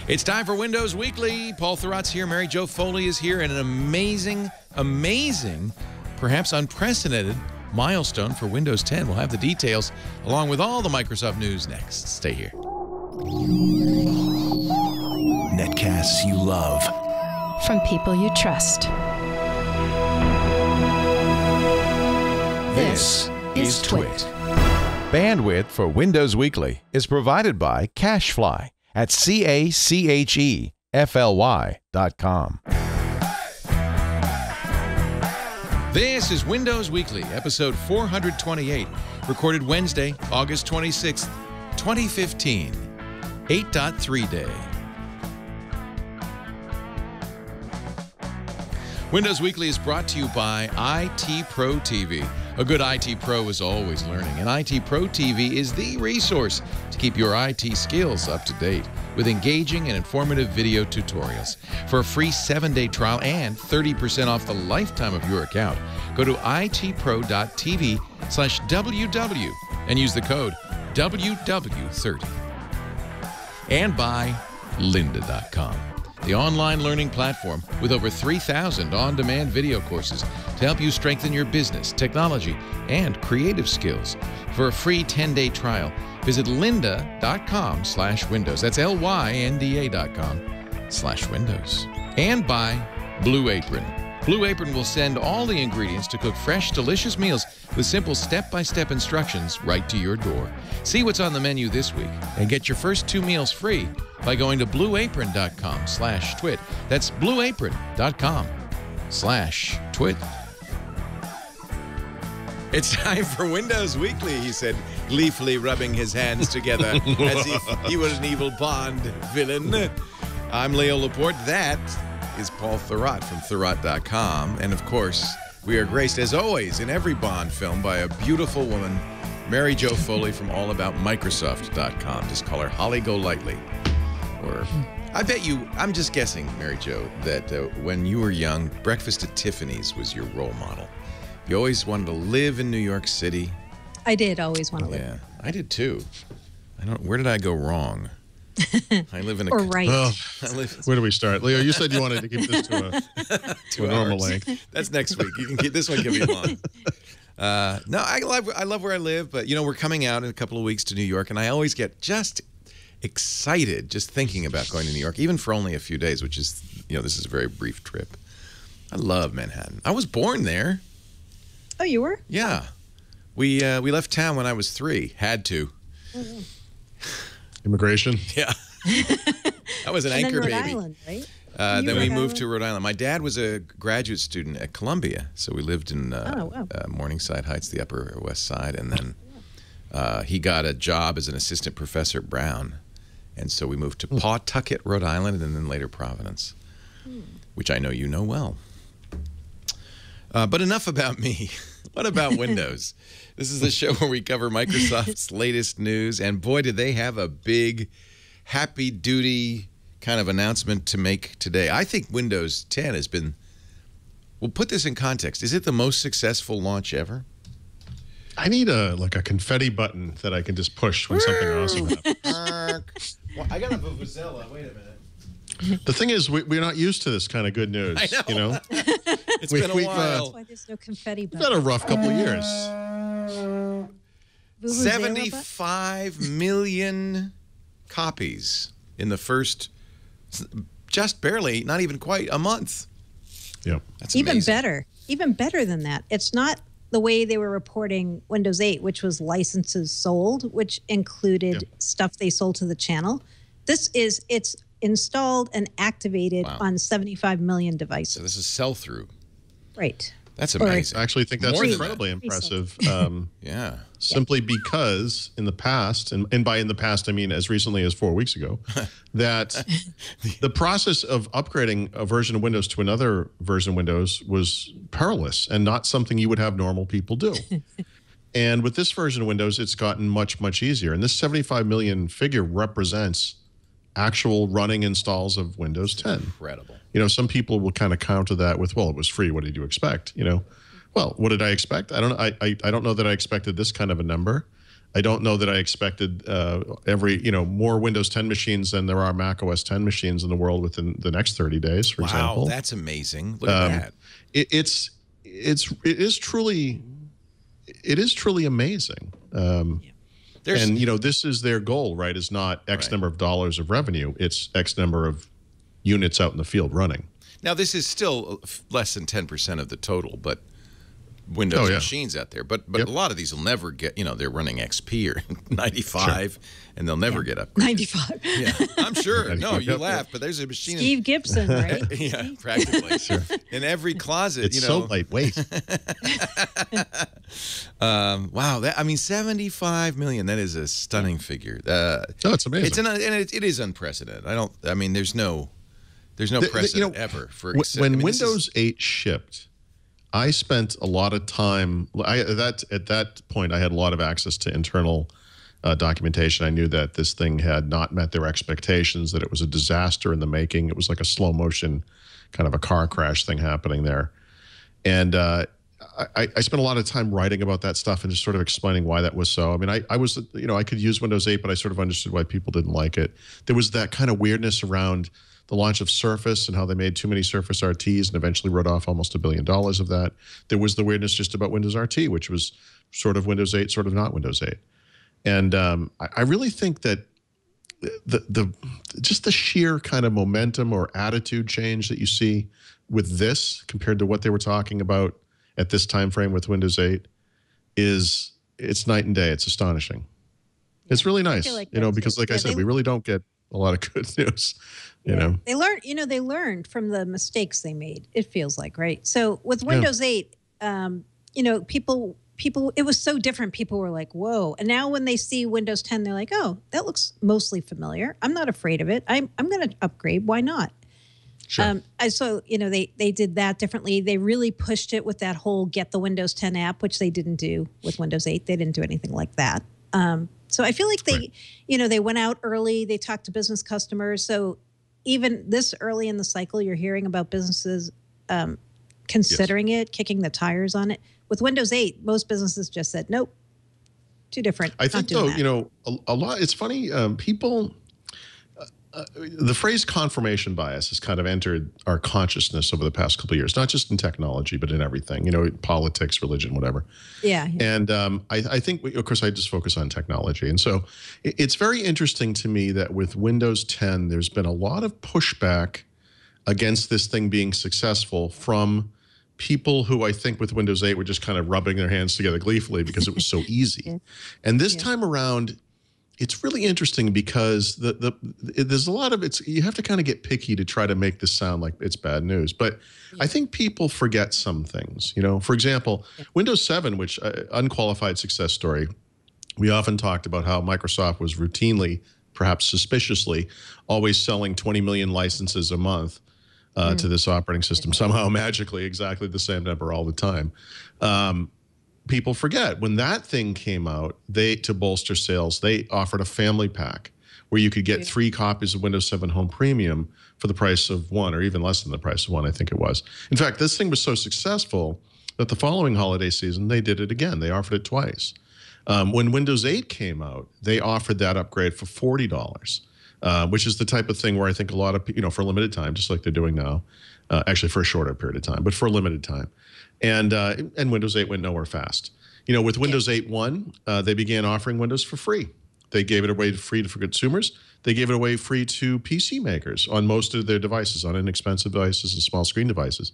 It's time for Windows Weekly. Paul Thurrott's here. Mary Jo Foley is here. And an amazing, perhaps unprecedented milestone for Windows 10. We'll have the details along with all the Microsoft news next. Stay here. Netcasts you love. From people you trust. This is Twit. Bandwidth for Windows Weekly is provided by CacheFly at CACHEFLY.com. This is Windows Weekly, episode 428, recorded Wednesday, August 26th, 2015, 8.3 day. Windows Weekly is brought to you by IT Pro TV. A good IT Pro is always learning, and IT Pro TV is the resource to keep your IT skills up to date with engaging and informative video tutorials. For a free 7-day trial and 30% off the lifetime of your account, go to itpro.tv/WW and use the code WW30. And by lynda.com. The online learning platform with over 3,000 on-demand video courses to help you strengthen your business, technology, and creative skills. For a free 10-day trial, visit lynda.com/windows. That's LYNDA.com/windows. And by Blue Apron. Blue Apron will send all the ingredients to cook fresh, delicious meals with simple step-by-step instructions right to your door. See what's on the menu this week and get your first 2 meals free by going to blueapron.com/twit. That's blueapron.com/twit. It's time for Windows Weekly, he said, gleefully rubbing his hands together as if he were an evil Bond villain. I'm Leo Laporte. That is Paul Thurrott from Thurrott.com. And of course, we are graced, as always, in every Bond film by a beautiful woman, Mary Jo Foley from allaboutmicrosoft.com. Just call her Holly Golightly. Or I bet you, I'm just guessing, Mary Jo, that when you were young, breakfast at Tiffany's was your role model. You always wanted to live in New York City. I did always want to live. Yeah, I did too. Where did I go wrong? I live in a... Or right. Well, where do we start? Leo, you said you wanted to keep this to a normal length. That's next week. You can keep this one. Can be long. No, I love where I live, but you know we're coming out in a couple of weeks to New York, and I always get just excited just thinking about going to New York, even for only a few days, which is, you know, this is a very brief trip. I love Manhattan. I was born there. Oh, you were? Yeah, we left town when I was 3. Had to. Mm-hmm. Immigration? Yeah. I was an anchor Rhode baby. Island, right? Then we moved to Rhode Island. My dad was a graduate student at Columbia, so we lived in Morningside Heights, the Upper West Side, and then he got a job as an assistant professor at Brown, and so we moved to Pawtucket, Rhode Island, and then later Providence, which I know you know well. But enough about me. What about Windows? This is the show where we cover Microsoft's latest news, and boy, did they have a big, happy-duty kind of announcement to make today. I think Windows 10 has been, we'll put this in context, is it the most successful launch ever? I need a confetti button that I can just push when something awesome happens. Well, I got a vuvuzela. Wait a minute. The thing is, we're not used to this kind of good news. I know. You know? It's been a while. That's why there's no confetti We've button. had a rough couple of years. 75 million copies in the first, just barely, not even quite a month. Yep. That's Even amazing. even better than that. It's not the way they were reporting Windows 8, which was licenses sold, which included stuff they sold to the channel. This is, it's installed and activated on 75 million devices. So this is sell-through. Right. That's amazing. I actually think that's More than incredibly impressive. Yeah. Simply because in the past, and by in the past I mean as recently as 4 weeks ago, that the process of upgrading a version of Windows to another version of Windows was perilous and not something you would have normal people do. And with this version of Windows, it's gotten much, much easier. And this 75 million figure represents actual running installs of Windows 10. Incredible. You know, some people will kind of counter that with, well, it was free. What did you expect? You know, well, what did I expect? I don't know that I expected this kind of a number. I don't know that I expected more Windows 10 machines than there are Mac OS 10 machines in the world within the next 30 days, for example. Wow, that's amazing. Look at that. It is truly amazing. And this is their goal, right? Is not X number of dollars of revenue. It's X number of units out in the field running. Now, this is still less than 10% of the total, but Windows machines out there. But a lot of these will never get, they're running XP or 95, and they'll never get upgraded. 95. Yeah, I'm sure. No, you laugh, but there's a machine. Steve Gibson, right? Yeah, practically. Sure. In every closet, it's so lightweight. Wow, 75 million. That is a stunning figure. It's amazing. It is unprecedented. There's no precedent ever for when Windows 8 shipped. I spent a lot of time. At that point, I had a lot of access to internal documentation. I knew that this thing had not met their expectations, that it was a disaster in the making. It was like a slow motion kind of a car crash thing happening there. And I spent a lot of time writing about that stuff and just sort of explaining why that was so. I mean, I was, I could use Windows 8, but I sort of understood why people didn't like it. There was that kind of weirdness around the launch of Surface and how they made too many Surface RTs and eventually wrote off almost $1 billion of that. There was the weirdness just about Windows RT, which was sort of Windows 8, sort of not Windows 8. And I really think that just the sheer kind of momentum or attitude change that you see with this compared to what they were talking about at this time frame with Windows 8 it's night and day. It's astonishing. Yeah, it's really nice, because like I said, we really don't get a lot of good news. They learned from the mistakes they made, it feels like, right? So with Windows 8, people, it was so different. People were like, whoa. And now when they see Windows 10, they're like, oh, that looks mostly familiar. I'm not afraid of it. I'm going to upgrade. Why not? Sure. They did that differently. They really pushed it with that whole get the Windows 10 app, which they didn't do with Windows 8. They didn't do anything like that. So I feel like they went out early. They talked to business customers. So even this early in the cycle, you're hearing about businesses considering it, kicking the tires on it. With Windows 8, most businesses just said, nope, too different. I think, though, a lot, it's funny, people, the phrase confirmation bias has kind of entered our consciousness over the past couple of years, not just in technology, but in everything, politics, religion, whatever. Yeah. And I think, of course, I just focus on technology. And so it's very interesting to me that with Windows 10, there's been a lot of pushback against this thing being successful from people who I think with Windows 8 were just kind of rubbing their hands together gleefully because it was so easy. And this time around, it's really interesting because there's a lot of you have to kind of get picky to try to make this sound like it's bad news. But I think people forget some things. For example, Windows 7, which unqualified success story, we often talked about how Microsoft was routinely, perhaps suspiciously, always selling 20 million licenses a month to this operating system, somehow magically exactly the same number all the time. People forget when that thing came out, to bolster sales, they offered a family pack where you could get 3 copies of Windows 7 Home Premium for the price of 1, or even less than the price of 1, I think it was. In fact, this thing was so successful that the following holiday season, they did it again. They offered it twice. When Windows 8 came out, they offered that upgrade for $40, which is the type of thing where I think a lot of, for a limited time, just like they're doing now, actually for a shorter period of time, but for a limited time. And Windows 8 went nowhere fast. With Windows 8.1, they began offering Windows for free. They gave it away free for consumers. They gave it away free to PC makers on most of their devices, on inexpensive devices and small screen devices.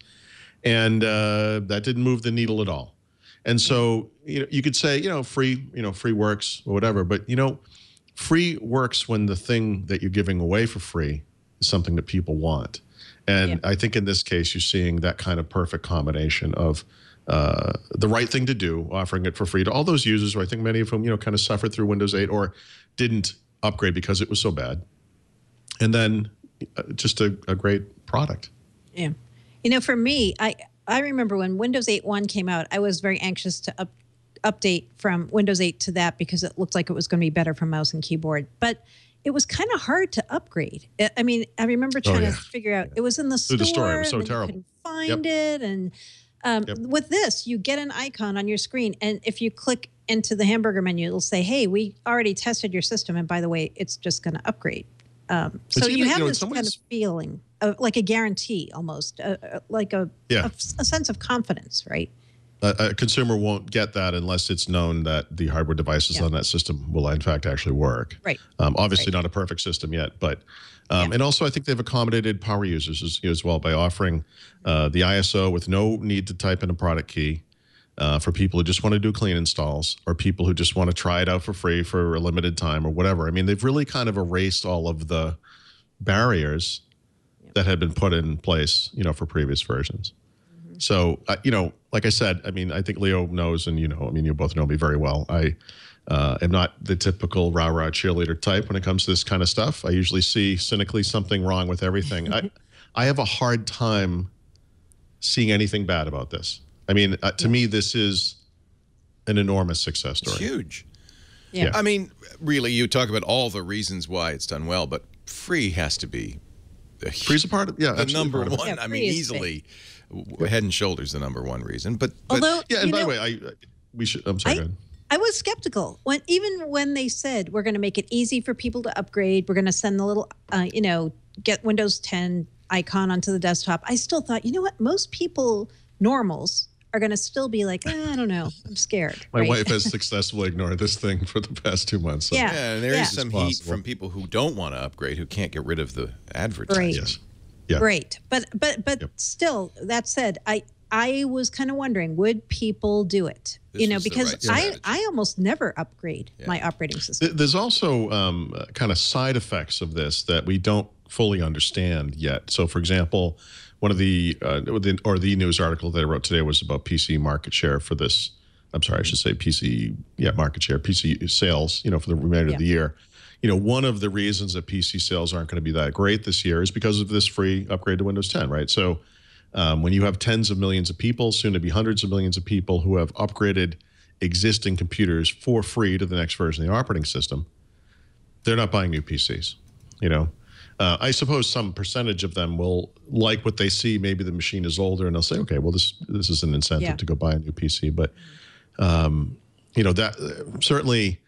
And that didn't move the needle at all. And so, you could say, free works or whatever, but, free works when the thing that you're giving away for free is something that people want. And I think in this case, you're seeing that kind of perfect combination of the right thing to do, offering it for free to all those users who I think many of whom, kind of suffered through Windows 8 or didn't upgrade because it was so bad. And then just a great product. Yeah. For me, I remember when Windows 8.1 came out, I was very anxious to update from Windows 8 to that because it looked like it was going to be better for mouse and keyboard. But it was kind of hard to upgrade. I remember trying to figure out, it was in the store. It was so terrible. You couldn't find it. And With this, you get an icon on your screen, and if you click into the hamburger menu, it'll say, "Hey, we already tested your system, and by the way, it's just going to upgrade." So even, you have in this some kind ways- of feeling, like a guarantee, almost, like a sense of confidence, right? A consumer won't get that unless it's known that the hardware devices on that system will, in fact, actually work. Right. Obviously, not a perfect system yet, but and also I think they've accommodated power users as well by offering the ISO with no need to type in a product key for people who just want to do clean installs or people who just want to try it out for free for a limited time or whatever. I mean, they've really kind of erased all of the barriers that had been put in place, for previous versions. So, like I said, I mean, I think Leo knows, and you both know me very well. I am not the typical rah-rah cheerleader type when it comes to this kind of stuff. I usually see cynically something wrong with everything. I have a hard time seeing anything bad about this. I mean, to me, this is an enormous success story. It's huge. Yeah. I mean, really, you talk about all the reasons why it's done well, but free has to be Free's a part of the number part of it. one. Yeah, I mean, free is easily head and shoulders the number one reason. But Although, Yeah, and by the way, we should. I'm sorry. Go ahead. I was skeptical even when they said we're going to make it easy for people to upgrade. We're going to send the little, get Windows 10 icon onto the desktop. I still thought, you know what? Most people, normals, are going to still be like, I don't know. I'm scared. My right? wife has successfully ignored this thing for the past 2 months. So. Yeah. and there is some It's heat possible. from people who don't want to upgrade, who can't get rid of the advertising. Right. Yes. Yeah. Great. But still, that said, I was kind of wondering, would people do it? This was the Because right strategy. I almost never upgrade my operating system. There's also kind of side effects of this that we don't fully understand yet. So, for example, one of the news article that I wrote today was about PC market share for this. I'm sorry, I should say PC, market share, PC sales, for the remainder of the year. One of the reasons that PC sales aren't going to be that great this year is because of this free upgrade to Windows 10, right? So when you have tens of millions of people, soon to be hundreds of millions of people who have upgraded existing computers for free to the next version of the operating system, they're not buying new PCs, I suppose some percentage of them will like what they see. Maybe the machine is older and they'll say, okay, well, this is an incentive to go buy a new PC. But, that certainly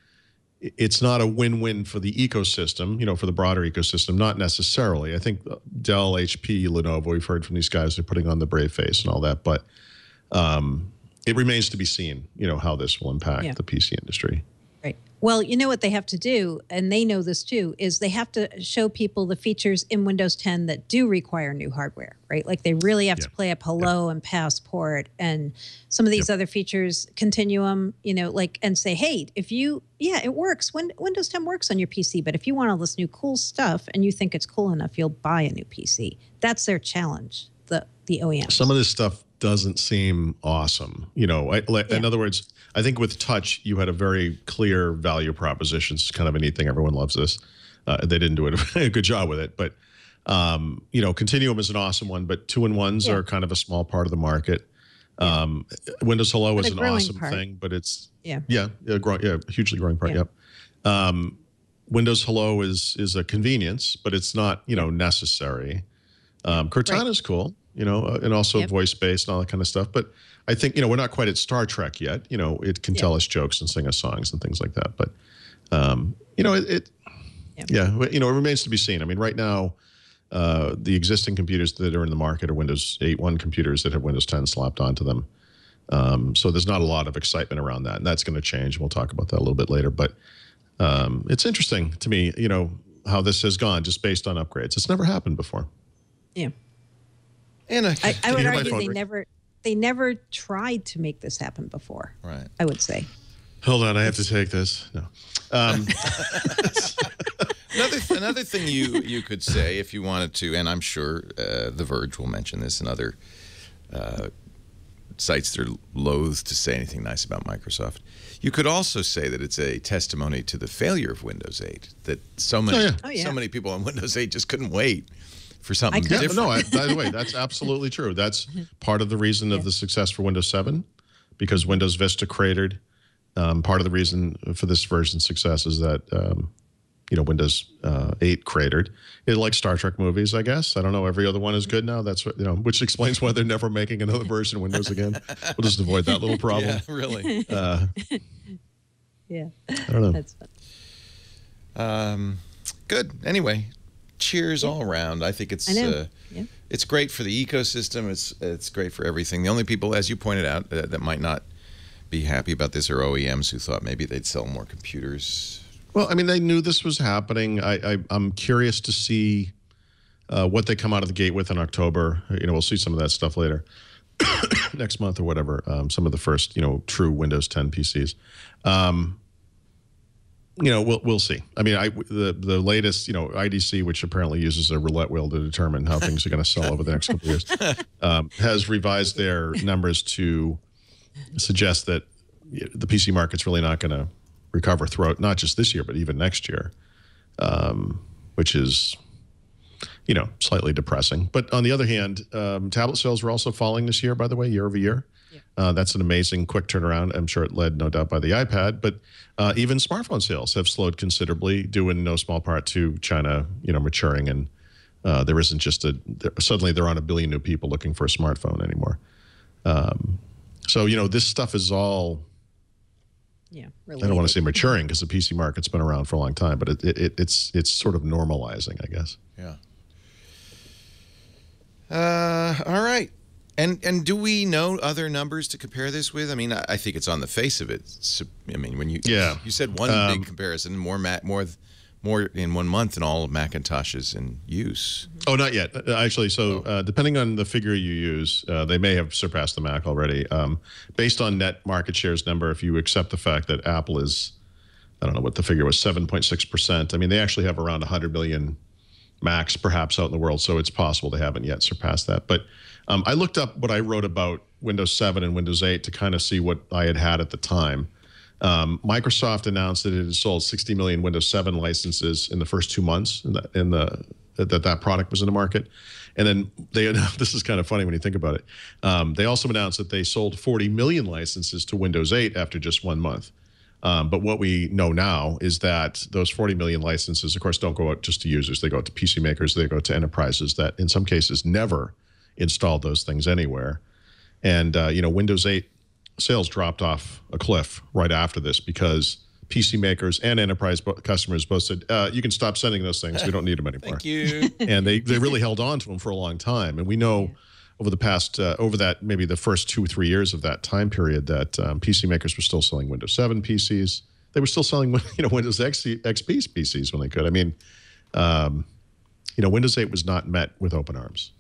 it's not a win-win for the ecosystem, for the broader ecosystem, not necessarily. I think Dell, HP, Lenovo, we've heard from these guys, they're putting on the brave face and all that. But it remains to be seen, how this will impact the PC industry. Right. Well, you know what they have to do, and they know this too, is they have to show people the features in Windows 10 that do require new hardware, right? Like they really have to play up Hello and Passport and some of these other features, Continuum, and say, hey, it works. Windows 10 works on your PC, but if you want all this new cool stuff and you think it's cool enough, you'll buy a new PC. That's their challenge, the OEM. Some of this stuff doesn't seem awesome. In other words, I think with touch, you had a very clear value proposition. It's kind of a neat thing. Everyone loves this. They didn't do a good job with it. But, Continuum is an awesome one, but 2-in-1s are kind of a small part of the market. Windows Hello is an awesome thing, but it's, hugely growing part, Windows Hello is a convenience, but it's not, necessary. Cortana is cool, and also voice-based and all that kind of stuff. But I think, we're not quite at Star Trek yet. It can tell us jokes and sing us songs and things like that. But, it remains to be seen. I mean, right now, the existing computers that are in the market are Windows 8.1 computers that have Windows 10 slapped onto them. So there's not a lot of excitement around that. And that's going to change. We'll talk about that a little bit later. But it's interesting to me, how this has gone just based on upgrades. It's never happened before. Yeah. And I would argue they never tried to make this happen before. Right. I would say. Hold on, I have to take this. No. Another thing you could say if you wanted to, and I'm sure The Verge will mention this and other sites that are loath to say anything nice about Microsoft. You could also say that it's a testimony to the failure of Windows 8, that so many people on Windows 8 just couldn't wait for something different. By the way, that's absolutely true. That's part of the reason of the success for Windows 7, because Windows Vista cratered. Part of the reason for this version's success is that Windows 8 cratered. It like Star Trek movies, I guess. I don't know. Every other one is good now. That's what, which explains why they're never making another version of Windows again. We'll just avoid that little problem. Yeah, really. Yeah. I don't know. That's fun. Good. Anyway, cheers all around. I think it's it's great for the ecosystem. It's great for everything. The only people, as you pointed out, that might not be happy about this are OEMs who thought maybe they'd sell more computers. Well, I mean, they knew this was happening. I'm curious to see what they come out of the gate with in October. We'll see some of that stuff later, next month or whatever. Some of the first, true Windows 10 PCs. We'll see. I mean, the latest, IDC, which apparently uses a roulette wheel to determine how things are going to sell over the next couple of years, has revised their numbers to suggest that the PC market's really not going to recover throughout not just this year, but even next year, which is, slightly depressing. But on the other hand, tablet sales were also falling this year, by the way, year over year. Yeah. That's an amazing quick turnaround. I'm sure it led, no doubt, by the iPad. But even smartphone sales have slowed considerably, due in no small part to China, maturing. And there isn't just suddenly there aren't a billion new people looking for a smartphone anymore. So, this stuff is all, I don't want to say maturing because the PC market's been around for a long time, but it's sort of normalizing, I guess. Yeah. All right. And do we know other numbers to compare this with? I mean, I think it's on the face of it. I mean, when you said one big comparison, more in 1 month than all of Macintosh's in use. Oh, not yet. Actually, so depending on the figure you use, they may have surpassed the Mac already. Based on net market shares number, if you accept the fact that Apple is, I don't know what the figure was, 7.6%. I mean, they actually have around 100 million Macs perhaps out in the world, so it's possible they haven't yet surpassed that. But I looked up what I wrote about Windows 7 and Windows 8 to kind of see what I had at the time. Microsoft announced that it had sold 60 million Windows 7 licenses in the first 2 months that product was in the market. And then this is kind of funny when you think about it. They also announced that they sold 40 million licenses to Windows 8 after just 1 month. But what we know now is that those 40 million licenses, of course, don't go out just to users. They go out to PC makers. They go out to enterprises that, in some cases, never installed those things anywhere. And, Windows 8 sales dropped off a cliff right after this because PC makers and enterprise customers both said, you can stop sending those things. We don't need them anymore. Thank you. And they really held on to them for a long time. And we know over the past, maybe the first 2 or 3 years of that time period that PC makers were still selling Windows 7 PCs. They were still selling, Windows XP PCs when they could. I mean, Windows 8 was not met with open arms,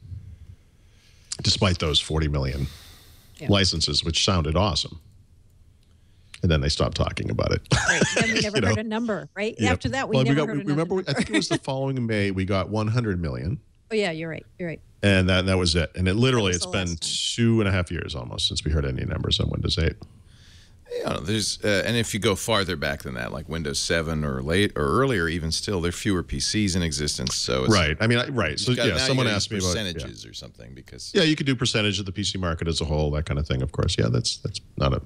despite those 40 million licenses, which sounded awesome. And then they stopped talking about it. Right. Then we never heard a number, right? Yep. After that, we never heard a number. I think it was the following May, we got 100 million. Oh, yeah, you're right. You're right. And that was it. And it's been 2.5 years almost since we heard any numbers on Windows 8. There's and if you go farther back than that, like Windows 7 or earlier, even still, there are fewer PCs in existence. So it's, right. I mean, right. So someone asked me about percentages or something because you could do percentage of the PC market as a whole, that kind of thing. Of course, that's not a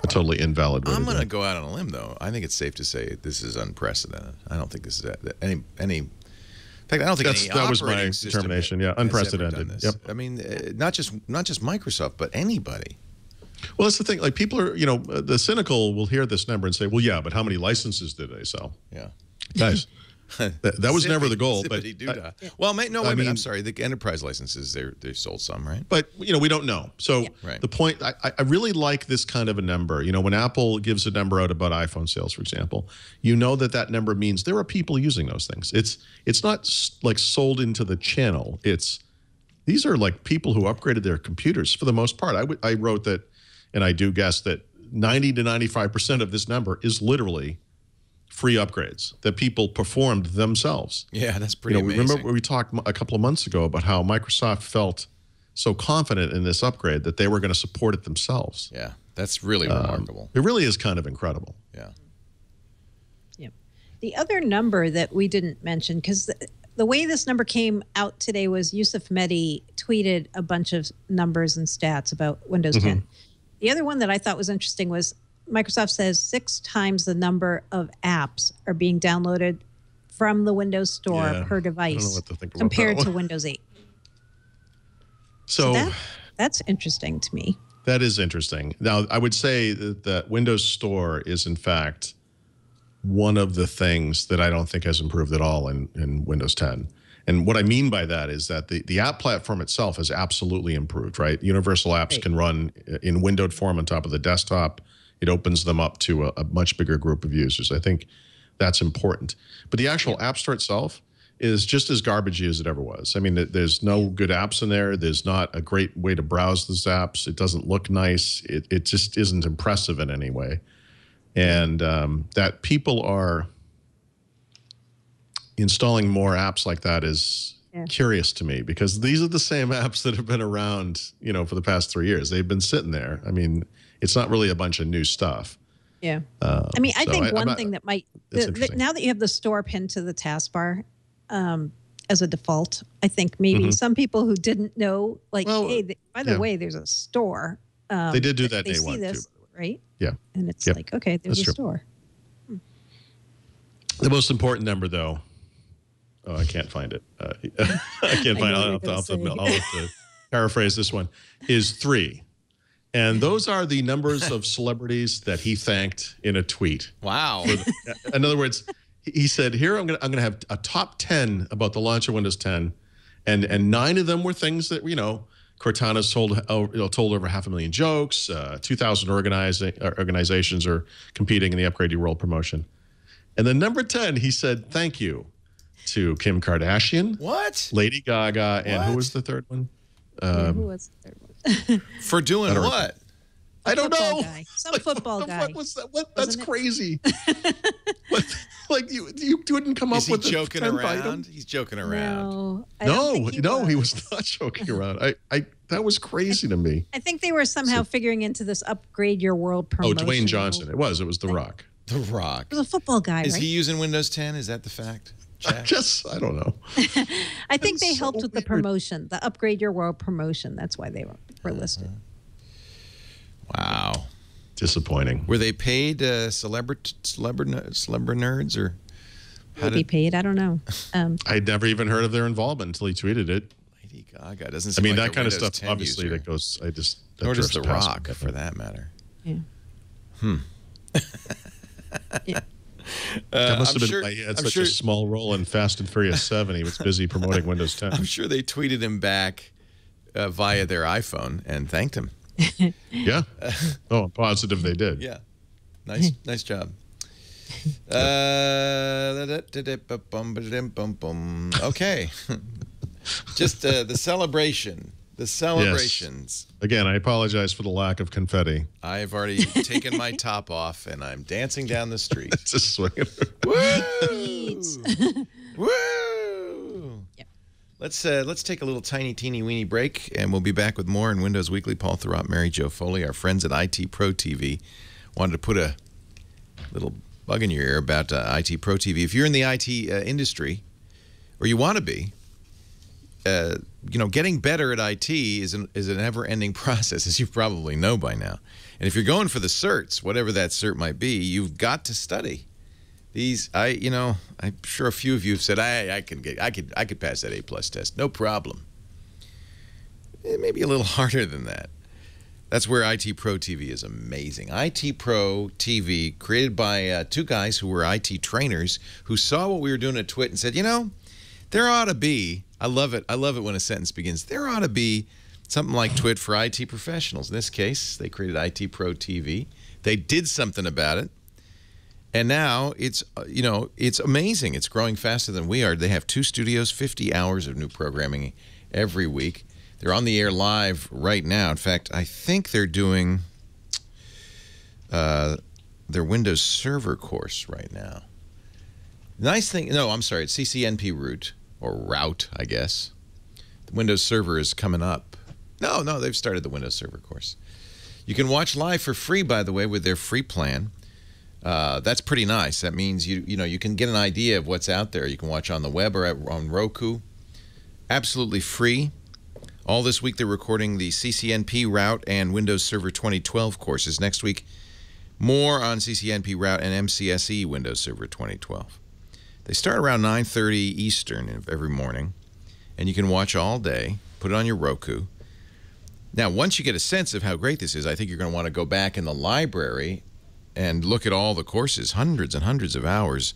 totally invalid way. I'm going to go out on a limb, though. I think it's safe to say this is unprecedented. I don't think this is any. In fact, I don't think that was my determination. Yeah, unprecedented. Yep. I mean, not just Microsoft, but anybody. Well, that's the thing. Like people are, the cynical will hear this number and say, "Well, yeah, but how many licenses did they sell?" Yeah, guys, that was never the goal. But well, I'm sorry. The enterprise licenses, they sold some, right? But we don't know. So the point, I really like this kind of a number. When Apple gives a number out about iPhone sales, for example, that number means there are people using those things. It's not like sold into the channel. These are like people who upgraded their computers for the most part. I wrote that. And I do guess that 90 to 95% of this number is literally free upgrades that people performed themselves. Yeah, that's pretty amazing. Remember we talked a couple of months ago about how Microsoft felt so confident in this upgrade that they were going to support it themselves. Yeah, that's really remarkable. It really is kind of incredible. Yeah. Yep. The other number that we didn't mention, because the way this number came out today was Yusuf Mehdi tweeted a bunch of numbers and stats about Windows 10. The other one that I thought was interesting was Microsoft says 6 times the number of apps are being downloaded from the Windows Store Yeah, per I don't know device what to think about compared that to one. Windows 8. So That's interesting to me. that is interesting. Now, I would say that the Windows Store is, in fact, one of the things that I don't think has improved at all in Windows 10. And what I mean by that is that the app platform itself has absolutely improved, right? Universal apps Right. can run in windowed form on top of the desktop. It opens them up to a much bigger group of users. I think that's important. But the actual App Store itself is just as garbagey as it ever was. I mean, there's no good apps in there. There's not a great way to browse those apps. It doesn't look nice. It just isn't impressive in any way. And that people are installing more apps like that is curious to me, because these are the same apps that have been around, for the past 3 years. They've been sitting there. I mean, it's not really a bunch of new stuff. Yeah. I mean, I think one I'm not- thing that might, it's interesting. now that you have the store pinned to the taskbar as a default, I think maybe some people who didn't know, like, Well, hey, by the way, there's a store. They did do that They day see one, this, too. right? Yeah. And it's Yep. like, okay, there's That's a true. store. The most important number, though, I can't find it. I can't find it. know I'll what you're have gonna to paraphrase this one, is 3. And those are the numbers of celebrities that he thanked in a tweet. Wow. In other words, he said, here, I'm gonna have a top 10 about the launch of Windows 10. And 9 of them were things that, Cortana's told over 500,000 jokes. 2,000 organizations are competing in the Upgrade Your World promotion. And then number 10, he said, thank you to Kim Kardashian, What? Lady Gaga, and who What? was the third one? Who was the third one? For doing what? I don't Football know. guy. Some football What the guy. fuck was that? What? That's Wasn't it? crazy. Like you didn't come Is up he with joking 10 around? items? He's joking around. No, I don't think He was not joking around. That was crazy to me. I think they were somehow figuring into this Upgrade Your World Oh, promotion. Dwayne Johnson. It was The Rock. The Rock. It was a football guy, Is right? he using Windows 10? Is that the fact? Jack? I don't know. I think they That's so helped with the weird. promotion, the Upgrade Your World promotion. That's why they were listed. Wow. Disappointing. Were they paid celebrity nerds, or Maybe paid. I don't know. I'd never even heard of their involvement until he tweeted it. Lady Gaga doesn't I seem mean, like that a kind of Windows stuff, 10 obviously, user. that goes, that Nor does drifts The past Rock, me. for that matter. Yeah. Yeah. That must have I'm been sure- why he had I'm such sure- a small role in Fast and Furious 7. He was busy promoting Windows 10. I'm sure they tweeted him back via their iPhone and thanked him. Yeah. Oh, I'm positive they did. Yeah. Nice job. Okay. Just the celebration. The celebrations. Again, I apologize for the lack of confetti. I've already taken my top off and I'm dancing down the street. Just swinging. Woo! Woo! Yep. Let's take a little tiny, teeny, weeny break, and we'll be back with more in Windows Weekly. Paul Thurrott, Mary Jo Foley, our friends at IT Pro TV, wanted to put a little bug in your ear about IT Pro TV. If you're in the IT industry, or you want to be, getting better at IT is an ever-ending process, as you probably know by now. And if you're going for the certs, whatever that cert might be, you've got to study. I'm sure a few of you have said, I could pass that A+ test, no problem. It may be a little harder than that. That's where IT Pro TV is amazing. IT Pro TV, created by 2 guys who were IT trainers, who saw what we were doing at TWiT and said, there ought to be, I love it when a sentence begins, there ought to be something like TWiT for IT professionals. In this case, they created IT Pro TV. They did something about it. And now it's amazing. It's growing faster than we are. They have 2 studios, 50 hours of new programming every week. They're on the air live right now. In fact, I think they're doing their Windows Server course right now. Nice thing, no, I'm sorry, it's CCNP route, I guess. The Windows Server is coming up. No, they've started the Windows Server course. You can watch live for free, by the way, with their free plan. That's pretty nice. That means you can get an idea of what's out there. You can watch on the web or on Roku. Absolutely free. All this week they're recording the CCNP route and Windows Server 2012 courses. Next week, more on CCNP route and MCSE Windows Server 2012. They start around 9:30 Eastern every morning, and you can watch all day. Put it on your Roku. Now, once you get a sense of how great this is, I think you're going to want to go back in the library and look at all the courses, hundreds and hundreds of hours,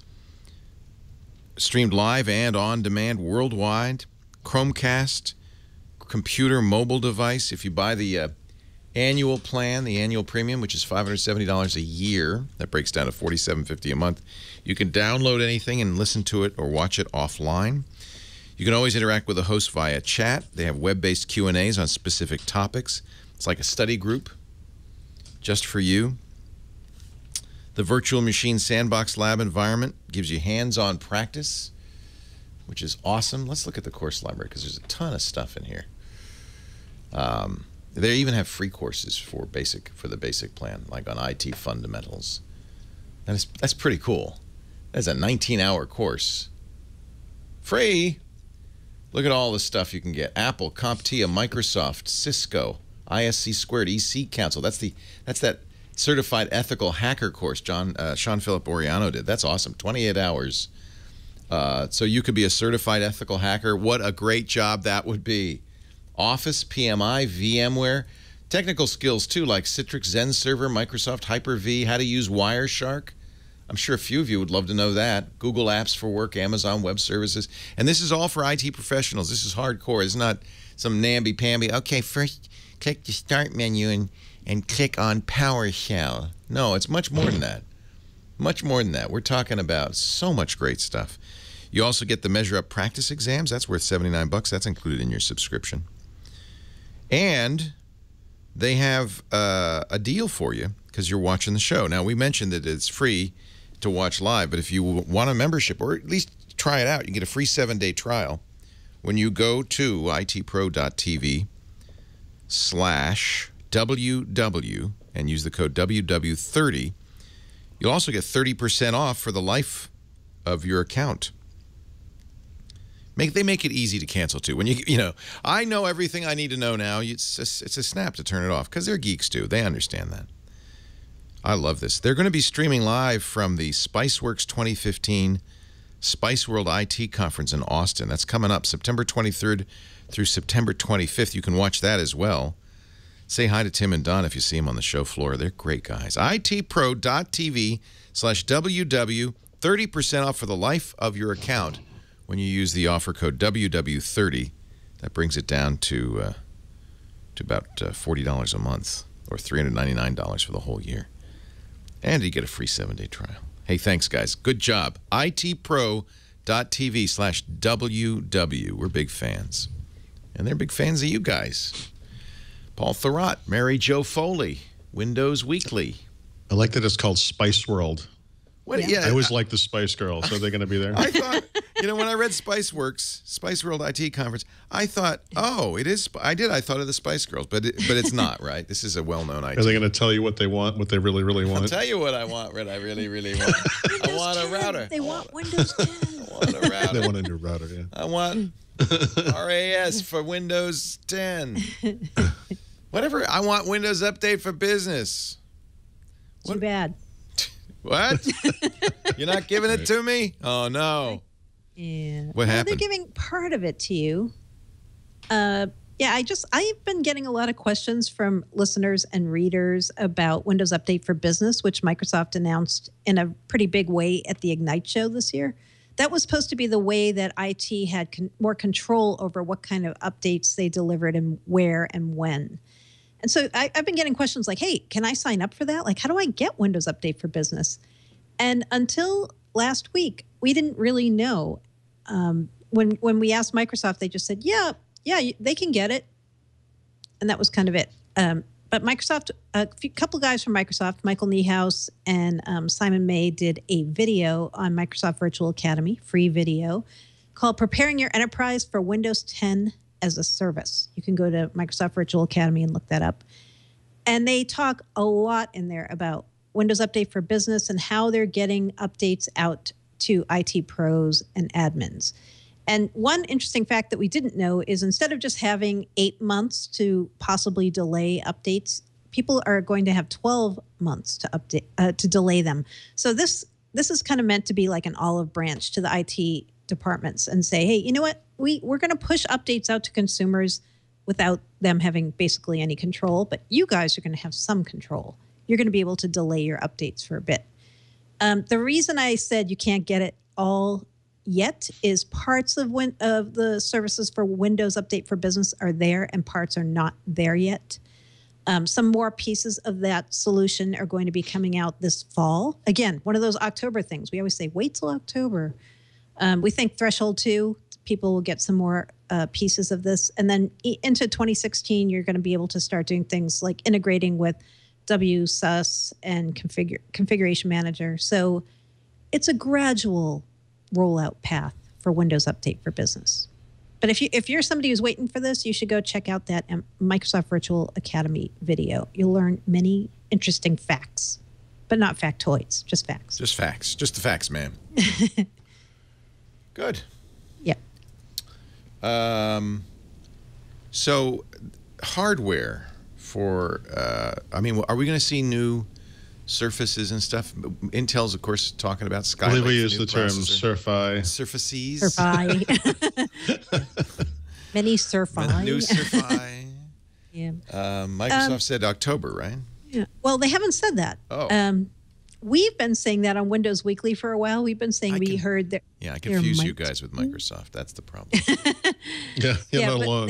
streamed live and on demand worldwide, Chromecast, computer, mobile device. If you buy the annual plan, the annual premium, which is $570 a year, that breaks down to $47.50 a month, you can download anything and listen to it or watch it offline. You can always interact with the host via chat. They have web-based Q&As on specific topics. It's like a study group just for you. The virtual machine sandbox lab environment gives you hands-on practice, which is awesome. Let's look at the course library because there's a ton of stuff in here. They even have free courses for the basic plan, like on IT fundamentals. That's pretty cool. That's a 19-hour course. Free. Look at all the stuff you can get. Apple, CompTIA, Microsoft, Cisco, ISC Squared, EC Council. That's that certified ethical hacker course Sean Philip Oriano did. That's awesome. 28 hours. So you could be a certified ethical hacker. What a great job that would be. Office, PMI, VMware. Technical skills, too, like Citrix Zen Server, Microsoft Hyper-V, how to use Wireshark. I'm sure a few of you would love to know that. Google Apps for Work, Amazon Web Services. And this is all for IT professionals. This is hardcore. It's not some namby-pamby. Okay, first click the Start menu and click on PowerShell. No, it's much more than that. Much more than that. We're talking about so much great stuff. You also get the Measure Up practice exams. That's worth $79. That's included in your subscription. And they have a deal for you because you're watching the show. Now, we mentioned that it's free to watch live, but if you want a membership, or at least try it out, you can get a free 7-day trial when you go to itpro.tv/WW and use the code WW30. You'll also get 30% off for the life of your account. They make it easy to cancel, too. When I know everything I need to know now. It's a snap to turn it off because they're geeks, too. They understand that. I love this. They're going to be streaming live from the SpiceWorks 2015 Spice World IT Conference in Austin. That's coming up September 23rd through September 25th. You can watch that as well. Say hi to Tim and Don if you see them on the show floor. They're great guys. itpro.tv/WW. 30% off for the life of your account when you use the offer code WW30. That brings it down to about $40 a month or $399 for the whole year. And you get a free 7-day trial. Hey, thanks, guys. Good job. itpro.tv/WW. We're big fans. And they're big fans of you guys. Paul Thurrott, Mary Jo Foley, Windows Weekly. I like that it's called Spice World. Yeah. I always like the Spice Girls. Are they going to be there? I thought, when I read SpiceWorks, Spice World IT Conference, I thought, oh, it is. I thought of the Spice Girls, but it's not, right? This is a well-known IT. Are they going to tell you what they want, what they really, really want? I'll tell you what I want, what I really, really want. I want a router. They want Windows 10. I want a router. They want a new router, yeah. I want RAS for Windows 10. Whatever. I want Windows Update for Business. Too bad. What? You're not giving it to me? Oh, no. Yeah. What happened? They're giving part of it to you. I've been getting a lot of questions from listeners and readers about Windows Update for Business, which Microsoft announced in a pretty big way at the Ignite show this year. That was supposed to be the way that IT had more control over what kind of updates they delivered and where and when. And so I've been getting questions like, hey, can I sign up for that? Like, how do I get Windows Update for Business? And until last week, we didn't really know. When we asked Microsoft, they just said, yeah, they can get it. And that was kind of it. But Microsoft, a couple guys from Microsoft, Michael Niehaus and Simon May, did a video on Microsoft Virtual Academy, free video, called Preparing Your Enterprise for Windows 10 as a Service. You can go to Microsoft Virtual Academy and look that up. And they talk a lot in there about Windows Update for Business and how they're getting updates out to IT pros and admins. And one interesting fact that we didn't know is instead of just having 8 months to possibly delay updates, people are going to have 12 months to delay them. So this this is kind of meant to be like an olive branch to the IT departments and say, hey, you know what? We're going to push updates out to consumers without them having basically any control, but you guys are going to have some control. You're going to be able to delay your updates for a bit. The reason I said you can't get it all yet is parts of the services for Windows Update for Business are there and parts are not there yet. Some more pieces of that solution are going to be coming out this fall. Again, one of those October things. We always say, wait till October. We think Threshold 2, people will get some more pieces of this. And then into 2016, you're going to be able to start doing things like integrating with WSUS and Configuration Manager. So it's a gradual rollout path for Windows Update for Business. But if you're somebody who's waiting for this, you should go check out that Microsoft Virtual Academy video. You'll learn many interesting facts, but not factoids, just facts. Just facts. Just the facts, ma'am. Good. Yep. So hardware for, I mean, are we going to see new surfaces and stuff? Intel's, of course, talking about Skylake. I believe we use the term Surfi. Surfaces. Surfi. Many Surfi. New Surfi. Yeah. Microsoft said October, right? Yeah. Well, they haven't said that. Oh. We've been saying that on Windows Weekly for a while. We've been saying heard that. Yeah, I confuse you guys with Microsoft. That's the problem. Yeah, you're not alone.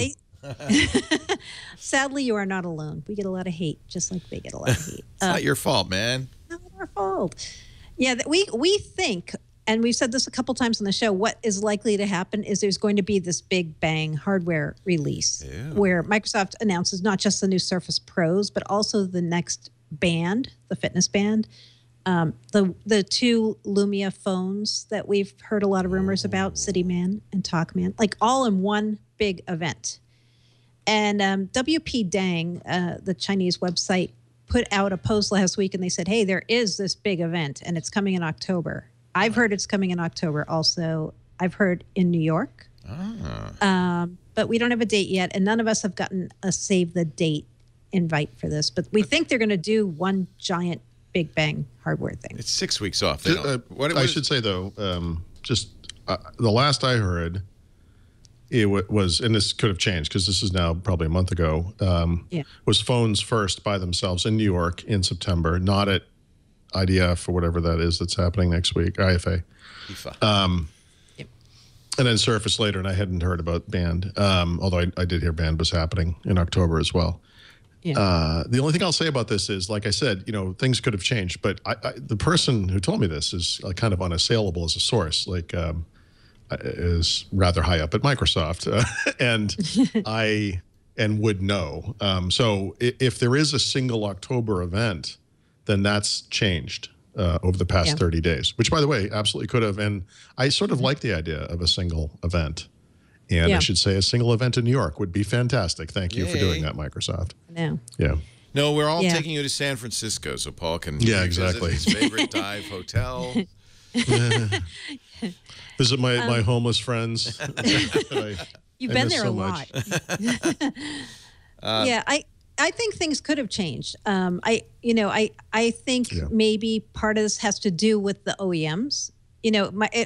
Sadly, you are not alone. We get a lot of hate, just like they get a lot of hate. It's not your fault, man. Not our fault. Yeah, we think, and we've said this a couple times on the show, what is likely to happen is there's going to be this big bang hardware release where Microsoft announces not just the new Surface Pros, but also the next band, the fitness band. The two Lumia phones that we've heard a lot of rumors about, CityMan and TalkMan, like all in one big event. And WP Dang, the Chinese website, put out a post last week and they said, hey, there is this big event and it's coming in October. I've heard it's coming in October also. I've heard in New York. But we don't have a date yet. And none of us have gotten a save the date invite for this. But we think they're going to do one giant big bang hardware thing. It's 6 weeks off. I should say, though, just the last I heard, it was, and this could have changed because this is now probably a month ago, was phones first by themselves in New York in September, not at IDF or whatever that is that's happening next week, IFA. And then Surface later, and I hadn't heard about Band, although I did hear Band was happening in October as well. Yeah. The only thing I'll say about this is, like I said, things could have changed, but the person who told me this is kind of unassailable as a source, is rather high up at Microsoft, and would know. So if there is a single October event, then that's changed over the past 30 days, which, by the way, absolutely could have. And I sort of like the idea of a single event. And I should say a single event in New York would be fantastic. Thank you for doing that, Microsoft. No. Yeah. No, we're all taking you to San Francisco so Paul can visit his favorite dive hotel. Visit my homeless friends. You've been there a lot. I think things could have changed. I think maybe part of this has to do with the OEMs.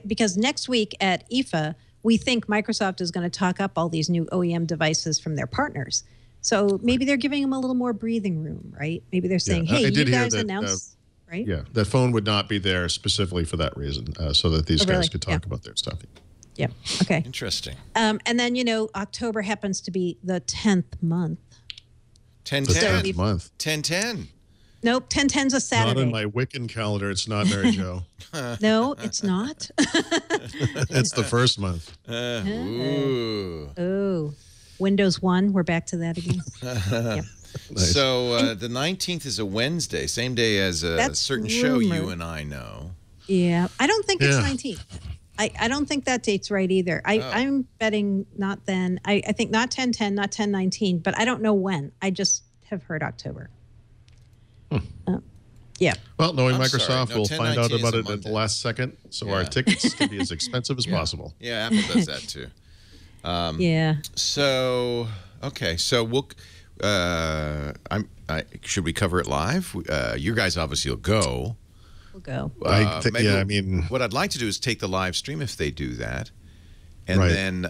Because next week at IFA, we think Microsoft is going to talk up all these new OEM devices from their partners. So maybe they're giving them a little more breathing room, right? Maybe they're saying, hey, you guys announced, right? Yeah, that phone would not be there specifically for that reason, so that these guys could talk about their stuff. Yeah, okay. Interesting. And then, October happens to be the 10th month. 10-10. The 10th month. 10-10. Nope, 10-10's a Saturday. Not in my Wiccan calendar. It's not, Mary Jo. No, it's not. It's the first month. Ooh. Windows 1, we're back to that again. Yep. Nice. So the 19th is a Wednesday, same day as a certain show you and I know. Yeah, I don't think it's 19th. I don't think that date's right either. I'm betting not then. I think not 10-10, not 10-19, but I don't know when. I just have heard October. Yeah. Well, knowing Microsoft, we'll find out about it at the last second, so our tickets can be as expensive as possible. Yeah, Apple does that too. So, okay, so we'll. Should we cover it live? You guys obviously will go. go. I mean, what I'd like to do is take the live stream if they do that, and then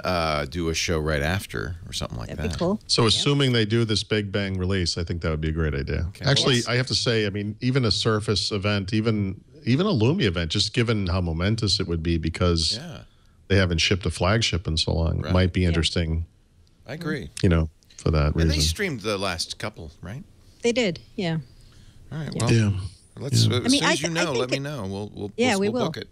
do a show right after or something like That'd be cool. So assuming they do this big bang release, I think that would be a great idea. Okay. Actually, I have to say, I mean, even a Surface event, even a Lumia event, just given how momentous it would be because they haven't shipped a flagship in so long, might be interesting. I agree. You know, for that reason. And they streamed the last couple, right? They did, yeah. All right, well, let's, as soon as you know, let me know. We'll will. book it.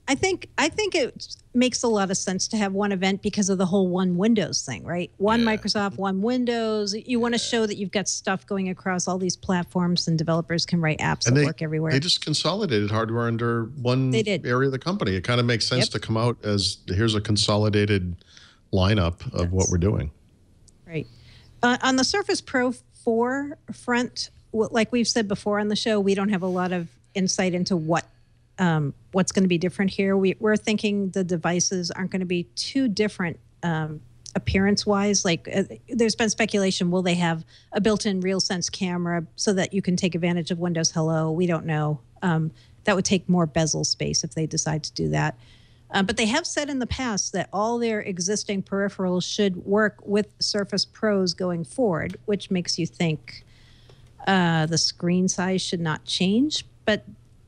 I think it makes a lot of sense to have one event because of the whole one Windows thing, right? One Microsoft, one Windows. You want to show that you've got stuff going across all these platforms and developers can write apps that work everywhere. They just consolidated hardware under one area of the company. It kind of makes sense to come out as here's a consolidated lineup of what we're doing. Right. On the Surface Pro 4 front, like we've said before on the show, we don't have a lot of insight into what's going to be different here. We're thinking the devices aren't going to be too different appearance-wise. Like there's been speculation, will they have a built-in RealSense camera so that you can take advantage of Windows Hello? We don't know. That would take more bezel space if they decide to do that. But they have said in the past that all their existing peripherals should work with Surface Pros going forward, which makes you think the screen size should not change. But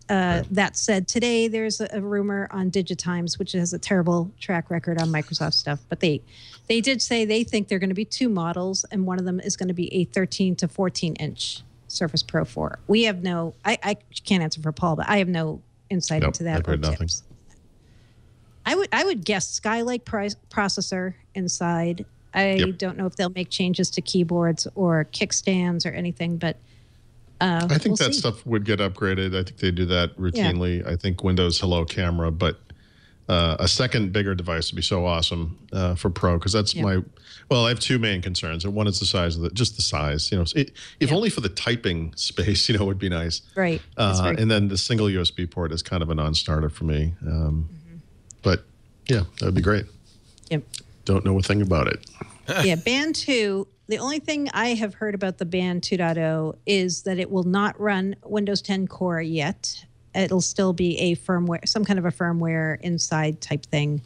that said, today there's a rumor on Digitimes, which has a terrible track record on Microsoft stuff. But they did say they think there are going to be two models, and one of them is going to be a 13 to 14-inch Surface Pro 4. We have no, I can't answer for Paul, but I have no insight into that. I've heard nothing. I would guess Skylake processor inside. I don't know if they'll make changes to keyboards or kickstands or anything, but I think that stuff would get upgraded. I think they do that routinely. I think Windows Hello camera, but a second bigger device would be so awesome for Pro because that's I have two main concerns. And one is the size of just the size. You know, if only for the typing space, it would be nice. Right. And then the single USB port is kind of a non-starter for me. But yeah, that would be great. Yep. Don't know a thing about it. Yeah, Band 2, the only thing I have heard about the Band 2.0 is that it will not run Windows 10 Core yet. It'll still be a firmware, some kind of a firmware inside type thing.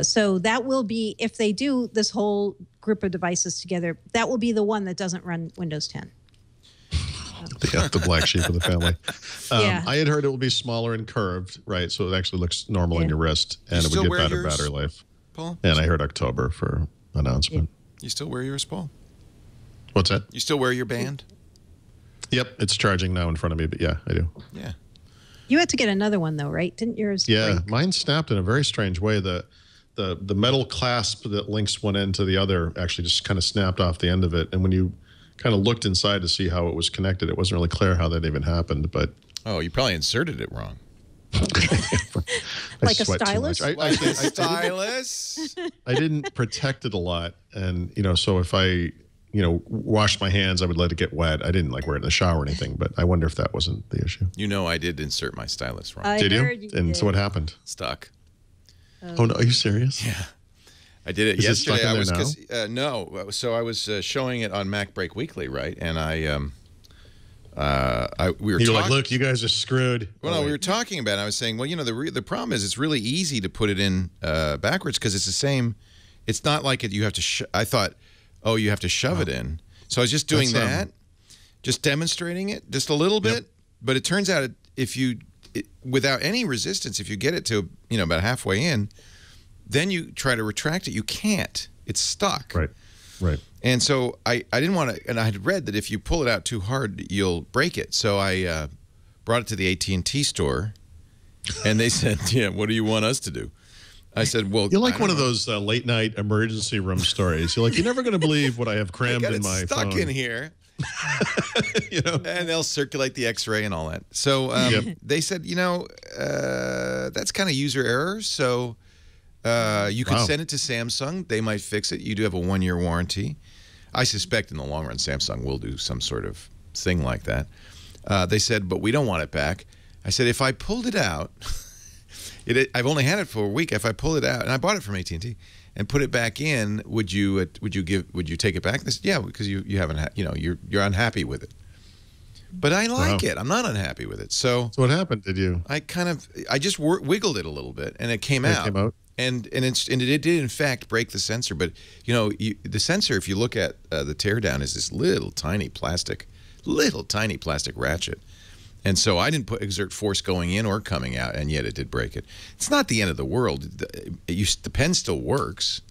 So that will be, if they do this whole group of devices together, that will be the one that doesn't run Windows 10. The black sheep of the family. I had heard it will be smaller and curved, right? So it actually looks normal in your wrist, and it would get better battery life. Paul? And I heard October for announcement. You still wear yours, Paul? What's that? You still wear your band? Yep, it's charging now in front of me, but yeah, I do. Yeah. You had to get another one though, right? Didn't yours? Yeah, break? mine snapped in a very strange way. The metal clasp that links one end to the other actually just kind of snapped off the end of it, and when you kind of looked inside to see how it was connected, it wasn't really clear how that even happened. But you probably inserted it wrong. Like a stylus? Like a stylus? I didn't protect it a lot, and so if I washed my hands, I would let it get wet. I didn't wear it in the shower or anything, but I wonder if that wasn't the issue. I did insert my stylus wrong. Did you? And so what happened? Stuck. Oh no, are you serious? Yeah. I did it Is yesterday. It stuck in there now? No. So I was showing it on Mac Break Weekly, right? And we were. You're like, look, you guys are screwed. Well, no, we were talking about it. I was saying, well, the problem is it's really easy to put it in backwards because it's the same. It's not like you have to. I thought, you have to shove it in. So I was just doing that, just demonstrating it just a little bit. But it turns out without any resistance, if you get it to about halfway in, then you try to retract it. You can't. It's stuck. Right. And so I didn't want to, and I had read that if you pull it out too hard, you'll break it. So I brought it to the AT&T store, and they said, what do you want us to do? I said, well, you're like one of those late night emergency room stories. You're like, you're never going to believe what I have crammed in my stuck phone. In here. And they'll circulate the X-ray and all that. So they said, that's kind of user error. So you could send it to Samsung. They might fix it. You do have a 1-year warranty. I suspect in the long run, Samsung will do some sort of thing like that. They said, but we don't want it back. I said, if I pulled it out, I've only had it for a week. If I pull it out, and I bought it from AT&T, and put it back in, would you take it back? They said, yeah, because you haven't, you're unhappy with it. But I like it. I'm not unhappy with it. So what happened? Did you? I just wiggled it a little bit, and it came out. It came out. And it did in fact break the sensor. But the sensor, if you look at the teardown, is this little tiny plastic ratchet. And so I didn't exert force going in or coming out, and yet it did break it. It's not the end of the world. The pen still works.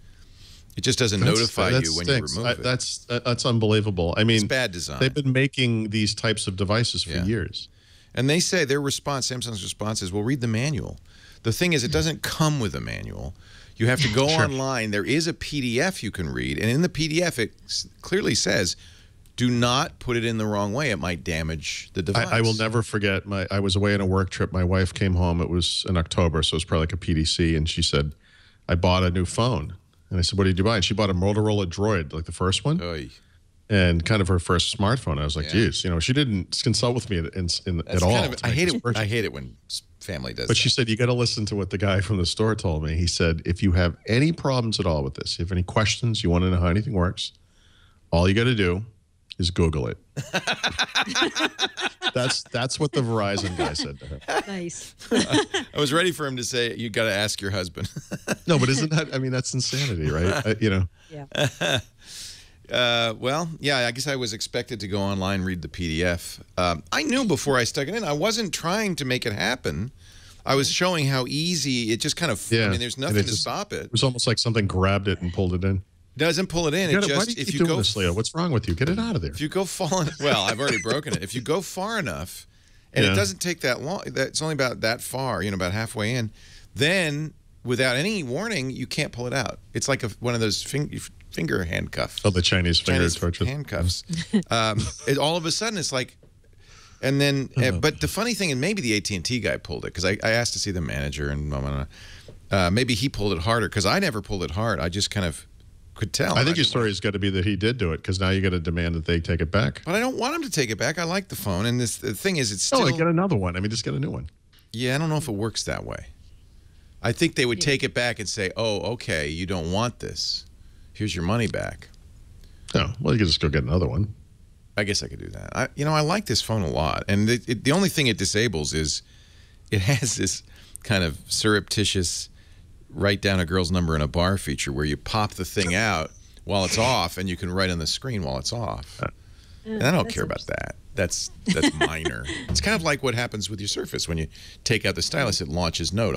It just doesn't notify you when you remove it. That's unbelievable. I mean, it's bad design. They've been making these types of devices for years. And they say Samsung's response is, well, read the manual. The thing is, it doesn't come with a manual. You have to go online. There is a PDF you can read, and in the PDF, it clearly says, do not put it in the wrong way. It might damage the device. I will never forget. I was away on a work trip. My wife came home. It was in October, so it was probably like a PDC, and she said, I bought a new phone. And I said, what did you buy? And she bought a Motorola Droid, like the first one. Oy. And kind of her first smartphone. I was like, geez, she didn't consult with me at all. I hate it when family does But that. she said, you got to listen to what the guy from the store told me. He said, if you have any problems at all with this, if you have any questions, you want to know how anything works, all you got to do is Google it. That's what the Verizon guy said to her. Nice. I was ready for him to say, you got to ask your husband. No, but isn't that, I mean, that's insanity, right? Yeah. Well, yeah, I guess I was expected to go online, read the PDF. I knew before I stuck it in, I wasn't trying to make it happen. I was showing how easy it just kind of, I mean, there's nothing to stop it. It was almost like something grabbed it and pulled it in. Doesn't pull it in. Why do you keep doing this, Leo? What's wrong with you? Get it out of there. If you go well, I've already broken it. If you go far enough, and it doesn't take that long, it's only about that far, about halfway in, then without any warning, you can't pull it out. It's like one of those finger handcuffs. Oh, the Chinese finger torture handcuffs. All of a sudden, it's like, and then, but the funny thing, and maybe the AT&T guy pulled it, because I asked to see the manager, and maybe he pulled it harder, because I never pulled it hard. I just kind of could tell. I think your story has got to be that he did do it, because now you got to demand that they take it back. But I don't want him to take it back. I like the phone, and the thing is, it's still. Oh, get another one. I mean, just get a new one. Yeah, I don't know if it works that way. I think they would take it back and say, "Oh, okay, you don't want this. Here's your money back." Oh, well, you could just go get another one. I guess I could do that. I like this phone a lot, and the only thing it disables is it has this kind of surreptitious write down a girl's number in a bar feature where you pop the thing out while it's off, and you can write on the screen while it's off. And I don't care about that. That's minor. It's kind of like what happens with your Surface when you take out the stylus; it launches OneNote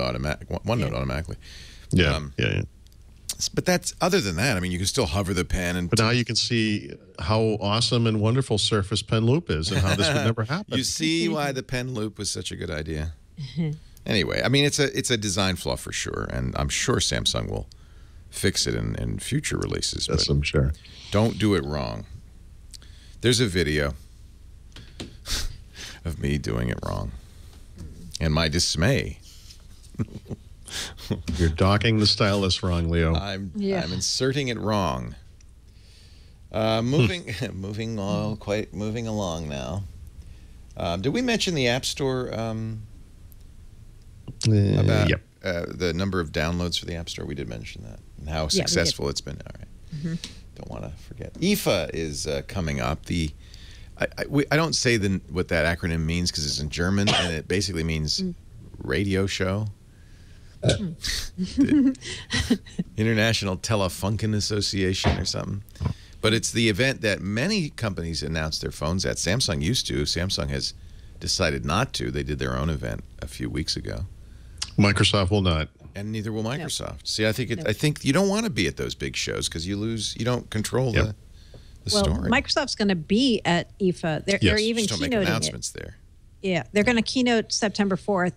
automatically. Yeah, yeah. But that's other than that. I mean, you can still hover the pen, and but now you can see how awesome and wonderful Surface Pen Loop is, and how this would never happen. You see why the pen loop was such a good idea. Anyway, I mean, it's a design flaw for sure, and I'm sure Samsung will fix it in future releases. Yes, I'm sure. Don't do it wrong. There's a video of me doing it wrong, and my dismay. You're docking the stylus wrong, Leo. I'm inserting it wrong. Moving along now. Did we mention the App Store about the number of downloads for the App Store? We did mention that and how successful it's been. All right. Don't want to forget. IFA is coming up. I don't say what that acronym means because it's in German, and it basically means radio show. International Telefunken Association or something. But it's the event that many companies announce their phones at. Samsung used to. Samsung has decided not to. They did their own event a few weeks ago. Microsoft will not. And neither will Microsoft. No. See, I think you don't want to be at those big shows because you don't control the story. Microsoft's going to be at IFA. They're even just don't make announcements there. Yeah, they're going to keynote September 4th.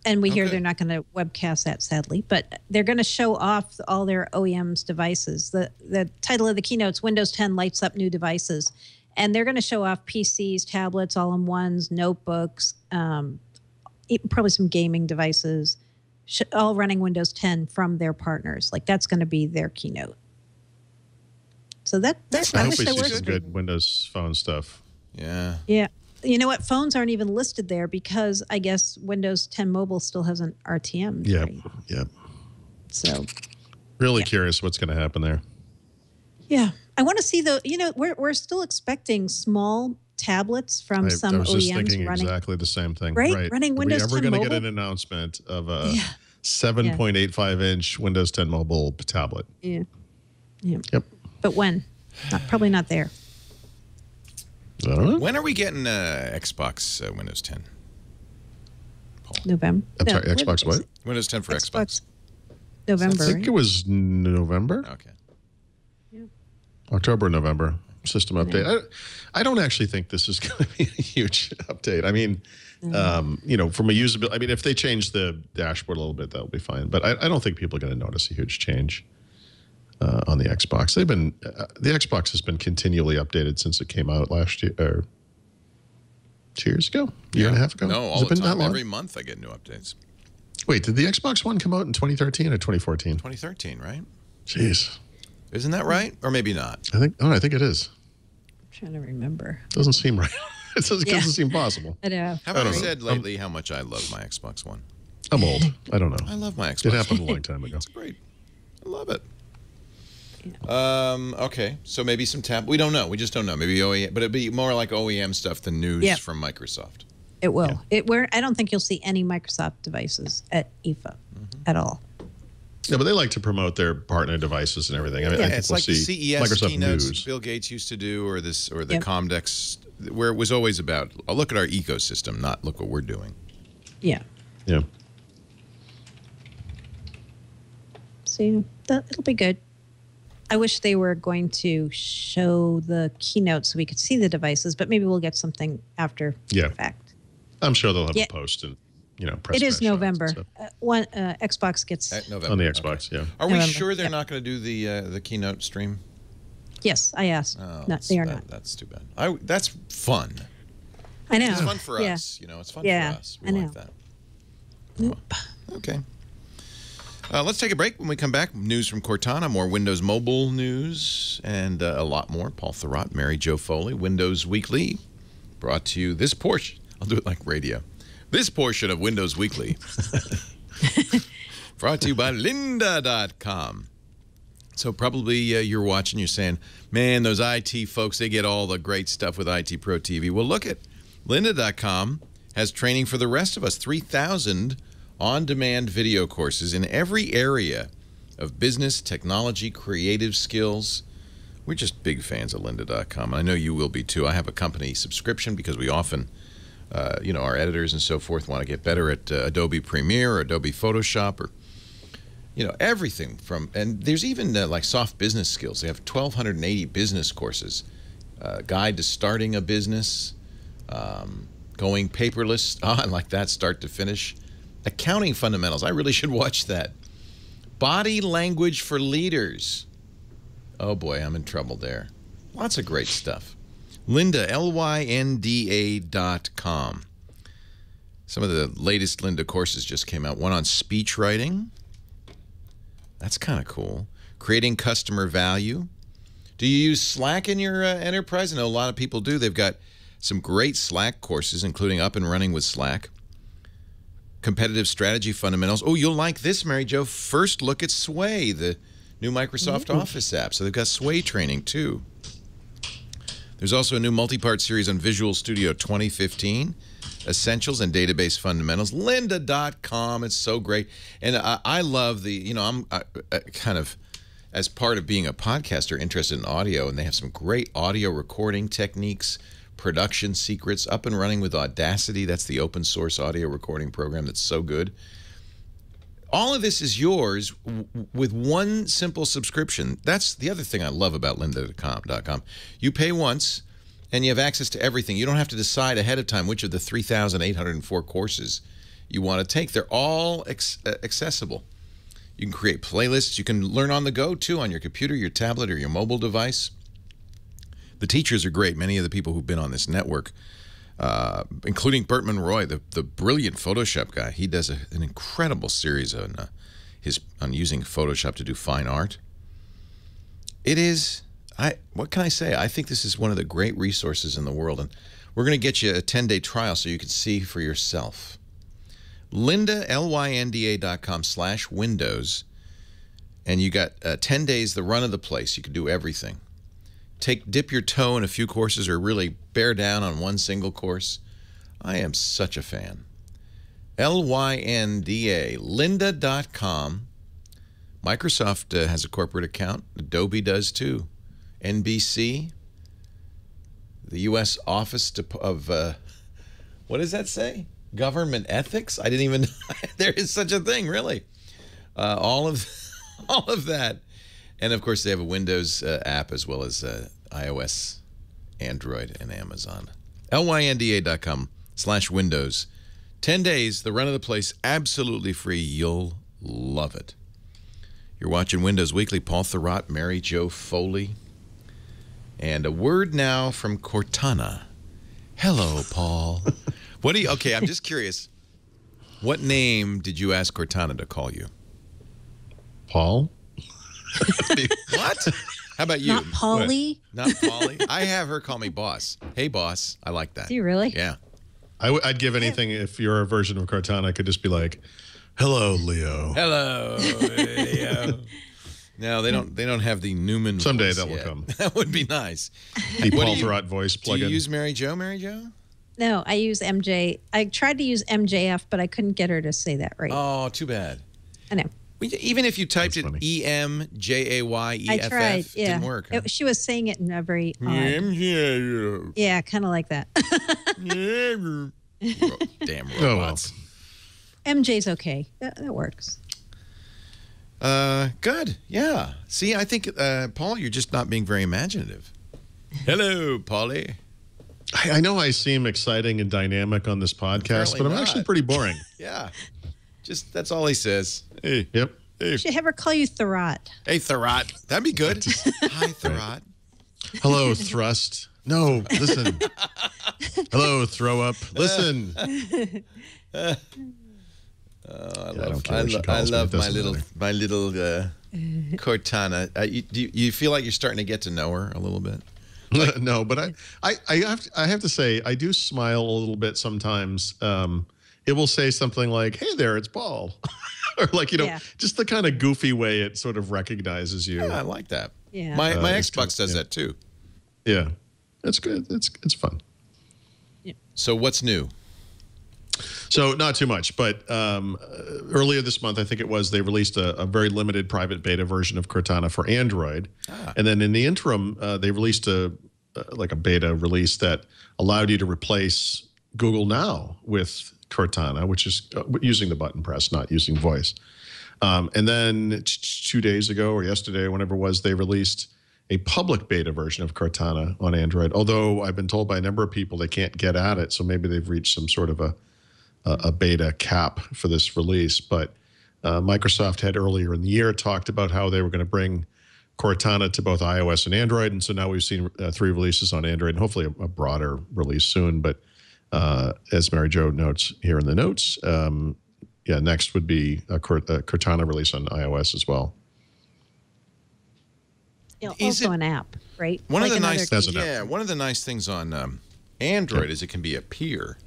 And we hear they're not going to webcast that, sadly, but they're going to show off all their OEMs devices. The title of the keynote's Windows 10 lights up new devices. And they're going to show off PCs, tablets, all-in-ones, notebooks, probably some gaming devices, all running Windows 10 from their partners. Like, that's going to be their keynote. So I hope we see some good Windows Phone stuff. Yeah. Yeah. You know what? Phones aren't even listed there because I guess Windows 10 Mobile still hasn't RTM'd. Yep, right? yep. So, really curious what's going to happen there. Yeah, I want to see we're still expecting small tablets from I some was just OEMs thinking running exactly the same thing. right, running Windows Are we ever 10 going to get mobile? an announcement of a 7.85-inch Windows 10 mobile tablet? Yeah. Yeah. Yep. But when? Probably not there. I don't know. When are we getting Xbox Windows 10? November. I'm sorry, Xbox what? Windows 10 for Xbox. November. I think it was November. Okay. October, November system update. I don't actually think this is going to be a huge update. I mean, from a usability, I mean, if they change the dashboard a little bit, that'll be fine. But I don't think people are going to notice a huge change on the Xbox. The Xbox has been continually updated since it came out last year, or 2 years ago, year and a half ago. No, all the time. Every month I get new updates. Wait, did the Xbox One come out in 2013 or 2014? 2013, right? Jeez. Isn't that right? Or maybe not. I think it is. I'm trying to remember. Doesn't seem right. It doesn't seem possible. I know. Have I said lately how much I love my Xbox One? I'm old. I don't know. I love my Xbox It happened a long time ago. It's great. I love it. Okay, so maybe some we don't know. We just don't know. Maybe OEM, but it'd be more like OEM stuff than news from Microsoft. It will. I don't think you'll see any Microsoft devices at IFA at all. Yeah, but they like to promote their partner devices and everything. I mean, I think it's we'll like the see CES Microsoft keynotes News. Bill Gates used to do, or the Comdex, where it was always about, look at our ecosystem, not look what we're doing. Yeah. Yeah. So it'll be good. I wish they were going to show the keynote so we could see the devices, but maybe we'll get something after the fact. I'm sure they'll have a post and press. It is November. Xbox gets November. On the Xbox. Okay. Are we sure they're not going to do the keynote stream? Yes, I asked. Oh, no, they are not. That's too bad. That's fun. I know. It's fun for us. It's fun for us. We like that. Nope. Okay. Let's take a break. When we come back, news from Cortana, more Windows Mobile news, and a lot more. Paul Thurrott, Mary Jo Foley, Windows Weekly, brought to you this portion. I'll do it like radio. This portion of Windows Weekly, brought to you by lynda.com. So probably you're watching, you're saying, man, those IT folks, they get all the great stuff with IT Pro TV. Well, look at lynda.com has training for the rest of us, 3,000 on-demand video courses in every area of business, technology, creative skills. We're just big fans of lynda.com. I know you will be too. I have a company subscription because we often, our editors and so forth want to get better at Adobe Premiere or Adobe Photoshop or, everything from, and there's even like soft business skills. They have 1,280 business courses, guide to starting a business, going paperless, and like that, start to finish. Accounting fundamentals. I really should watch that. Body language for leaders. Oh boy, I'm in trouble there. Lots of great stuff. Lynda, lynda.com. Some of the latest Lynda courses just came out. One on speech writing. That's kind of cool. Creating customer value. Do you use Slack in your enterprise? I know a lot of people do. They've got some great Slack courses, including Up and Running with Slack. Competitive strategy fundamentals. Oh, you'll like this, Mary Jo. First look at Sway, the new Microsoft Office app. So they've got Sway training, too. There's also a new multi-part series on Visual Studio 2015, Essentials and Database Fundamentals. Lynda.com. It's so great. And I love the, I'm kind of, as part of being a podcaster, interested in audio, and they have some great audio recording techniques, production secrets, Up and Running with Audacity. That's the open source audio recording program that's so good. All of this is yours with one simple subscription. That's the other thing I love about lynda.com. You pay once and you have access to everything. You don't have to decide ahead of time which of the 3,804 courses you want to take. They're all accessible. You can create playlists. You can learn on the go, too, on your computer, your tablet, or your mobile device. The teachers are great. Many of the people who've been on this network, including Bertman Roy, the brilliant Photoshop guy. He does an incredible series on using Photoshop to do fine art. It is, what can I say? I think this is one of the great resources in the world. And we're going to get you a 10-day trial so you can see for yourself. Lynda, lynda.com/windows. And you got 10 days, the run of the place. You can do everything. dip your toe in a few courses or really bear down on one single course, I am such a fan. LYNDA, lynda.com. Microsoft has a corporate account. Adobe does too. NBC, the U.S. Office of, what does that say? Government ethics? I didn't even know there is such a thing, really. All of that. And, of course, they have a Windows app as well as iOS, Android, and Amazon. lynda.com/Windows. 10 days, the run of the place, absolutely free. You'll love it. You're watching Windows Weekly. Paul Thurrott, Mary Jo Foley. And a word now from Cortana. Hello, Paul. Okay, I'm just curious. What name did you ask Cortana to call you? Paul? What? How about you? Not Polly? Not Polly? I have her call me boss. Hey, boss. I like that. Do you really? Yeah. I'd give anything if you're a version of Cortana. I could just be like, hello, Leo. Hello, Leo. No, they don't have the Newman Someday voice that will yet. come. That would be nice. The Paul Thurrott voice Do plug-in. you use Mary Jo, No, I use MJ. I tried to use MJF, but I couldn't get her to say that right. Oh, too bad. I know. Even if you typed That's it funny. EMJAYEFF, I tried. it Yeah. didn't work. Huh? She was saying it in a very odd. MJ. Yeah, kind of like that. Damn well. robots. MJ's okay. That works. Good. Yeah. See, I think, Paul, you're just not being very imaginative. Hello, Paulie. I know I seem exciting and dynamic on this podcast, Apparently but I'm not. actually pretty boring. Yeah. Just, that's all he says. Hey. Yep. You should have her call you Thurrott. Hey, Thurrott. That'd be good. Hi, Thurrott. Hello, Thrust. No, listen. Hello, Throw Up. Listen. I don't care what she calls me. love It my doesn't little Cortana. You feel like you're starting to get to know her a little bit? No, but I have to say I do smile a little bit sometimes. It will say something like, "Hey there, it's Paul," or like just the kind of goofy way it sort of recognizes you. Yeah, I like that. Yeah. My it's Xbox does that too. Yeah, it's good. It's fun. So what's new? So not too much, but earlier this month, I think it was, they released a very limited private beta version of Cortana for Android. And then in the interim, they released a beta release that allowed you to replace Google Now with Cortana, which is using the button press, not using voice. And then 2 days ago or yesterday, whenever it was, they released a public beta version of Cortana on Android. Although I've been told by a number of people they can't get at it, so maybe they've reached some sort of a beta cap for this release. But Microsoft had earlier in the year talked about how they were going to bring Cortana to both iOS and Android. And so now we've seen 3 releases on Android and hopefully a broader release soon. But as Mary Jo notes here in the notes, next would be a Cortana release on iOS as well. Also an app, right? One of the One of the nice things on Android is it can be a peer.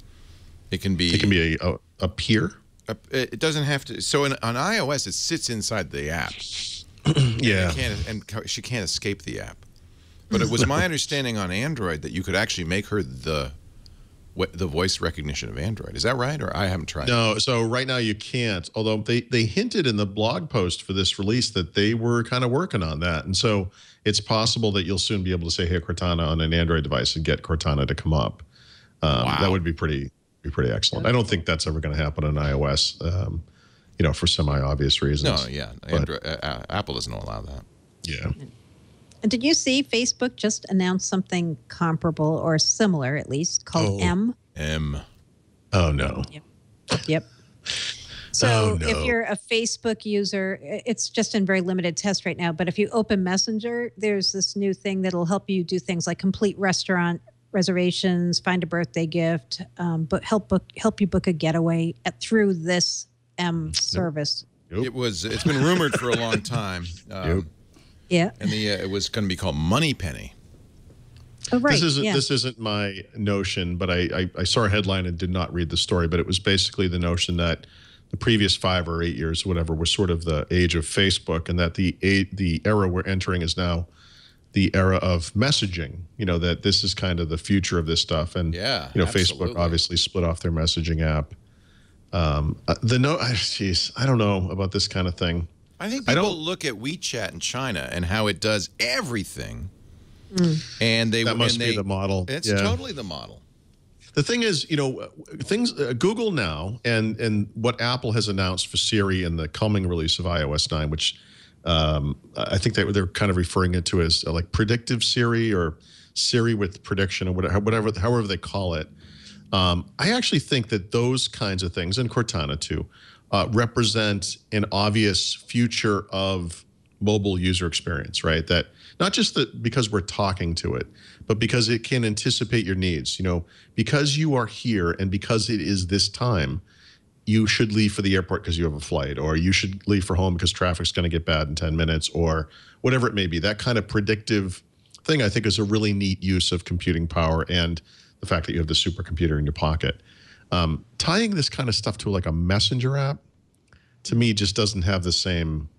It can be a peer. It doesn't have to. So on iOS, it sits inside the app. Yeah, she can't escape the app. But it was my understanding on Android that you could actually make her the voice recognition of Android. Is that right? Or I haven't tried. No, so right now you can't. Although they hinted in the blog post for this release that they were kind of working on that, and so it's possible that you'll soon be able to say, "Hey, Cortana" on an Android device and get Cortana to come up. Wow. That would be pretty excellent. I don't think that's ever going to happen on iOS, for semi-obvious reasons. No, yeah, Android, Apple doesn't allow that. Yeah. And did you see Facebook just announced something comparable or similar, at least, called M? M. Oh, no. Yep. So no. if you're a Facebook user, it's just in very limited test right now. But if you open Messenger, there's this new thing that'll help you do things like complete restaurant reservations, find a birthday gift, but help you book a getaway through this M service. Yep. It's been rumored for a long time. Yeah. And it was going to be called Moneypenny. Oh, right. This isn't my notion, but I saw a headline and did not read the story, but it was basically the notion that the previous 5 or 8 years, whatever, was sort of the age of Facebook, and that the era we're entering is now the era of messaging, that this is kind of the future of this stuff. And, Facebook obviously split off their messaging app. Geez, I don't know about this kind of thing. I think people look at WeChat in China and how it does everything. And that must be the model. It's totally the model. The thing is, Google now and what Apple has announced for Siri in the coming release of iOS 9, which I think they're kind of referring it to as like predictive Siri or Siri with prediction or however they call it. I actually think that those kinds of things, and Cortana too, represent an obvious future of mobile user experience, right? That not just because we're talking to it, but because it can anticipate your needs. Because you are here and because it is this time, you should leave for the airport because you have a flight, or you should leave for home because traffic's going to get bad in 10 minutes, or whatever it may be. That kind of predictive thing, I think, is a really neat use of computing power and the fact that you have the supercomputer in your pocket. Tying this kind of stuff to like a messenger app, to me, just doesn't have the same,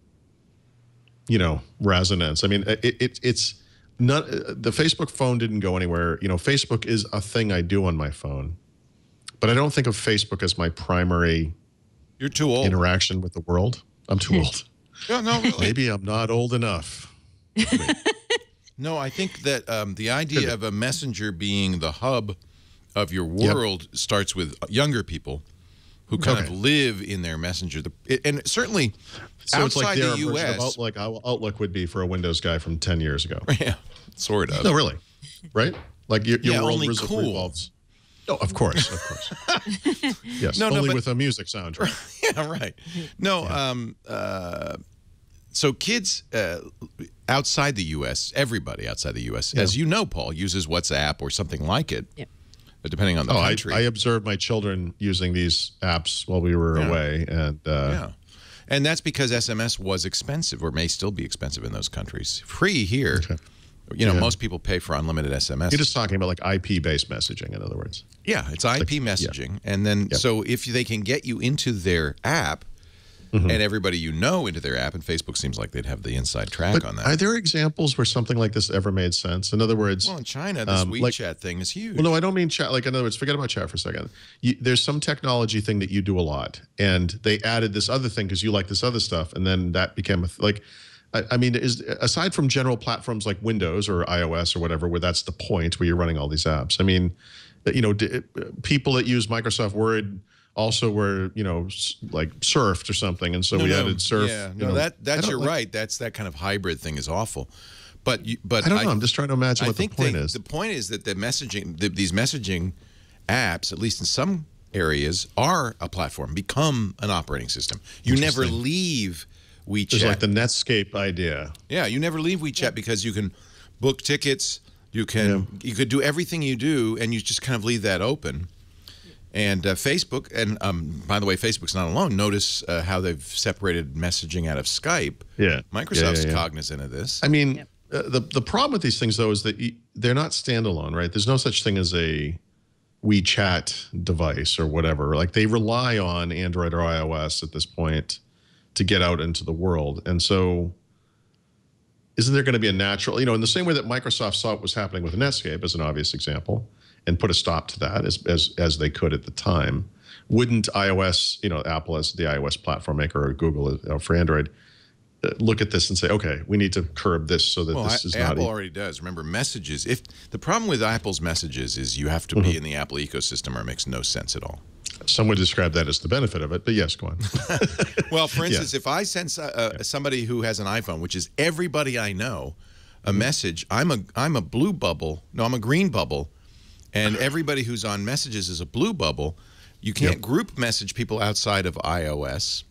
resonance. I mean, it's not, the Facebook phone didn't go anywhere. Facebook is a thing I do on my phone, but I don't think of Facebook as my primary You're too old. interaction with the world. I'm too old. No, really. Maybe I'm not old enough. No, I think that the idea of a messenger being the hub of your world starts with younger people who kind of live in their messenger. And certainly outside the U.S. Like Outlook would be for a Windows guy from 10 years ago. Yeah, sort of. No, really. Right? Like your world only revolves. No, of course. Yes, only with a music soundtrack. Yeah, right. No, so kids outside the U.S., everybody outside the U.S., as you know, Paul, uses WhatsApp or something like it, depending on the country. I observed my children using these apps while we were away. And and that's because SMS was expensive, or may still be expensive in those countries. Free here. Okay. Most people pay for unlimited SMS. You're just talking about like IP-based messaging, in other words. Yeah, it's IP messaging. And then, so if they can get you into their app, and everybody into their app, and Facebook seems like they'd have the inside track on that. Are there examples where something like this ever made sense? In other words... Well, in China, this WeChat thing is huge. Well, no, I don't mean chat. Like, in other words, forget about chat for a second. There's some technology thing that you do a lot, and they added this other thing because you like this other stuff, and then that became I mean, aside from general platforms like Windows or iOS or whatever, where that's the point where you're running all these apps. I mean, people that use Microsoft Word also were, like surfed or something, and so we added surf. Yeah, that's you're right. That's that kind of hybrid thing is awful. But I don't know. I'm just trying to imagine what the point is. The point is that the messaging, these messaging apps, at least in some areas, are a platform, become an operating system. You never leave WeChat. It's like the Netscape idea. Yeah, you never leave WeChat because you can book tickets. You could do everything you do, and you just kind of leave that open. And Facebook, and by the way, Facebook's not alone. Notice how they've separated messaging out of Skype. Yeah, Microsoft's cognizant of this. I mean, the problem with these things, though, is that they're not standalone, right? There's no such thing as a WeChat device or whatever. Like, they rely on Android or iOS at this point to get out into the world. And so isn't there going to be a natural, in the same way that Microsoft saw what was happening with Netscape as an obvious example and put a stop to that as they could at the time, wouldn't iOS, Apple as the iOS platform maker or Google for Android, look at this and say, okay, we need to curb this so that this is not... Apple already does. Remember, messages, the problem with Apple's messages is you have to be in the Apple ecosystem or it makes no sense at all. Some would describe that as the benefit of it, but yes, go on. Well, for instance, if I send somebody who has an iPhone, which is everybody I know, a message, I'm a blue bubble. No, I'm a green bubble, and everybody who's on messages is a blue bubble. You can't group message people outside of iOS.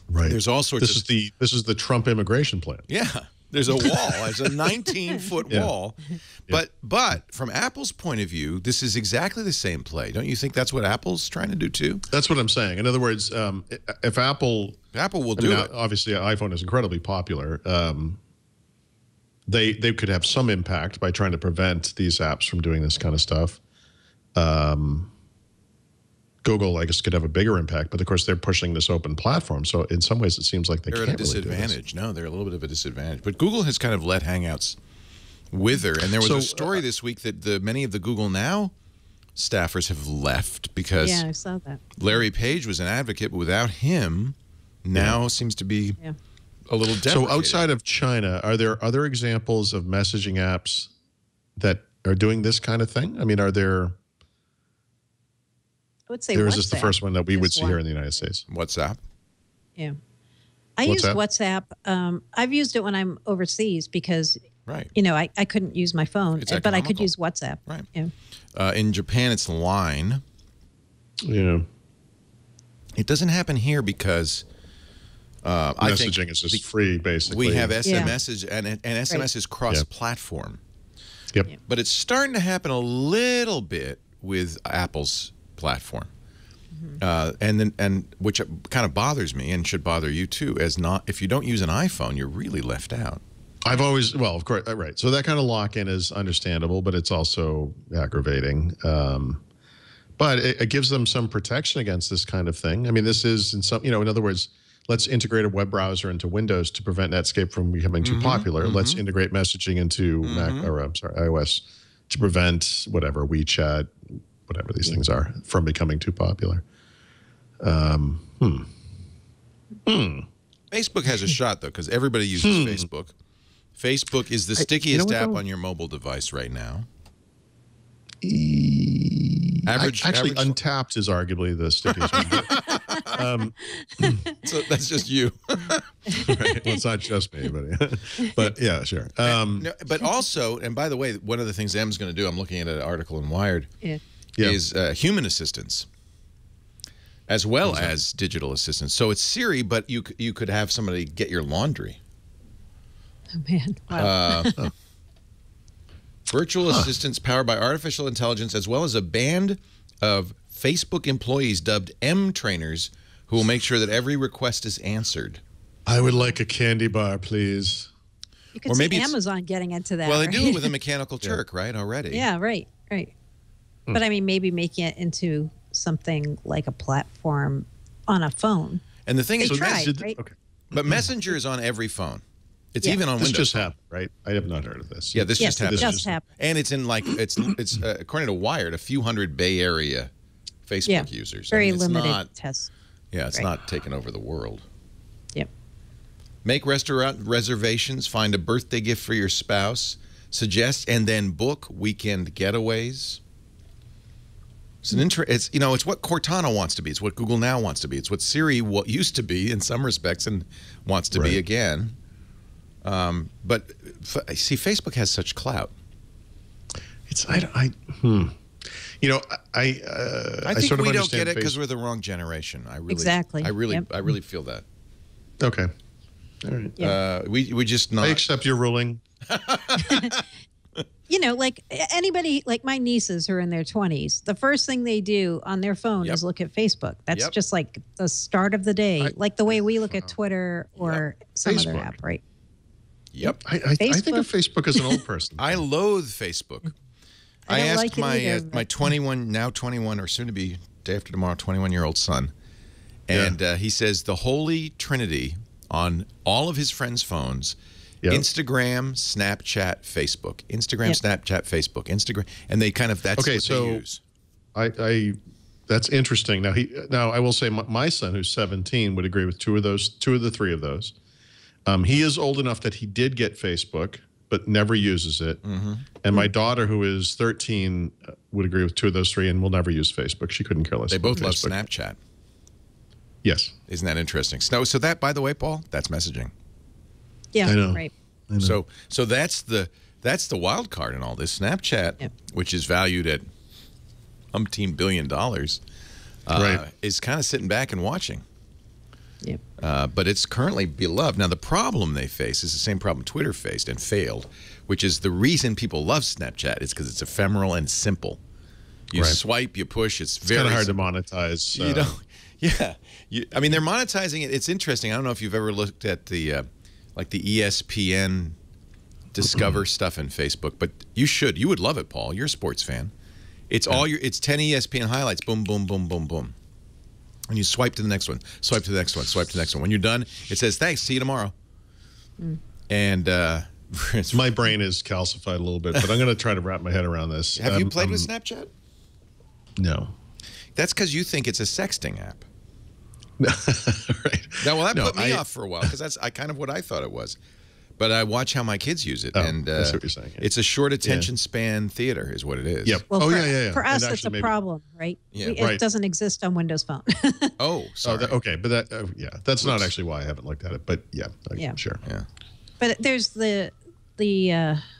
Right. There's all sorts of... This is the Trump immigration plan. Yeah. There's a wall. There's a 19-foot wall. But from Apple's point of view, this is exactly the same play. Don't you think that's what Apple's trying to do too? That's what I'm saying. In other words, if Apple will do it. Obviously, iPhone is incredibly popular. They could have some impact by trying to prevent these apps from doing this kind of stuff. Google, I guess, could have a bigger impact, but of course they're pushing this open platform. So in some ways, it seems like they're at a disadvantage. No, they're a little bit of a disadvantage. But Google has kind of let Hangouts wither. And there was So, a story this week that many of the Google Now staffers have left because Yeah, I saw that. Larry Page was an advocate, but without him, now seems to be a little deprecated. So outside of China, are there other examples of messaging apps that are doing this kind of thing? I mean, are there? I would say Or WhatsApp. is this the first one that we would is see one. here in the United States? WhatsApp. Yeah. I used WhatsApp? WhatsApp. I've used it when I'm overseas because, Right. you know, I couldn't use my phone, It's but I could economical. use WhatsApp. Right. Yeah. In Japan, it's Line. Yeah. It doesn't happen here because I think Messaging is just free, basically. we have SMS, and SMS is cross-platform. Yep. But it's starting to happen a little bit with Apple's platform, and which kind of bothers me and should bother you too. If you don't use an iPhone, you're really left out. I've always, well, of course, right. So that kind of lock-in is understandable, but it's also aggravating. But it gives them some protection against this kind of thing. I mean, this is in some, in other words, let's integrate a web browser into Windows to prevent Netscape from becoming too popular. Let's integrate messaging into iOS to prevent whatever, WeChat, whatever these things are, from becoming too popular. Facebook has a shot though, because everybody uses Facebook. Facebook is the stickiest what, app though? on your mobile device right now. Actually, Untapped is arguably the stickiest one. So that's just you. Right. Well, it's not just me, but yeah, sure. No, but also, and by the way, one of the things Em's going to do, I'm looking at an article in Wired, is human assistance, as well as digital assistance. So it's Siri, but you could have somebody get your laundry. Oh, man. Wow. Virtual assistants powered by artificial intelligence, as well as a band of Facebook employees dubbed M trainers who will make sure that every request is answered. I would like a candy bar, please. You could Or see maybe it's- Amazon getting into that. Well, they right? do it with a Mechanical Turk, right, already. Yeah, right. But I mean, maybe making it into something like a platform on a phone. And the thing They is, tried, right? Okay. but Messenger is on every phone. It's Yeah. even on This Windows. just happened, right? I have not heard of this. Yeah, this Yes, just it happened. just happened. And it's in it's according to Wired, a few hundred Bay Area Facebook Yeah, users. very it's limited not, tests. Yeah, it's Right. not taking over the world. Yep. Make restaurant reservations, find a birthday gift for your spouse, suggest and then book weekend getaways. It's it's what Cortana wants to be. It's what Google Now wants to be. It's what Siri used to be in some respects and wants to be again. But see, Facebook has such clout. It's I think we sort of don't understand get it because we're the wrong generation. I Exactly. I really Yep. feel that. Okay. All right. Yeah. We just not. I accept your ruling. You know, like anybody, like my nieces who are in their 20s, the first thing they do on their phone is look at Facebook. That's just like the start of the day, like the way we look at Twitter or some other Facebook. app, right? Yep. I think of Facebook as an old person. I loathe Facebook. I don't asked like it either, my 21 or soon to be day after tomorrow 21-year-old son, and he says the holy trinity on all of his friends' phones. Yep. Instagram, Snapchat, Facebook. Instagram, Snapchat, Facebook. Instagram, and they kind of that's what they use. That's interesting. Now I will say my son, who's 17, would agree with two of the three of those. He is old enough that he did get Facebook, but never uses it. And my daughter, who is 13, would agree with two of those three and will never use Facebook. She couldn't care less. They about both love Facebook. Snapchat. Yes. Isn't that interesting? So that, by the way, Paul, that's messaging. Yeah, I know. right. So that's the wild card in all this. Snapchat, which is valued at umpteen $1 billion, is kind of sitting back and watching. Yep. But it's currently beloved. Now, the problem they face is the same problem Twitter faced and failed, which is the reason people love Snapchat is because it's ephemeral and simple. You swipe, you push. It's very kind of hard to monetize. You know, I mean, they're monetizing it. It's interesting. I don't know if you've ever looked at the like the ESPN Discover stuff in Facebook, but you should. You would love it, Paul. You're a sports fan. It's it's 10 ESPN highlights. Boom, boom, boom, boom, boom. And you swipe to the next one, swipe to the next one, swipe to the next one. When you're done, it says, thanks, see you tomorrow. And My brain is calcified a little bit, but I'm going to try to wrap my head around this. Have you played with Snapchat? No. That's because you think it's a sexting app. Right. Now, well, that put me off for a while because that's kind of what I thought it was. But I watch how my kids use it, and that's what you're saying. It's a short attention span theater, is what it is. Yep. Well, for us, And it's a actually, problem, right? Yeah. It doesn't exist on Windows Phone. Oh, sorry. okay, but that that's not actually why I haven't looked at it. But yeah, sure. Yeah. But there's the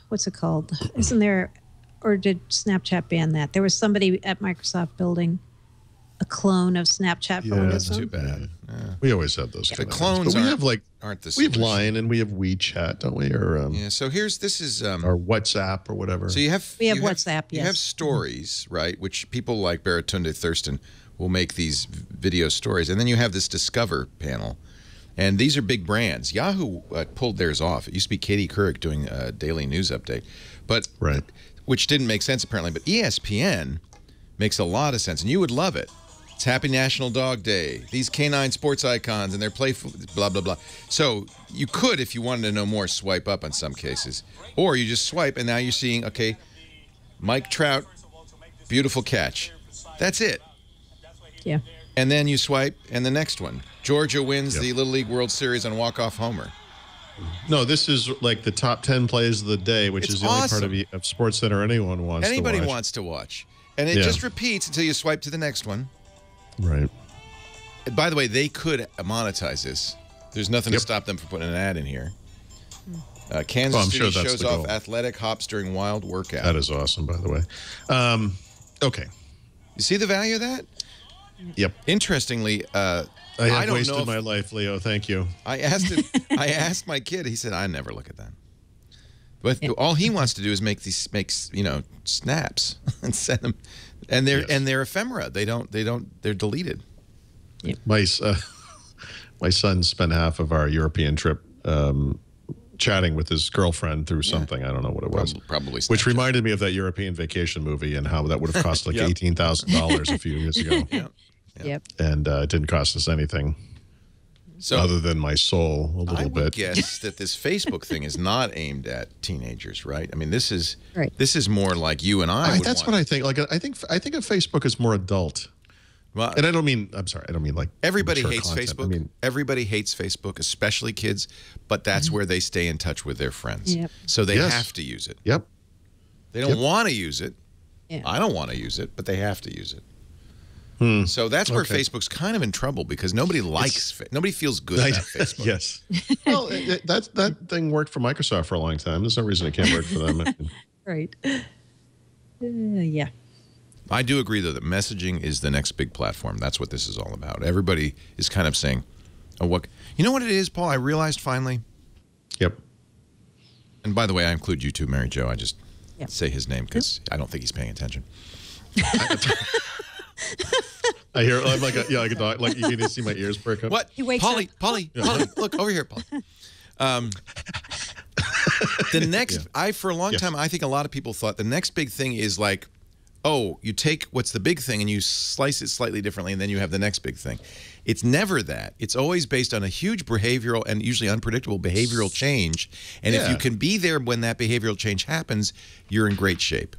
what's it called? Isn't there, or did Snapchat ban that? There was somebody at Microsoft building a clone of Snapchat for Windows That's Phone. too bad. Yeah. We always have those. The kind of clones things. But we have aren't the we have super- Line and we have WeChat, don't we? Or Yeah. So this is or WhatsApp or whatever. So you have WhatsApp. You Yes. have stories, right? Which people like Baratunde Thurston will make these video stories, and then you have this Discover panel, and these are big brands. Yahoo pulled theirs off. It used to be Katie Couric doing a daily news update, but which didn't make sense apparently. But ESPN makes a lot of sense, and you would love it. It's Happy National Dog Day. These canine sports icons and their playful blah, blah, blah. So you could, if you wanted to know more, swipe up on some cases. Or you just swipe, and now you're seeing, okay, Mike Trout, beautiful catch. That's it. Yeah. And then you swipe, and the next one. Georgia wins the Little League World Series on walk-off homer. No, this is like the top 10 plays of the day, which is the only part of SportsCenter anyone wants to watch. Anybody wants to watch. And it just repeats until you swipe to the next one. Right. By the way, they could monetize this. There's nothing to stop them from putting an ad in here. Kansas City shows off athletic hops during wild workout. That is awesome, by the way. Okay. You see the value of that? Yep. Interestingly, I have wasted my life, Leo. Thank you. I asked my kid. He said, "I never look at that." But all he wants to do is make snaps and send them, and they're ephemera. They're deleted. Yep. My son spent half of our European trip chatting with his girlfriend through something. I don't know what it was. Probably Snapchat. Which reminded me of that European vacation movie and how that would have cost like $18,000 a few years ago. Yep. And it didn't cost us anything. So, other than my soul, a little bit. I would guess that this Facebook thing is not aimed at teenagers, right? I mean, this is more like you and I. That's what I think. Like, I think of Facebook as more adult. Well, and I don't mean. I'm sorry. I don't mean like everybody hates Facebook. I mean, everybody hates Facebook, especially kids. But that's where they stay in touch with their friends. Yep. So they have to use it. Yep. They don't want to use it. Yeah. I don't want to use it, but they have to use it. So that's where Facebook's kind of in trouble because nobody nobody feels good about Facebook. Yes. Well, that thing worked for Microsoft for a long time. There's no reason it can't work for them. Right. Yeah. I do agree, though, that messaging is the next big platform. That's what this is all about. Everybody is kind of saying, "Oh, what?" You know what it is, Paul? I realized finally. Yep. And by the way, I include you too, Mary Jo. I just say his name because I don't think he's paying attention. I hear. I'm like a dog. Like you can see my ears perk up. What? He wakes Polly, up. Polly, look over here, Polly. The next, for a long time, I think a lot of people thought the next big thing is like, oh, you take what's the big thing and you slice it slightly differently, and then you have the next big thing. It's never that. It's always based on a huge behavioral and usually unpredictable behavioral change. And if you can be there when that behavioral change happens, you're in great shape.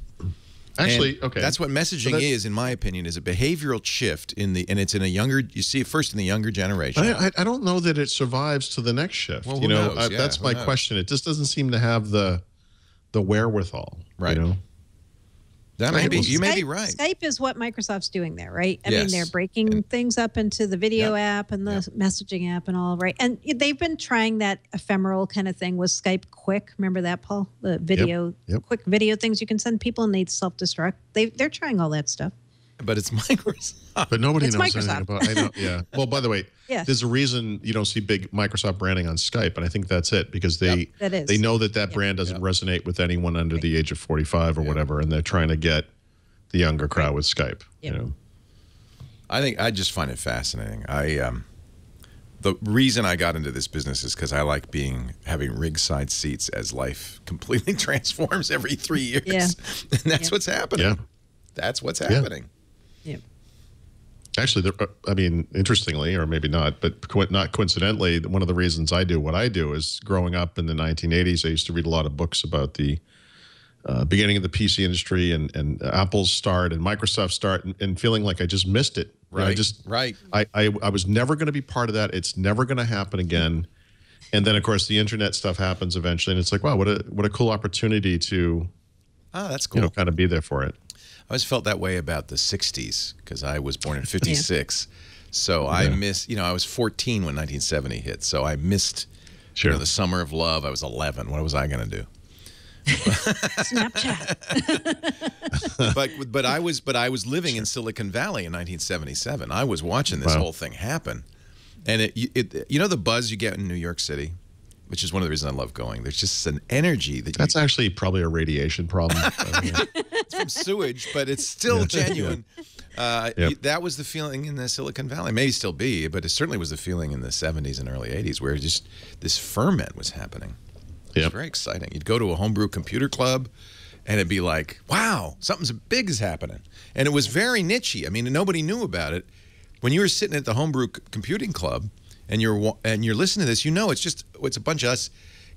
Actually, and that's what messaging is, in my opinion, is a behavioral shift and it's in a younger. You see it first in the younger generation. I don't know that it survives to the next shift. Well, who knows? That's my question. It just doesn't seem to have the wherewithal. Right. You know? That may be. You may be right. Skype is what Microsoft's doing there, right? I mean, they're breaking things up into the video app and the messaging app and all, right? And they've been trying that ephemeral kind of thing with Skype Quick. Remember that, Paul? The video, quick video things you can send people and they self-destruct. They're trying all that stuff. But it's Microsoft. But nobody knows Microsoft. anything about. Yeah. Well, by the way, there's a reason you don't see big Microsoft branding on Skype, and I think that's it because they know that brand doesn't resonate with anyone under the age of 45 or whatever, and they're trying to get the younger crowd with Skype. You know, I just find it fascinating. The reason I got into this business is because I like having rig side seats as life completely transforms every 3 years, and that's what's happening. Yeah, that's what's happening. Yeah. Actually, I mean, interestingly, or maybe not, but not coincidentally, one of the reasons I do what I do is growing up in the 1980s, I used to read a lot of books about the beginning of the PC industry and Apple's start and Microsoft's start and feeling like I just missed it. Right. I was never going to be part of that. It's never going to happen again. And then, of course, the internet stuff happens eventually. And it's like, wow, what a cool opportunity to, that's cool. kind of be there for it. I always felt that way about the 60s because I was born in 56. So I missed, I was 14 when 1970 hit. So I missed the Summer of Love. I was 11. What was I going to do? Snapchat. but I was living in Silicon Valley in 1977. I was watching this whole thing happen. And the buzz you get in New York City, which is one of the reasons I love going. There's just an energy that's actually probably a radiation problem. It's from sewage, but it's still genuine. That was the feeling in the Silicon Valley. Maybe still be, but it certainly was the feeling in the 70s and early 80s where just this ferment was happening. It was very exciting. You'd go to a homebrew computer club, and it'd be like, wow, something big is happening. And it was very niche-y. I mean, nobody knew about it. When you were sitting at the homebrew computing club, and you're listening to this, it's a bunch of us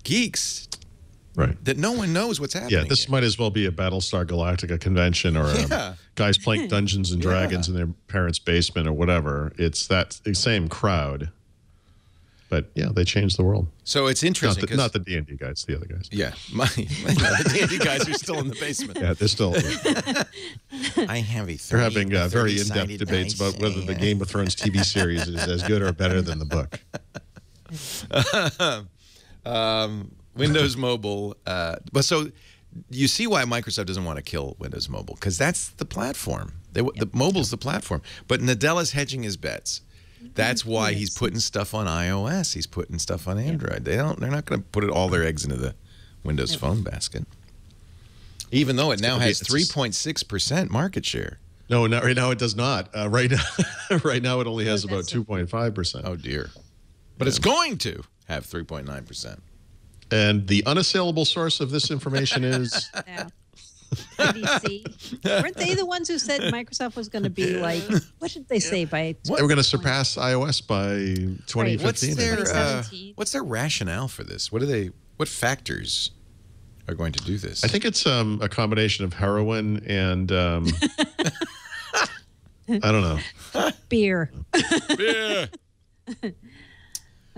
geeks, right? That no one knows what's happening. Yeah, this might as well be a Battlestar Galactica convention or guys playing Dungeons and Dragons in their parents' basement or whatever. It's that same crowd. But yeah, they changed the world. So it's interesting. Not the D&D guys, the other guys. Yeah, the D&D guys are still in the basement. Yeah, they're still. I have They're having very in-depth debates about whether the Game of Thrones TV series is as good or better than the book. Windows Mobile. So you see why Microsoft doesn't want to kill Windows Mobile, because that's the platform. The mobile's the platform. But Nadella's hedging his bets. That's why he's putting stuff on iOS. He's putting stuff on Android. They're not going to put all their eggs into the Windows Phone basket. Even though it now has 3.6% market share. No, not right now. It does not. Right now, it only has about 2.5%. Oh dear! But it's going to have 3.9%. And the unassailable source of this information is. IDC. Weren't they the ones who said Microsoft was going to be like, what did they say by? They were going to surpass iOS by 2015. What's their rationale for this? What factors are going to do this? I think it's a combination of heroin and I don't know. Beer. Beer.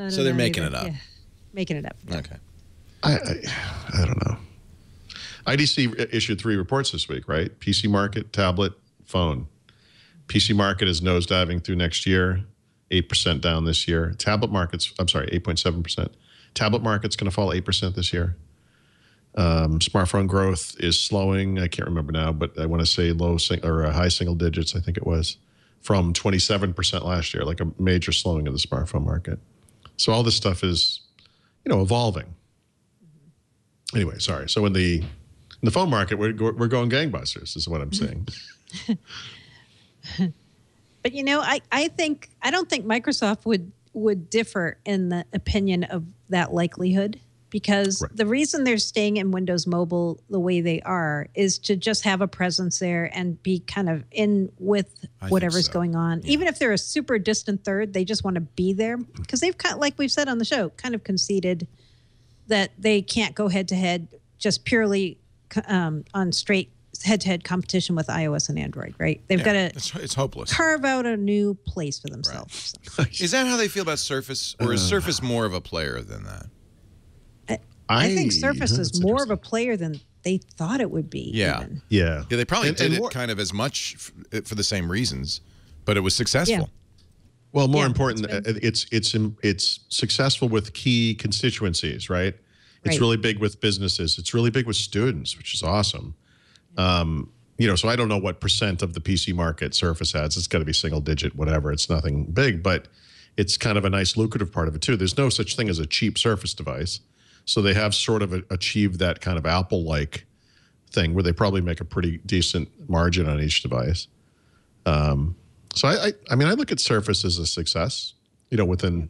So they're making it up. Yeah. Making it up. Okay. I don't know. IDC issued 3 reports this week, right? PC market, tablet, phone. PC market is nosediving through next year, 8% down this year. Tablet market's, 8.7%. Tablet market's going to fall 8% this year. Smartphone growth is slowing. I can't remember now, but I want to say high single digits, I think it was, from 27% last year, like a major slowing of the smartphone market. So all this stuff is, evolving. Anyway, sorry. So in the phone market, we're going gangbusters, is what I'm saying. But I don't think Microsoft would differ in the opinion of that likelihood, because the reason they're staying in Windows Mobile the way they are is to just have a presence there and be kind of in with whatever's going on. Yeah. Even if they're a super distant third, they just want to be there, because they've like we've said on the show, kind of conceded that they can't go head-to-head just purely on straight head-to-head competition with iOS and Android, right? They've got to it's hopeless. Carve out a new place for themselves. Right. Is that how they feel about Surface, or is Surface more of a player than that? I think Surface is more of a player than they thought it would be. Yeah. Even. Yeah, they probably did it kind of as much for the same reasons, but it was successful. Yeah. Well, more important, it's successful with key constituencies, right? It's really big with businesses. It's really big with students, which is awesome. So I don't know what percent of the PC market Surface has. It's got to be single digit, whatever. It's nothing big, but it's kind of a nice lucrative part of it too. There's no such thing as a cheap Surface device. So they have sort of achieved that kind of Apple-like thing where they probably make a pretty decent margin on each device. So I look at Surface as a success, within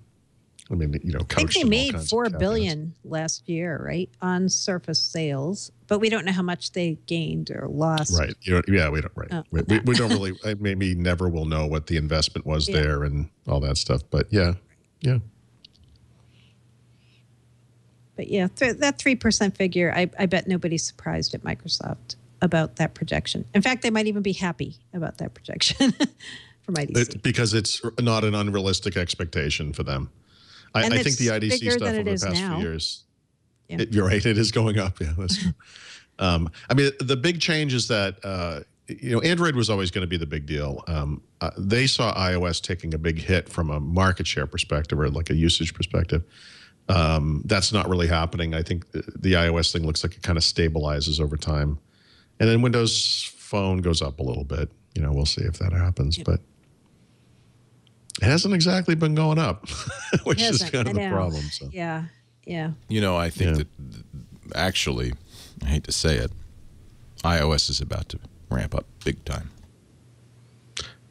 I mean, I think couched they in all made kinds of $4 caveats. billion last year, right, on Surface sales, but we don't know how much they gained or lost. Right. Yeah, we don't. Right. Oh. We don't really. Maybe never will know what the investment was Yeah. there and all that stuff. But yeah. But yeah, that 3% figure, I bet nobody's surprised at Microsoft about that projection. In fact, they might even be happy about that projection from IDC. Because it's not an unrealistic expectation for them. I think the IDC bigger stuff than it over the is past now. few years. Yeah. You're right. It is going up. Yeah, that's true. I mean, the big change is that Android was always going to be the big deal. They saw iOS taking a big hit from a market share perspective or like a usage perspective. That's not really happening. I think the iOS thing looks like it kind of stabilizes over time, and then Windows Phone goes up a little bit. We'll see if that happens, but it hasn't exactly been going up, which is kind of the problem. So. Yeah. I think that actually, I hate to say it, iOS is about to ramp up big time.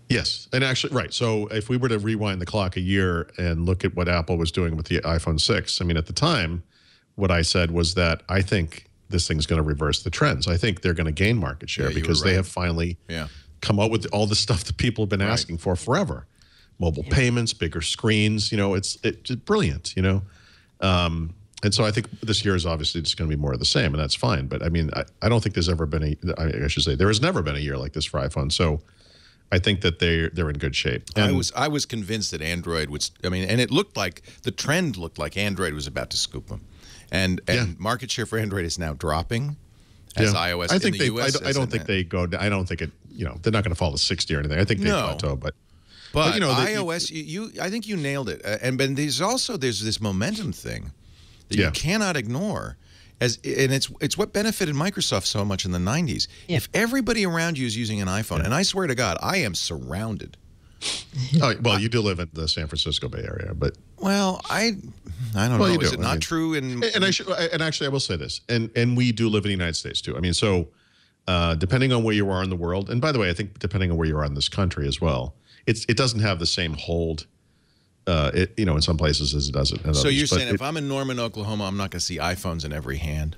Yes, and actually, right. So if we were to rewind the clock a year and look at what Apple was doing with the iPhone 6, I mean, at the time, what I said was that I think this thing's going to reverse the trends. I think they're going to gain market share because they have finally come up with all the stuff that people have been asking for forever. Mobile payments, bigger screens, it's brilliant, and so I think this year is obviously just going to be more of the same, and that's fine. But I mean, I don't think there's ever been I should say there has never been a year like this for iPhone. So I think that they're in good shape. And I was convinced that Android would. I mean, and it looked like the trend looked like Android was about to scoop them, and market share for Android is now dropping as iOS I think in the US. I don't think they go. I don't think it. They're not going to fall to 60 or anything. I think they plateau, but iOS, I think you nailed it. And there's this momentum thing that you cannot ignore. And it's what benefited Microsoft so much in the 90s. Yeah. If everybody around you is using an iPhone, and I swear to God, I am surrounded. Oh, well, you do live in the San Francisco Bay Area, but I don't know. Is it not true? And actually, I will say this, and we do live in the United States too. I mean, so depending on where you are in the world, and by the way, I think depending on where you are in this country as well, it doesn't have the same hold. In some places as it doesn't. In so others. You're saying if I'm in Norman, Oklahoma, I'm not going to see iPhones in every hand?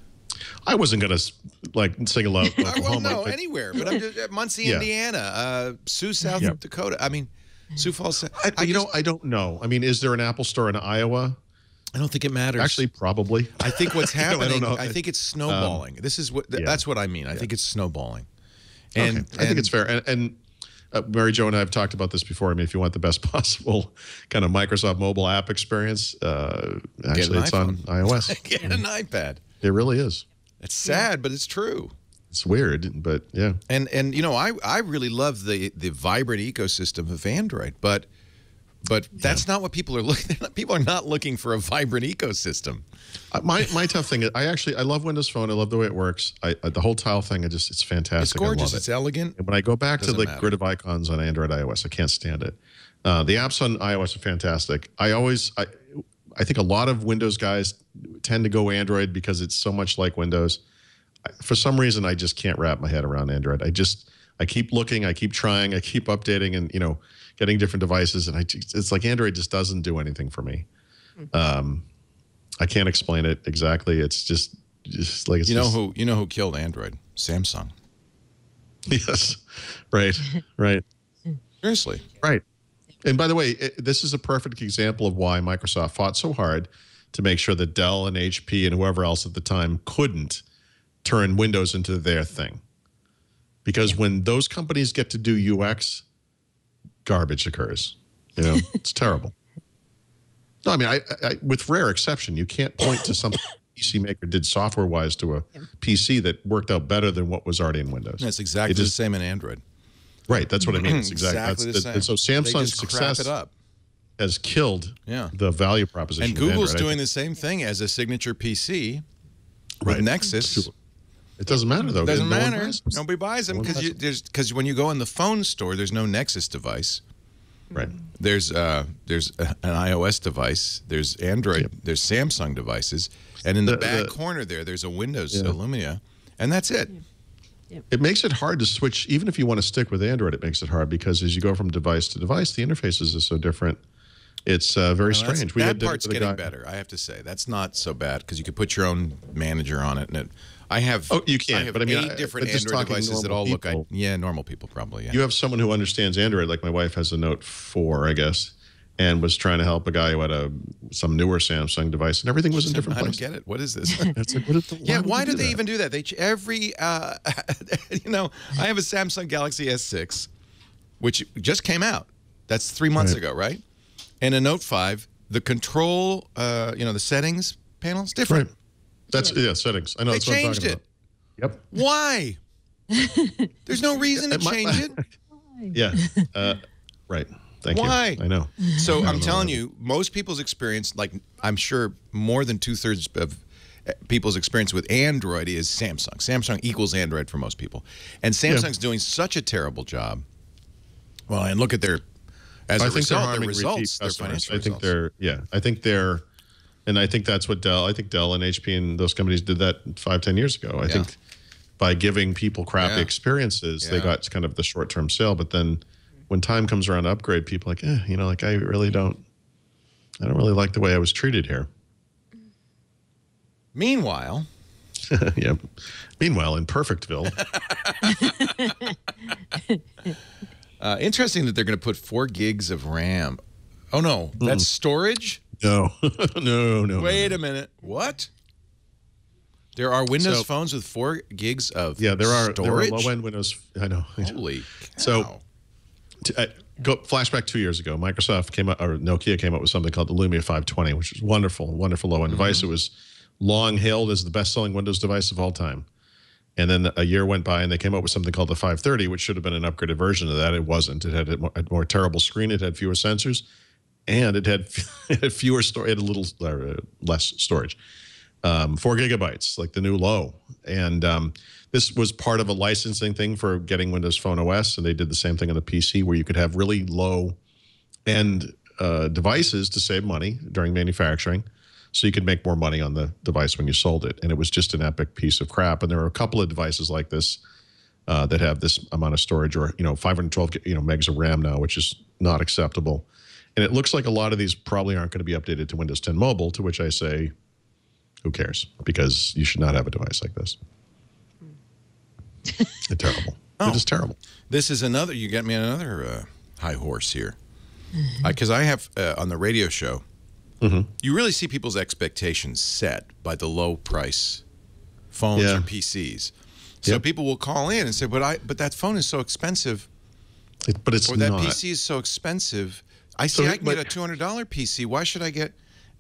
I wasn't going to single out Oklahoma. Well, no, anywhere. But I'm just Muncie, Indiana, Sioux, South Dakota. I mean, Sioux Falls. I don't know. I mean, is there an Apple store in Iowa? I don't think it matters. Actually, probably. I think what's happening. I don't know. I think it's snowballing. This is what. That's what I mean. I think it's snowballing. And I think it's fair. And Mary Jo and I have talked about this before. I mean, if you want the best possible kind of Microsoft mobile app experience, actually it's on iOS. Get an iPad. It really is. It's sad, but it's true. It's weird, but yeah. And I really love the vibrant ecosystem of Android, but that's not what people are looking. People are not looking for a vibrant ecosystem. My tough thing is I love Windows Phone. I love the way it works. The whole tile thing, it's fantastic. It's gorgeous. I love it. It's elegant. And when I go back to the grid of icons on Android, iOS, I can't stand it. The apps on iOS are fantastic. I think a lot of Windows guys tend to go Android because it's so much like Windows. For some reason, I just can't wrap my head around Android. I keep looking, I keep trying, I keep updating, and getting different devices, and it's like Android just doesn't do anything for me. I can't explain it exactly. It's just like it's who killed Android? Samsung. Yes, right. Seriously, right. And by the way, this is a perfect example of why Microsoft fought so hard to make sure that Dell and HP and whoever else at the time couldn't turn Windows into their thing. Because when those companies get to do UX, garbage occurs. It's terrible. No, I mean, with rare exception, you can't point to something a PC maker did software-wise to a PC that worked out better than what was already in Windows. That's exactly the same in Android. Right, that's what I mean. It's exactly the same. So Samsung's success has killed the value proposition. And Google's doing the same thing as a signature PC with Nexus. It doesn't matter though. It doesn't matter. Nobody buys them because when you go in the phone store, there's no Nexus device. Right. There's an iOS device. There's Android. There's Samsung devices, and in the back corner there's a Windows Lumia, and that's it. It makes it hard to switch, even if you want to stick with Android. It makes it hard because as you go from device to device, the interfaces are so different. It's very strange. That part's getting better, I have to say. That's not so bad because you could put your own manager on it. And I have. Oh, you can. I have but I mean, 8 different Android devices that all look. Normal people probably. Yeah. You have someone who understands Android, like my wife has a Note 4, I guess, and was trying to help a guy who had some newer Samsung device, and everything was in different places. I don't get it. What is this? It's like, why do they even do that? I have a Samsung Galaxy S6, which just came out. That's 3 months ago, right? And a Note 5, the control, the settings panel is different. Right. That's settings. I know. They changed it. Yep. Why? There's no reason to change it. Yeah. Right. Thank you. Why? I know. So I'm telling you, most people's experience, like I'm sure more than 2/3 of people's experience with Android is Samsung. Samsung equals Android for most people. And Samsung's doing such a terrible job. Well, and look at their, as a result, their results, their financial results. And I think that's what Dell and HP and those companies did that 5-10 years ago. I think by giving people crappy experiences, they got kind of the short-term sale. But then when time comes around to upgrade, people are like, I don't really like the way I was treated here. Meanwhile. Yeah. Meanwhile, in Perfectville. Interesting that they're going to put 4 gigs of RAM. Oh, no. That's storage? No. No. Wait a minute. What? There are Windows phones with 4 gigs of storage? There are low-end Windows. I know. Holy cow. So, flashback 2 years ago, Microsoft came out, or Nokia came out with something called the Lumia 520, which was wonderful low-end device. It was long hailed as the best-selling Windows device of all time. And then a year went by, and they came up with something called the 530, which should have been an upgraded version of that. It wasn't. It had a more terrible screen. It had fewer sensors, and it had fewer storage. It had a little less storage. 4 gigabytes, like the new low. And this was part of a licensing thing for getting Windows Phone OS, and they did the same thing on the PC, where you could have really low-end devices to save money during manufacturing, so you could make more money on the device when you sold it. And it was just an epic piece of crap. And there are a couple of devices like this that have this amount of storage, or 512 megs of RAM now, which is not acceptable. And it looks like a lot of these probably aren't going to be updated to Windows 10 Mobile, to which I say, who cares? Because you should not have a device like this. It's terrible. It is terrible. This is another, you got me on another high horse here. Because I have, on the radio show, you really see people's expectations set by the low price phones or PCs. So people will call in and say, but that phone is so expensive. But it's not. Or that PC is so expensive. I can get a $200 PC. Why should I get?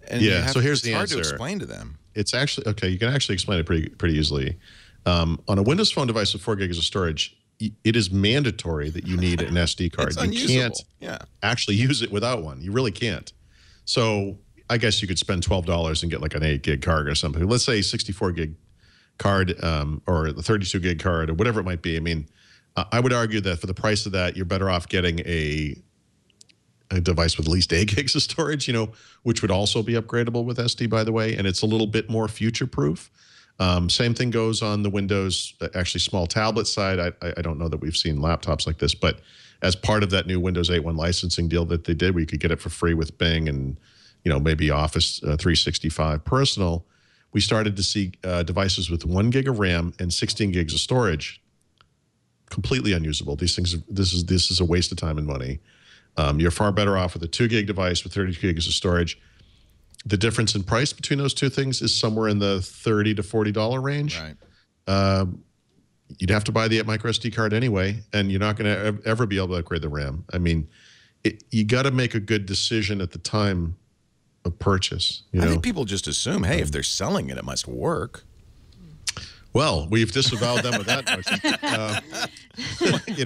And so here's the answer. It's hard to explain to them. It's actually, okay, you can actually explain it pretty easily. On a Windows Phone device with 4 gigs of storage, it is mandatory that you need an SD card. You can't actually use it without one. You really can't. So I guess you could spend $12 and get like an 8 gig card or something. Let's say 64 gig card or the 32 gig card or whatever it might be. I mean, I would argue that for the price of that, you're better off getting a device with at least 8 gigs of storage, which would also be upgradable with SD, by the way, and it's a little bit more future-proof. Same thing goes on the Windows, actually small tablet side. I don't know that we've seen laptops like this, but as part of that new Windows 8.1 licensing deal that they did, where you could get it for free with Bing and maybe Office 365 Personal, we started to see devices with 1 gig of RAM and 16 gigs of storage completely unusable. These things, this is a waste of time and money. You're far better off with a 2 gig device with 32 gigs of storage. The difference in price between those two things is somewhere in the $30 to $40 range. Right. You'd have to buy the micro SD card anyway, and you're not going to ever be able to upgrade the RAM. I mean, you got to make a good decision at the time of purchase. I think people just assume, hey, if they're selling it, it must work. Well, we've disavowed them with that notion.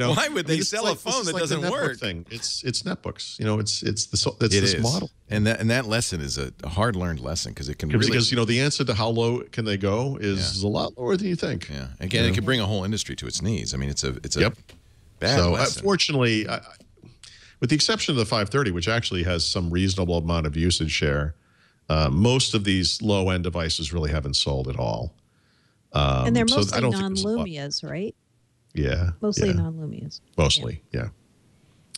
Why would they sell a phone that doesn't work? Thing. It's netbooks. It's this model. And that lesson is a hard learned lesson because it can really, because the answer to how low can they go is a lot lower than you think. Yeah. Again, it can bring a whole industry to its knees. I mean, it's a bad lesson. Unfortunately, with the exception of the 530, which actually has some reasonable amount of usage share, most of these low end devices really haven't sold at all. And they're mostly non-Lumias, right? Yeah. Mostly non-Lumias. Mostly, yeah.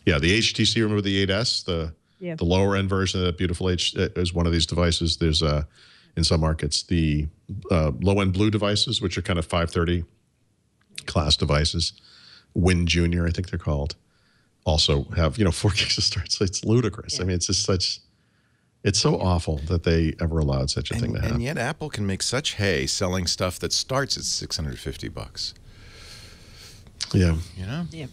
Yeah, the HTC, remember the 8S, the Yeah. The lower end version of that beautiful H is one of these devices. There's in some markets the low end blue devices, which are kind of 530 class devices. Win Junior, I think they're called, also have 4 gigs of storage. So it's ludicrous. Yeah. I mean, it's just it's so awful that they ever allowed such a thing to happen. And yet Apple can make such hay selling stuff that starts at $650. Yeah. You know? Yeah.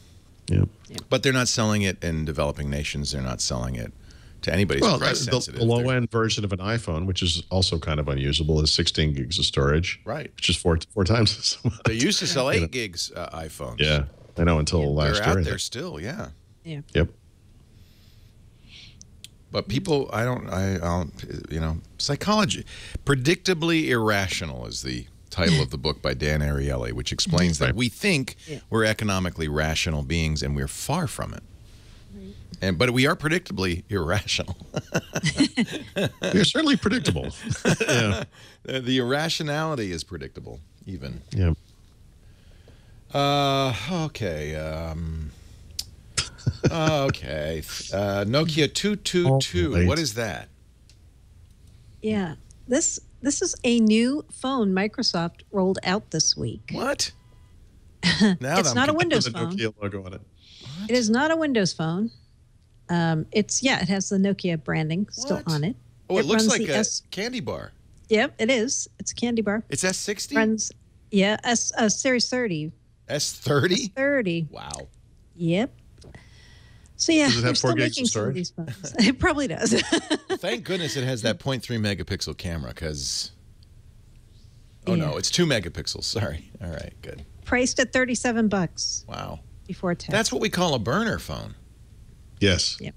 Yeah. But they're not selling it in developing nations. They're not selling it to anybody's price sensitive. The low end version of an iPhone, which is also kind of unusable, is 16 gigs of storage. Right. Which is four times as much. They used to sell 8 gigs iPhones. Yeah. I know, until last year. They're out there still, yeah. Yeah. Yep. But people, psychology, predictably irrational is the title of the book by Dan Ariely, which explains that we think we're economically rational beings, and we're far from it. But we are predictably irrational. You're certainly predictable. Yeah. The irrationality is predictable, even. Yeah. Okay. Okay. Nokia 222. Oh, what is that? Yeah. This is a new phone Microsoft rolled out this week. What? It's not a Windows phone. Nokia logo on it. It is not a Windows phone. It has the Nokia branding still on it. Oh, it looks runs like the a candy bar. Yep, it is. It's a candy bar. It's S60? Runs, Series 30. S30? S30. Wow. Yep. So yeah, Does it have they're 4 still gigs of making some of storage? these phones. It probably does. Thank goodness it has that 0.3 megapixel camera, because... Oh, Yeah. no, it's 2 megapixels. Sorry. All right, good. Priced at $37 Wow. before tax. That's what we call a burner phone. Yes. Yep.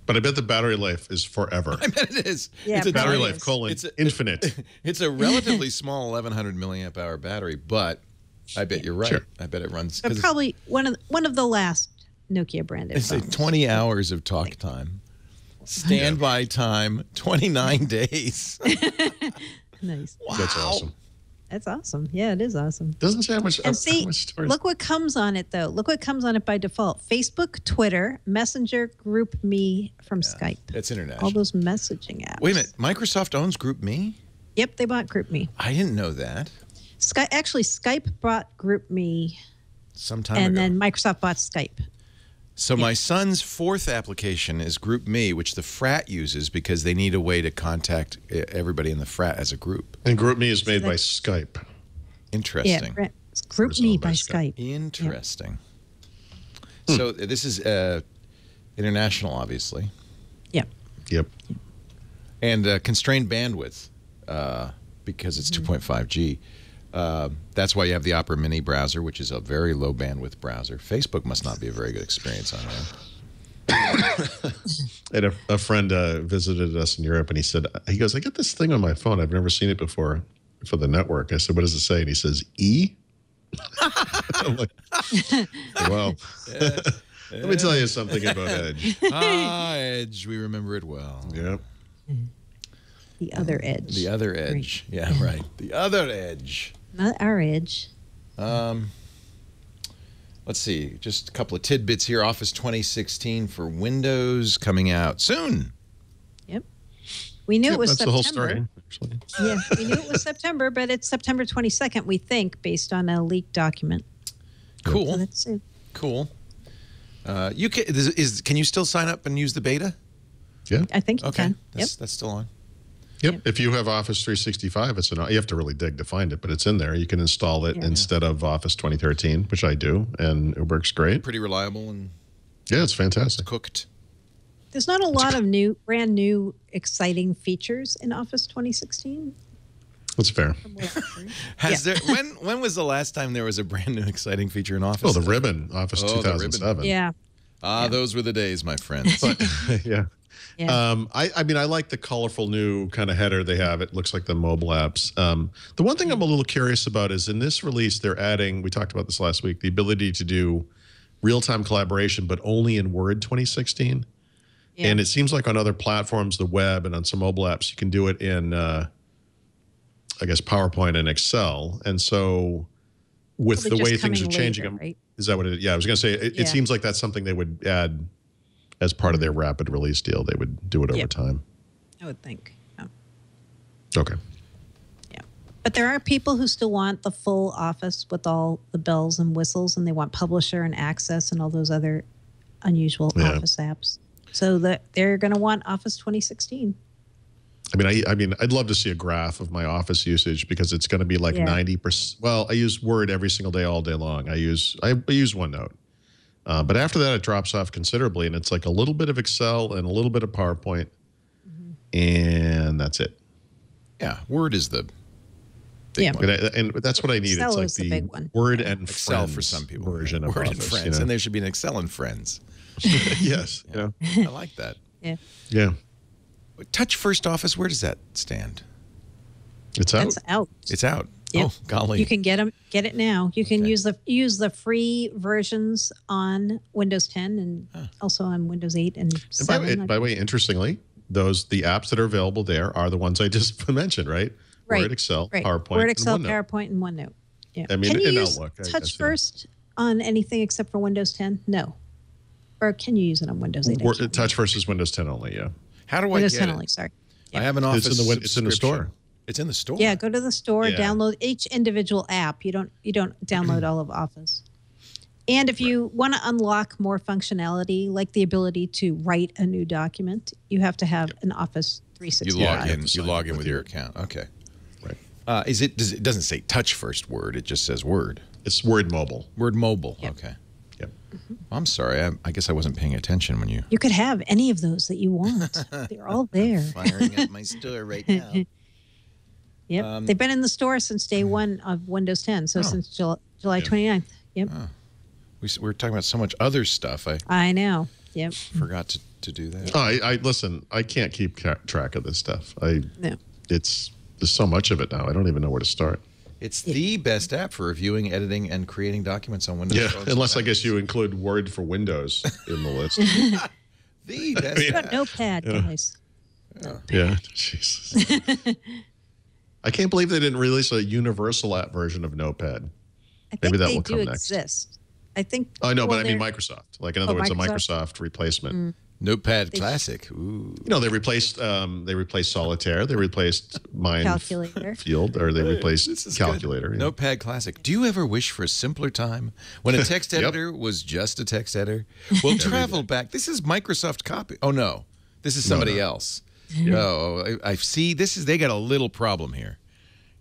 But I bet the battery life is forever. I bet it is. Yeah, it's a Battery probably life, is. infinite. It's a relatively small 1,100 milliamp hour battery, but I bet you're right. Sure. I bet it runs. But probably one of the last Nokia branded It's phones. 20 hours of talk time. Standby time, 29 days. Nice. Wow. That's awesome. That's awesome. Yeah, it is awesome. Doesn't say how much. And see, how much storage. look what comes on it, though. Look what comes on it by default. Facebook, Twitter, Messenger, Group Me from Skype. That's international. All those messaging apps. Wait a minute. Microsoft owns Group Me? Yep, they bought Group Me. I didn't know that. Skype bought Group Me, Some time and ago. then Microsoft bought Skype. So my son's 4th application is Group Me, which the frat uses because they need a way to contact everybody in the frat as a group. And Group Me is made by Skype. Interesting. Yeah, it's Group Me by Skype. Interesting. So this is international, obviously, Yep. Yep. and constrained bandwidth because it's 2.5G. That's why you have the Opera Mini browser, which is a very low bandwidth browser. Facebook must not be a very good experience on that. And a friend visited us in Europe, and he goes, I get this thing on my phone. I've never seen it before for the network. I said, what does it say? And he says, E? I'm like, well, let me tell you something about Edge. Edge. We remember it well. Yep. The other edge. The other edge. Right. Yeah, right. The other edge. Not our edge. Let's see. Just a couple of tidbits here. Office 2016 for Windows coming out soon. Yep. We knew it was That's September. the whole story, actually. Yeah, we knew it was September, but it's September 22nd, we think, based on a leaked document. So Cool. that's soon. Cool. You can you still sign up and use the beta? Yeah. I think you Okay. can. That's still on. Yep. If you have Office 365, you have to really dig to find it, but it's in there. You can install it instead of Office 2013, which I do, and it works great. Pretty reliable and Yeah, it's fantastic. cooked. There's not a lot of brand new, exciting features in Office 2016. That's fair. Has there? When was the last time there was a brand new exciting feature in Office? Oh, the ribbon, Office Oh, the 2007. Yeah. Those were the days, my friends. Yeah. Yeah. I mean, I like the colorful new kind of header they have. It looks like the mobile apps. The one thing I'm a little curious about is in this release, they're adding, we talked about this last week, the ability to do real-time collaboration, but only in Word 2016. Yeah. And it seems like on other platforms, the web and on some mobile apps, you can do it in, I guess, PowerPoint and Excel. And so with Probably the way just things are coming changing, later, right? is that what it is? Yeah, I was going to say, it Yeah. seems like that's something they would add as part of their rapid release deal, they would do it over time. I would think. Yeah. Okay. Yeah. But there are people who still want the full Office with all the bells and whistles, and they want Publisher and Access and all those other unusual Office apps. So they're going to want Office 2016. I mean, I'd love to see a graph of my Office usage, because it's going to be like 90%. Well, I use Word every single day, all day long. I use OneNote. But after that, it drops off considerably, and it's like a little bit of Excel and a little bit of PowerPoint, and that's it. Yeah, Word is the big one. And that's what I need. Excel it's like the big one. Word and Excel Friends for some people. version of Word Office, and Friends, and there should be an Excel and Friends. Yes. Yeah. I like that. Yeah. Yeah. Touch First Office, where does that stand? It's out. That's out. It's out. Yep. Oh, golly. You can get it now. You can use the free versions on Windows 10 and also on Windows 8 and 7. By the way, interestingly, the apps that are available there are the ones I just mentioned, right? Word, Excel, PowerPoint, Word, Excel, and OneNote. PowerPoint, and OneNote. Yeah. I mean, can you in use Outlook, Touch First on anything except for Windows 10? No. Or can you use it on Windows 8? Touch versus Windows 10 only, yeah. How do Windows I 10 get only, it? sorry. I have an Office It's in the store. It's in the store? Yeah, go to the store, Yeah. download each individual app. You don't download all of Office. And if you want to unlock more functionality, like the ability to write a new document, you have to have an Office 365. You log in with your account. Okay. Right. It doesn't say Touch First Word. It just says Word. It's Word Mobile. Word Mobile. Yep. Okay. Yep. I'm sorry. I guess I wasn't paying attention when you... You could have any of those that you want. They're all there. Firing up my store right now. Yep. They've been in the store since day one of Windows 10, so since July 29th. Yep. We were talking about so much other stuff. I know. Yep. Forgot to do that. Oh, I listen, I can't keep track of this stuff. No. There's so much of it now. I don't even know where to start. It's the best app for reviewing, editing, and creating documents on Windows. Yeah, unless I guess you include Word for Windows in the list. The best You've app. got Notepad, guys. Yeah, Jesus. I can't believe they didn't release a universal app version of Notepad. I think Maybe that they will do come next. exist. I think. Oh, no, well, but I mean Microsoft. Like, in other words, a Microsoft replacement. Notepad Classic. Ooh. You know, they replaced Solitaire. They replaced Calculator. Field, or they replaced Calculator. Yeah. Notepad Classic. Do you ever wish for a simpler time when a text editor was just a text editor? Well, travel back. This is Microsoft copy. Oh, no. This is somebody else. No, I see. They got a little problem here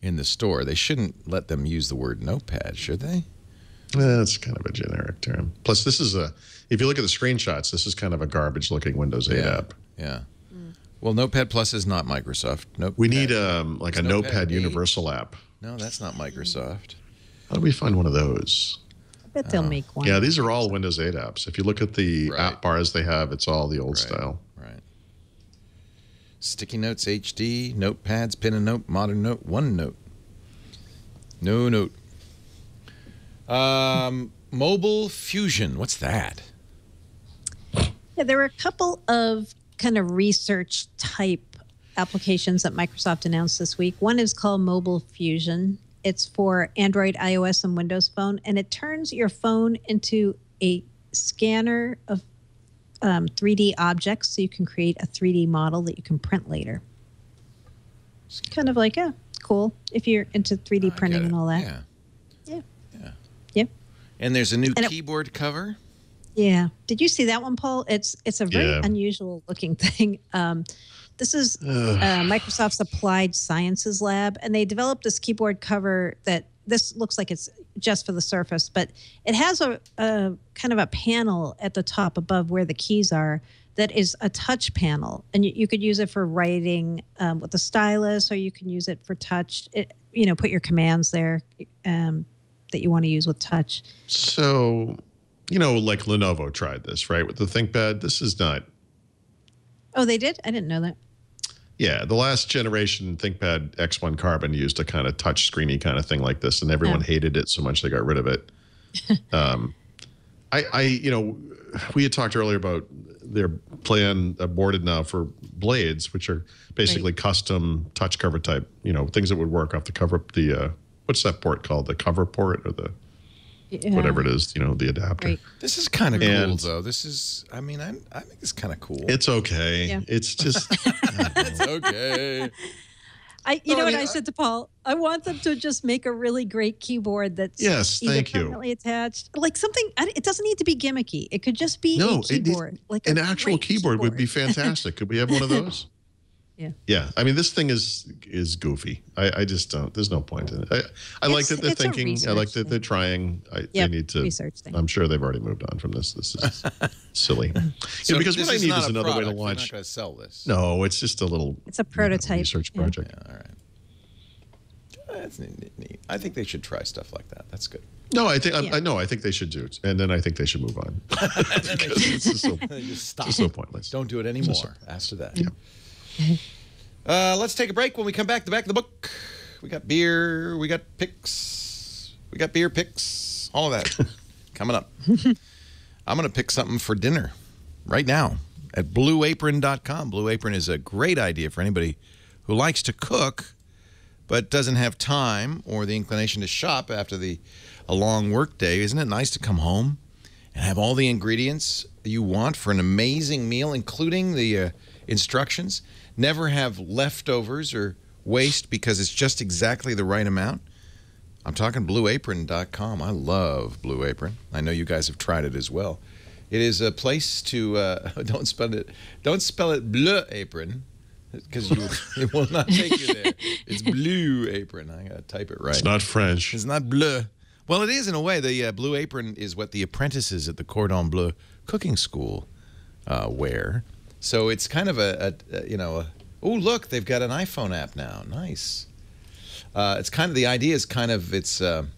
in the store. They shouldn't let them use the word Notepad, should they? That's kind of a generic term. Plus, this is if you look at the screenshots, this is kind of a garbage-looking Windows 8 app. Yeah. Well, Notepad Plus is not Microsoft. We need like a Notepad Universal app. No, that's not Microsoft. How do we find one of those? I bet they'll make one. Yeah, these are all Windows 8 apps. If you look at the app bars they have, it's all the old style. Right. Sticky Notes HD, Notepads, Pin and Note, Modern Note, OneNote. No Note. Mobile Fusion. What's that? Yeah, there were a couple of kind of research type applications that Microsoft announced this week. One is called Mobile Fusion. It's for Android, iOS, and Windows Phone, and it turns your phone into a scanner of 3D objects, so you can create a 3D model that you can print later. It's kind of like, cool if you're into 3D printing and all that. Yeah. Yep. And there's a new keyboard cover. Yeah. Did you see that one, Paul? It's a very unusual looking thing. This is Microsoft's Applied Sciences Lab, and they developed this keyboard cover that this looks like it's just for the Surface, but it has a kind of a panel at the top above where the keys are that is a touch panel, and you could use it for writing with the stylus, or you can use it for touch. Put your commands there that you want to use with touch. So, like Lenovo tried this, right, with the ThinkPad. This is not. Oh, they did? I didn't know that. Yeah, the last generation ThinkPad X1 Carbon used a kind of touch screeny kind of thing like this, and everyone hated it so much they got rid of it. We had talked earlier about their plan aborted now for blades, which are basically custom touch cover type, things that would work off the cover. What's that port called? The cover port or the whatever it is, the adapter. Right. This is kind of cool, though. This is, I think it's kind of cool. It's okay. Yeah. It's just. It's okay. I said to Paul, I want them to just make a really great keyboard that's permanently attached. Like something, it doesn't need to be gimmicky. It could just be a keyboard. Like an actual keyboard would be fantastic. Could we have one of those? Yeah. Yeah. I mean, this thing is goofy. I just don't. There's no point in it. I like that they're thinking. I like that they're trying. They need to. Research thing. I'm sure they've already moved on from this. This is silly. So because what I need is another way to launch. You're not going to sell this. No, it's just a little. It's a prototype research project. Yeah, all right. That's neat. I think they should try stuff like that. That's good. No, I think I think they should do it, and then I think they should move on. Just stop. It's so pointless. Don't do it anymore after that. Yeah. Let's take a break. When we come back, the back of the book, we got beer, we got picks, we got beer picks, all of that coming up. I'm going to pick something for dinner right now at blueapron.com. Blue Apron is a great idea for anybody who likes to cook but doesn't have time or the inclination to shop after a long work day. Isn't it nice to come home and have all the ingredients you want for an amazing meal, including the instructions? Never have leftovers or waste because it's just exactly the right amount. I'm talking blueapron.com. I love Blue Apron. I know you guys have tried it as well. It is a place to don't spell it Bleu Apron, because it will not take you there. It's Blue Apron. I got to type it right. It's not French. It's not bleu. Well, it is in a way. The Blue Apron is what the apprentices at the Cordon Bleu cooking school wear. So it's kind of oh, look, they've got an iPhone app now. Nice. It's kind of, the idea is kind of, it's an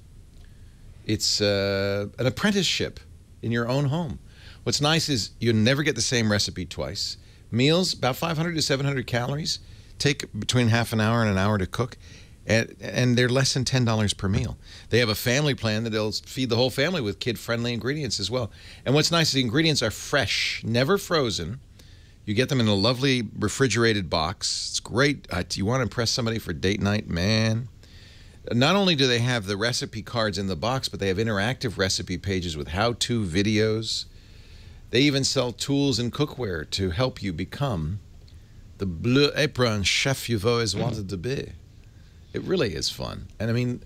apprenticeship in your own home. What's nice is you never get the same recipe twice. Meals, about 500 to 700 calories, take between half an hour and an hour to cook, and they're less than $10 per meal. They have a family plan that they'll feed the whole family with kid-friendly ingredients as well. And what's nice is the ingredients are fresh, never frozen. You get them in a lovely refrigerated box. It's great. You want to impress somebody for date night? Man. Not only do they have the recipe cards in the box, but they have interactive recipe pages with how-to videos. They even sell tools and cookware to help you become the Bleu Apron chef you've always wanted to be. It really is fun. And I mean,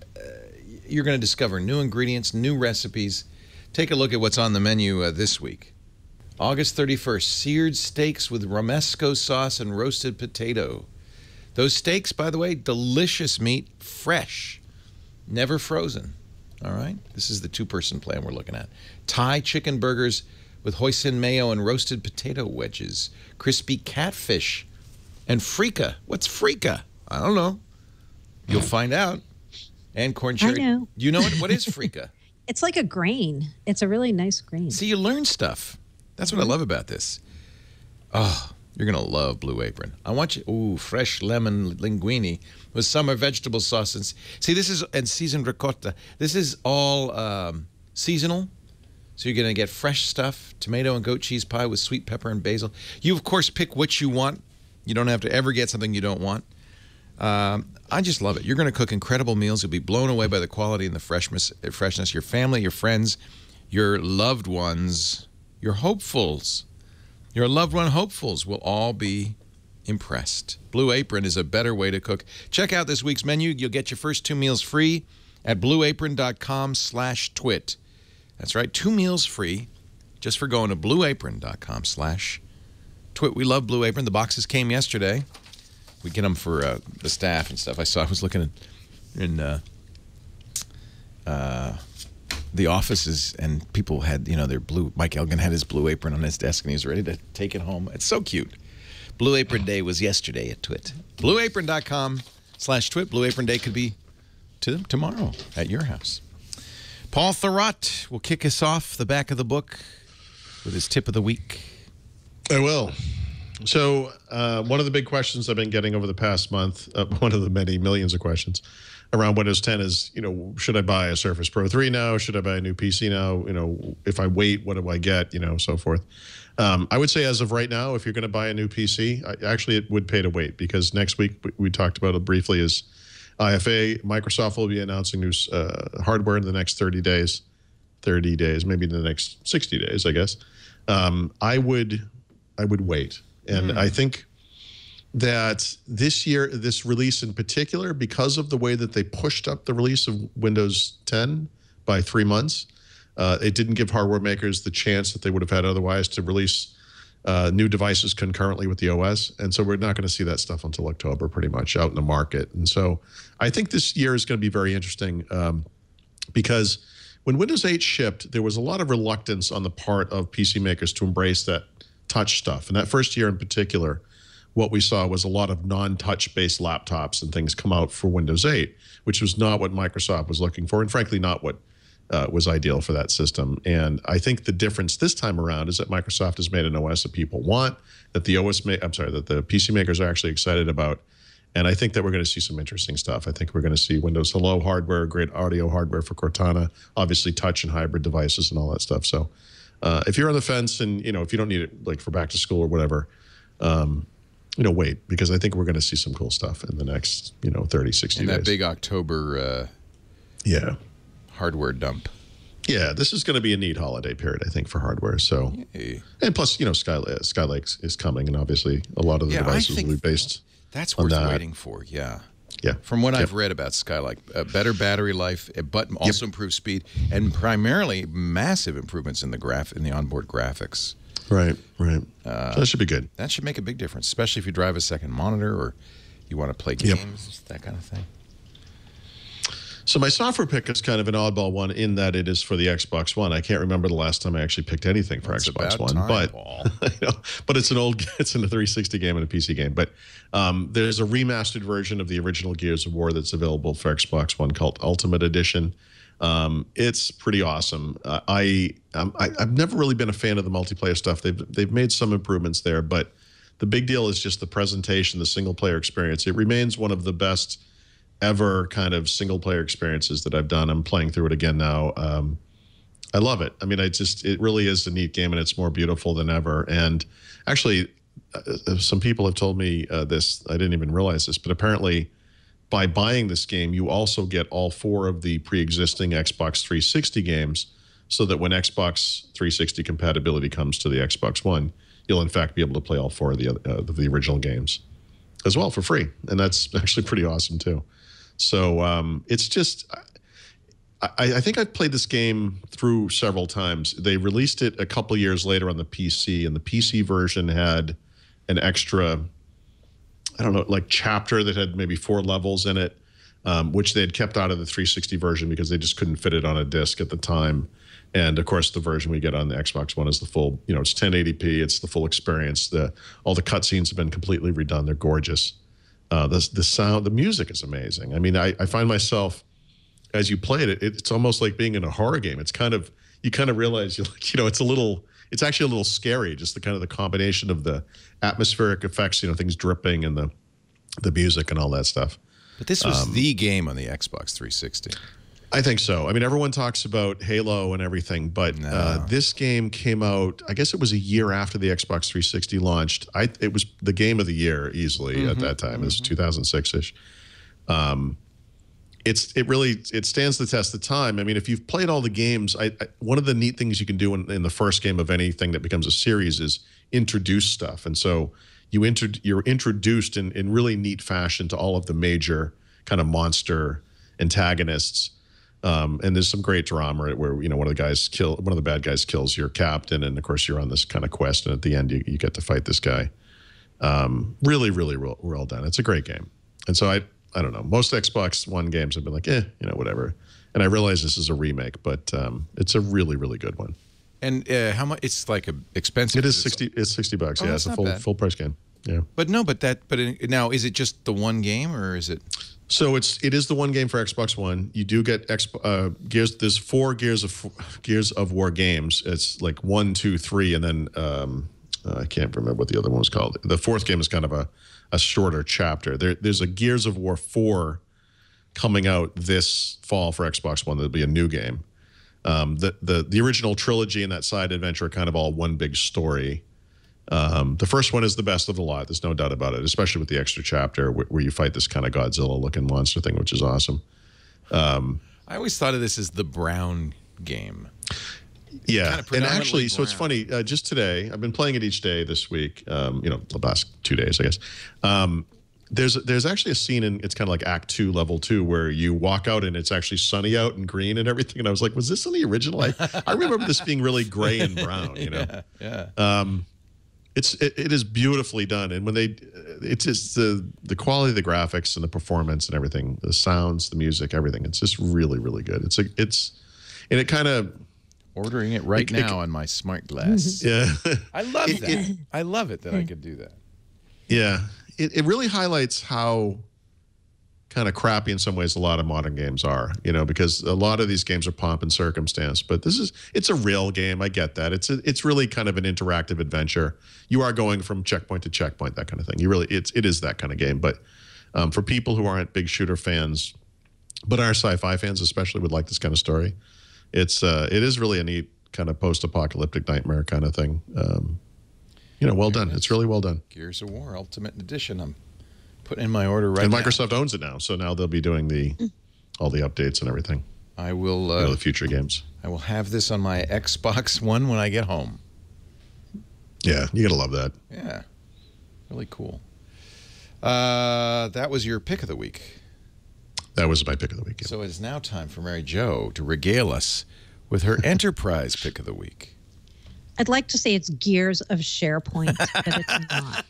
you're going to discover new ingredients, new recipes. Take a look at what's on the menu this week. August 31st, seared steaks with romesco sauce and roasted potato. Those steaks, by the way, delicious meat, fresh, never frozen. All right? This is the two-person plan we're looking at. Thai chicken burgers with hoisin mayo and roasted potato wedges. Crispy catfish and frika. What's frika? I don't know. You'll find out. And corn cherry. I know. You know what is frika? It's like a grain. It's a really nice grain. See, you learn stuff. That's what I love about this. Oh, you're going to love Blue Apron. I want you, fresh lemon linguine with summer vegetable sauce. See, this is, and seasoned ricotta. This is all seasonal. So you're going to get fresh stuff, tomato and goat cheese pie with sweet pepper and basil. You, of course, pick what you want. You don't have to ever get something you don't want. I just love it. You're going to cook incredible meals. You'll be blown away by the quality and the freshness. Your family, your friends, your loved ones, your hopefuls, your loved one hopefuls will all be impressed. Blue Apron is a better way to cook. Check out this week's menu. You'll get your first 2 meals free at blueapron.com/twit. That's right, 2 meals free just for going to blueapron.com/twit. We love Blue Apron. The boxes came yesterday. We get them for the staff and stuff. I was looking in the offices, and people had, their blue. Mike Elgin had his Blue Apron on his desk, and he was ready to take it home. It's so cute. Blue Apron Day was yesterday at Twit. Blueapron.com/twit. Blue Apron Day could be tomorrow at your house. Paul Thurrott will kick us off the back of the book with his tip of the week. I will. So one of the big questions I've been getting over the past month, one of the many millions of questions around Windows 10 is, should I buy a Surface Pro 3 now? Should I buy a new PC now? If I wait, what do I get? So forth. I would say as of right now, if you're going to buy a new PC, actually it would pay to wait, because next week, we talked about it briefly, is IFA. Microsoft will be announcing new hardware in the next 30 days. 30 days, maybe in the next 60 days, I guess, I would wait. And I think that this year, this release in particular, because of the way that they pushed up the release of Windows 10 by 3 months, it didn't give hardware makers the chance that they would have had otherwise to release new devices concurrently with the OS. And so we're not going to see that stuff until October pretty much out in the market. And so I think this year is going to be very interesting because when Windows 8 shipped, there was a lot of reluctance on the part of PC makers to embrace that touch stuff. And that first year in particular, what we saw was a lot of non-touch based laptops and things come out for Windows 8, which was not what Microsoft was looking for, and frankly, not what was ideal for that system. And I think the difference this time around is that Microsoft has made an OS that people want, that the that the PC makers are actually excited about. And I think that we're going to see some interesting stuff. I think we're going to see Windows Hello hardware, great audio hardware for Cortana, obviously touch and hybrid devices and all that stuff. So if you're on the fence and, if you don't need it like for back to school or whatever, wait, because I think we're going to see some cool stuff in the next, 30, 60 days. And that big October hardware dump. Yeah, this is going to be a neat holiday period, I think, for hardware. So, and plus, Skylake is coming, and obviously a lot of the devices will be based. That's worth waiting for. Yeah. From what I've read about Skylake, better battery life, but also improved speed, and primarily massive improvements in the onboard graphics. Right. So that should be good. That should make a big difference, especially if you drive a second monitor or you want to play games, that kind of thing. So my software pick is kind of an oddball one in that it is for the Xbox One. I can't remember the last time I actually picked anything for Xbox One, but it's a 360 game and a PC game. But there's a remastered version of the original Gears of War that's available for Xbox One called Ultimate Edition. It's pretty awesome. I've never really been a fan of the multiplayer stuff. They've made some improvements there, but the big deal is just the presentation, the single player experience. It remains one of the best ever kind of single player experiences that I've done. I'm playing through it again now. I love it. I mean, it really is a neat game, and it's more beautiful than ever. And actually, some people have told me this. I didn't even realize this, but apparently by buying this game, you also get all 4 of the pre-existing Xbox 360 games, so that when Xbox 360 compatibility comes to the Xbox One, you'll in fact be able to play all 4 of the original games as well for free. And that's actually pretty awesome too. So it's just, I think I've played this game through several times. They released it a couple years later on the PC, and the PC version had an extra, I don't know, like chapter that had maybe 4 levels in it, which they had kept out of the 360 version because they just couldn't fit it on a disc at the time. And of course, the version we get on the Xbox One is the full, it's 1080p, it's the full experience. All the cutscenes have been completely redone. They're gorgeous. The sound, the music is amazing. I mean, I find myself, as you played it, it's almost like being in a horror game. It's you kind of realize, it's actually a little scary, just the combination of the atmospheric effects, things dripping and the music and all that stuff. But this was the game on the Xbox 360. I think so. I mean, everyone talks about Halo and everything, but this game came out, I guess it was a year after the Xbox 360 launched. It was the game of the year easily at that time. It was 2006-ish. It stands the test of time. I mean, if you've played all the games, one of the neat things you can do in the first game of anything that becomes a series is introduce stuff. And so you're introduced in really neat fashion to all of the major kind of monster antagonists. And there's some great drama where one of the bad guys kills your captain, and of course you're on this kind of quest, and at the end you get to fight this guy. Really, really well done. It's a great game. And so I don't know. Most Xbox One games have been like, whatever. And I realize this is a remake, but it's a really, really good one. And how much? It's like expensive. It is $60. It's $60. Yeah, it's a full price game. Yeah. But now is it just the one game, or is it? So it is the one game for Xbox One. You do get Gears. There's 4 Gears of War games. It's like 1, 2, 3, and then I can't remember what the other one was called. The 4th game is kind of a shorter chapter. There's a Gears of War 4 coming out this fall for Xbox One. There'll be a new game. The original trilogy and that side adventure are kind of all one big story. The first one is the best of the lot. There's no doubt about it, especially with the extra chapter where you fight this kind of Godzilla-looking monster thing, which is awesome. I always thought of this as the Brown game. Yeah, and actually, so it's brown. funny. Just today, I've been playing it each day this week. The last 2 days, I guess. There's actually a scene in it's kind of like Act 2, Level 2, where you walk out and it's actually sunny out and green and everything. And I was like, was this in the original? I remember this being really gray and brown. You know, Yeah. it is beautifully done, and when it's just the quality of the graphics and the performance and everything, the sounds, the music, everything. It's just really, really good. And it kind of. Ordering it right now on my smart glass. Yeah. I love that. I love it that I could do that. Yeah. It really highlights how kind of crappy in some ways a lot of modern games are, because a lot of these games are pomp and circumstance, but it's a real game. I get that. It's really kind of an interactive adventure. You are going from checkpoint to checkpoint, that kind of thing. It is that kind of game. But for people who aren't big shooter fans, but are sci-fi fans especially, would like this kind of story. It is really a neat kind of post-apocalyptic nightmare kind of thing. Well done. It's really well done. Gears of War Ultimate Edition. I'm putting in my order right and now. Microsoft owns it now, so now they'll be doing all the updates and everything. I will the future games. I will have this on my Xbox One when I get home. Yeah, you gotta love that. Yeah, really cool. That was your pick of the week. That was my pick of the week. Yeah. So it is now time for Mary Jo to regale us with her enterprise pick of the week. I'd like to say it's Gears of SharePoint, but it's not.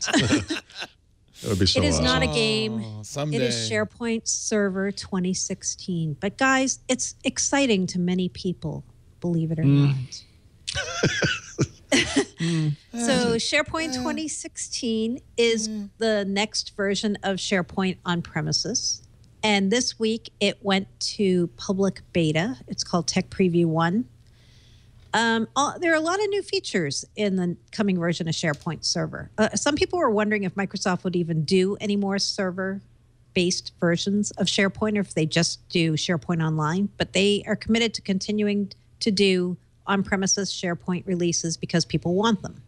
That would be so It is awesome. not a game. Someday. It is SharePoint Server 2016. But guys, it's exciting to many people, believe it or not. So SharePoint 2016 is the next version of SharePoint on premises. And this week it went to public beta. It's called Tech Preview 1. There are a lot of new features in the coming version of SharePoint Server. Some people were wondering if Microsoft would even do any more server-based versions of SharePoint, or if they just do SharePoint Online. But they are committed to continuing to do on-premises SharePoint releases because people want them.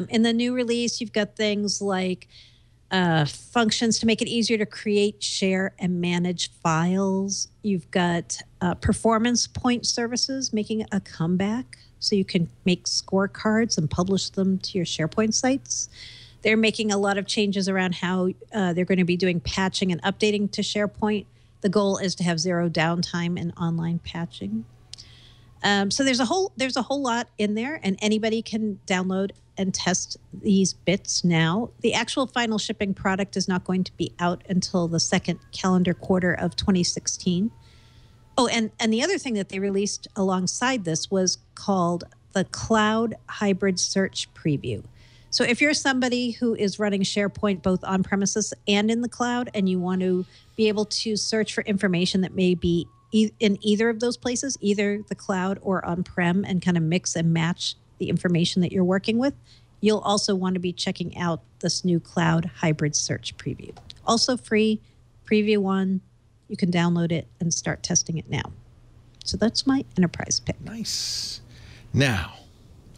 In the new release, you've got things like functions to make it easier to create, share, and manage files. You've got performance point services making a comeback, so you can make scorecards and publish them to your SharePoint sites. They're making a lot of changes around how they're going to be doing patching and updating to SharePoint. The goal is to have zero downtime in online patching. So there's a whole lot in there, and anybody can download and test these bits now. The actual final shipping product is not going to be out until the second calendar quarter of 2016. Oh, and the other thing that they released alongside this was called the Cloud Hybrid Search Preview. So if you're somebody who is running SharePoint both on premises and in the cloud, and you want to be able to search for information that may be in either of those places, either the cloud or on-prem, and kind of mix and match the information that you're working with, you'll also want to be checking out this new Cloud Hybrid Search Preview. Also free, Preview 1. You can download it and start testing it now. So that's my enterprise pick. Nice. Now,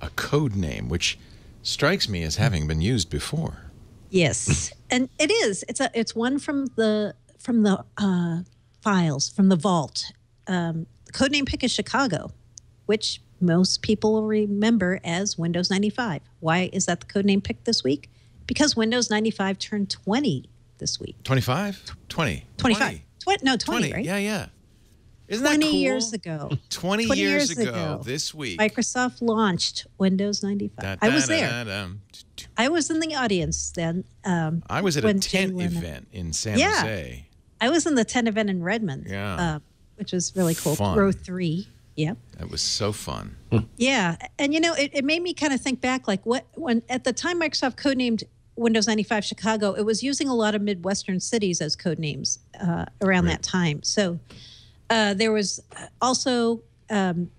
a code name which strikes me as having been used before. Yes, and it is. It's one from the files from the vault. The codename pick is Chicago, which most people will remember as Windows 95. Why is that the codename pick this week? Because Windows 95 turned 20 this week. 25? 20. 25. 20, right? Yeah. Isn't that 20 cool? years ago. 20 years ago this week. Microsoft launched Windows 95. I was there. I was in the audience then. I was at a tent event in San Jose. I was in the tent event in Redmond. Yeah. Which was really cool. Fun. Row 3. Yep. That was so fun. Yeah. And, it made me kind of think back, like when at the time Microsoft codenamed Windows 95 Chicago, it was using a lot of Midwestern cities as code names around that time. So there was also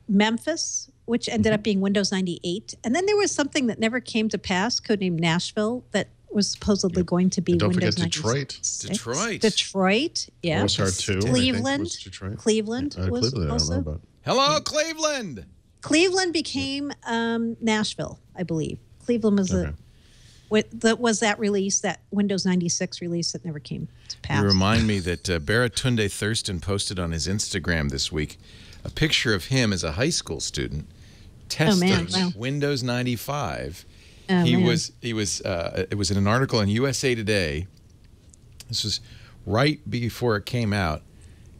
Memphis, which ended up being Windows 98. And then there was something that never came to pass, codenamed Nashville, that was supposedly going to be And don't Windows forget Detroit. 96. Detroit, yeah. Was hard too. Cleveland. Was Detroit. Cleveland was Cleveland, also. I don't know about. Hello, Cleveland. Cleveland became Nashville, I believe. Cleveland was was that release, that Windows 96 release that never came to pass. You remind me that Baratunde Thurston posted on his Instagram this week a picture of him as a high school student testing Windows 95. It was in an article in USA Today. This was right before it came out.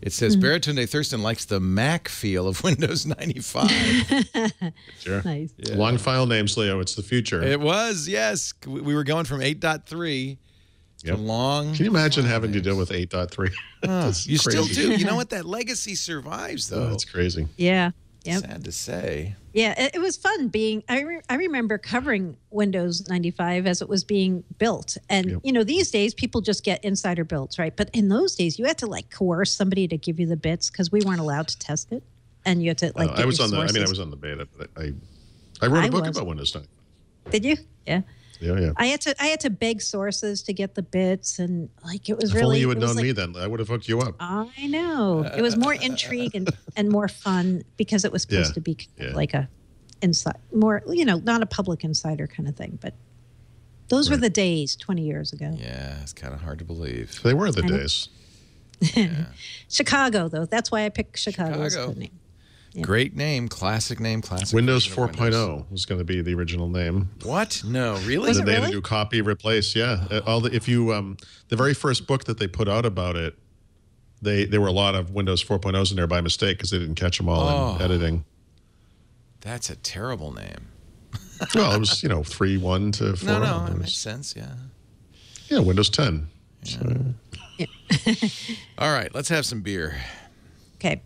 It says Baratunde Thurston likes the Mac feel of Windows 95. Sure. Nice. Yeah. Long file names, Leo. It's the future. It was, yes. We were going from 8.3 to long. Can you imagine having to deal with 8.3? You still do. You know what? That legacy survives, though. That's crazy. Yeah. Yep. Sad to say. Yeah, it was fun being. I remember covering Windows 95 as it was being built, and you know, these days people just get insider builds, right? But in those days, you had to like coerce somebody to give you the bits because we weren't allowed to test it, and you had to like. I was on the beta, but I wrote a book about Windows 95. Did you? Yeah. Yeah. I had to beg sources to get the bits, and like it was if really. Only you had known me then, I would have hooked you up. I know. It was more intrigue and more fun because it was supposed to be like a inside, more, you know, not a public insider kind of thing. But those were the days 20 years ago. Yeah, it's kind of hard to believe. They were the days. Chicago, though. That's why I picked Chicago as a good name. Yeah. Great name, classic name, classic. Windows 4.0 was going to be the original name. What? No, really? And then they had to do copy replace. Yeah, the very first book that they put out about it, there were a lot of Windows 4.0s in there by mistake because they didn't catch them all in editing. That's a terrible name. Well, it was 3.1 to 4. No, it makes sense. Yeah. Yeah, Windows 10. Yeah. So. All right, let's have some beer. Okay.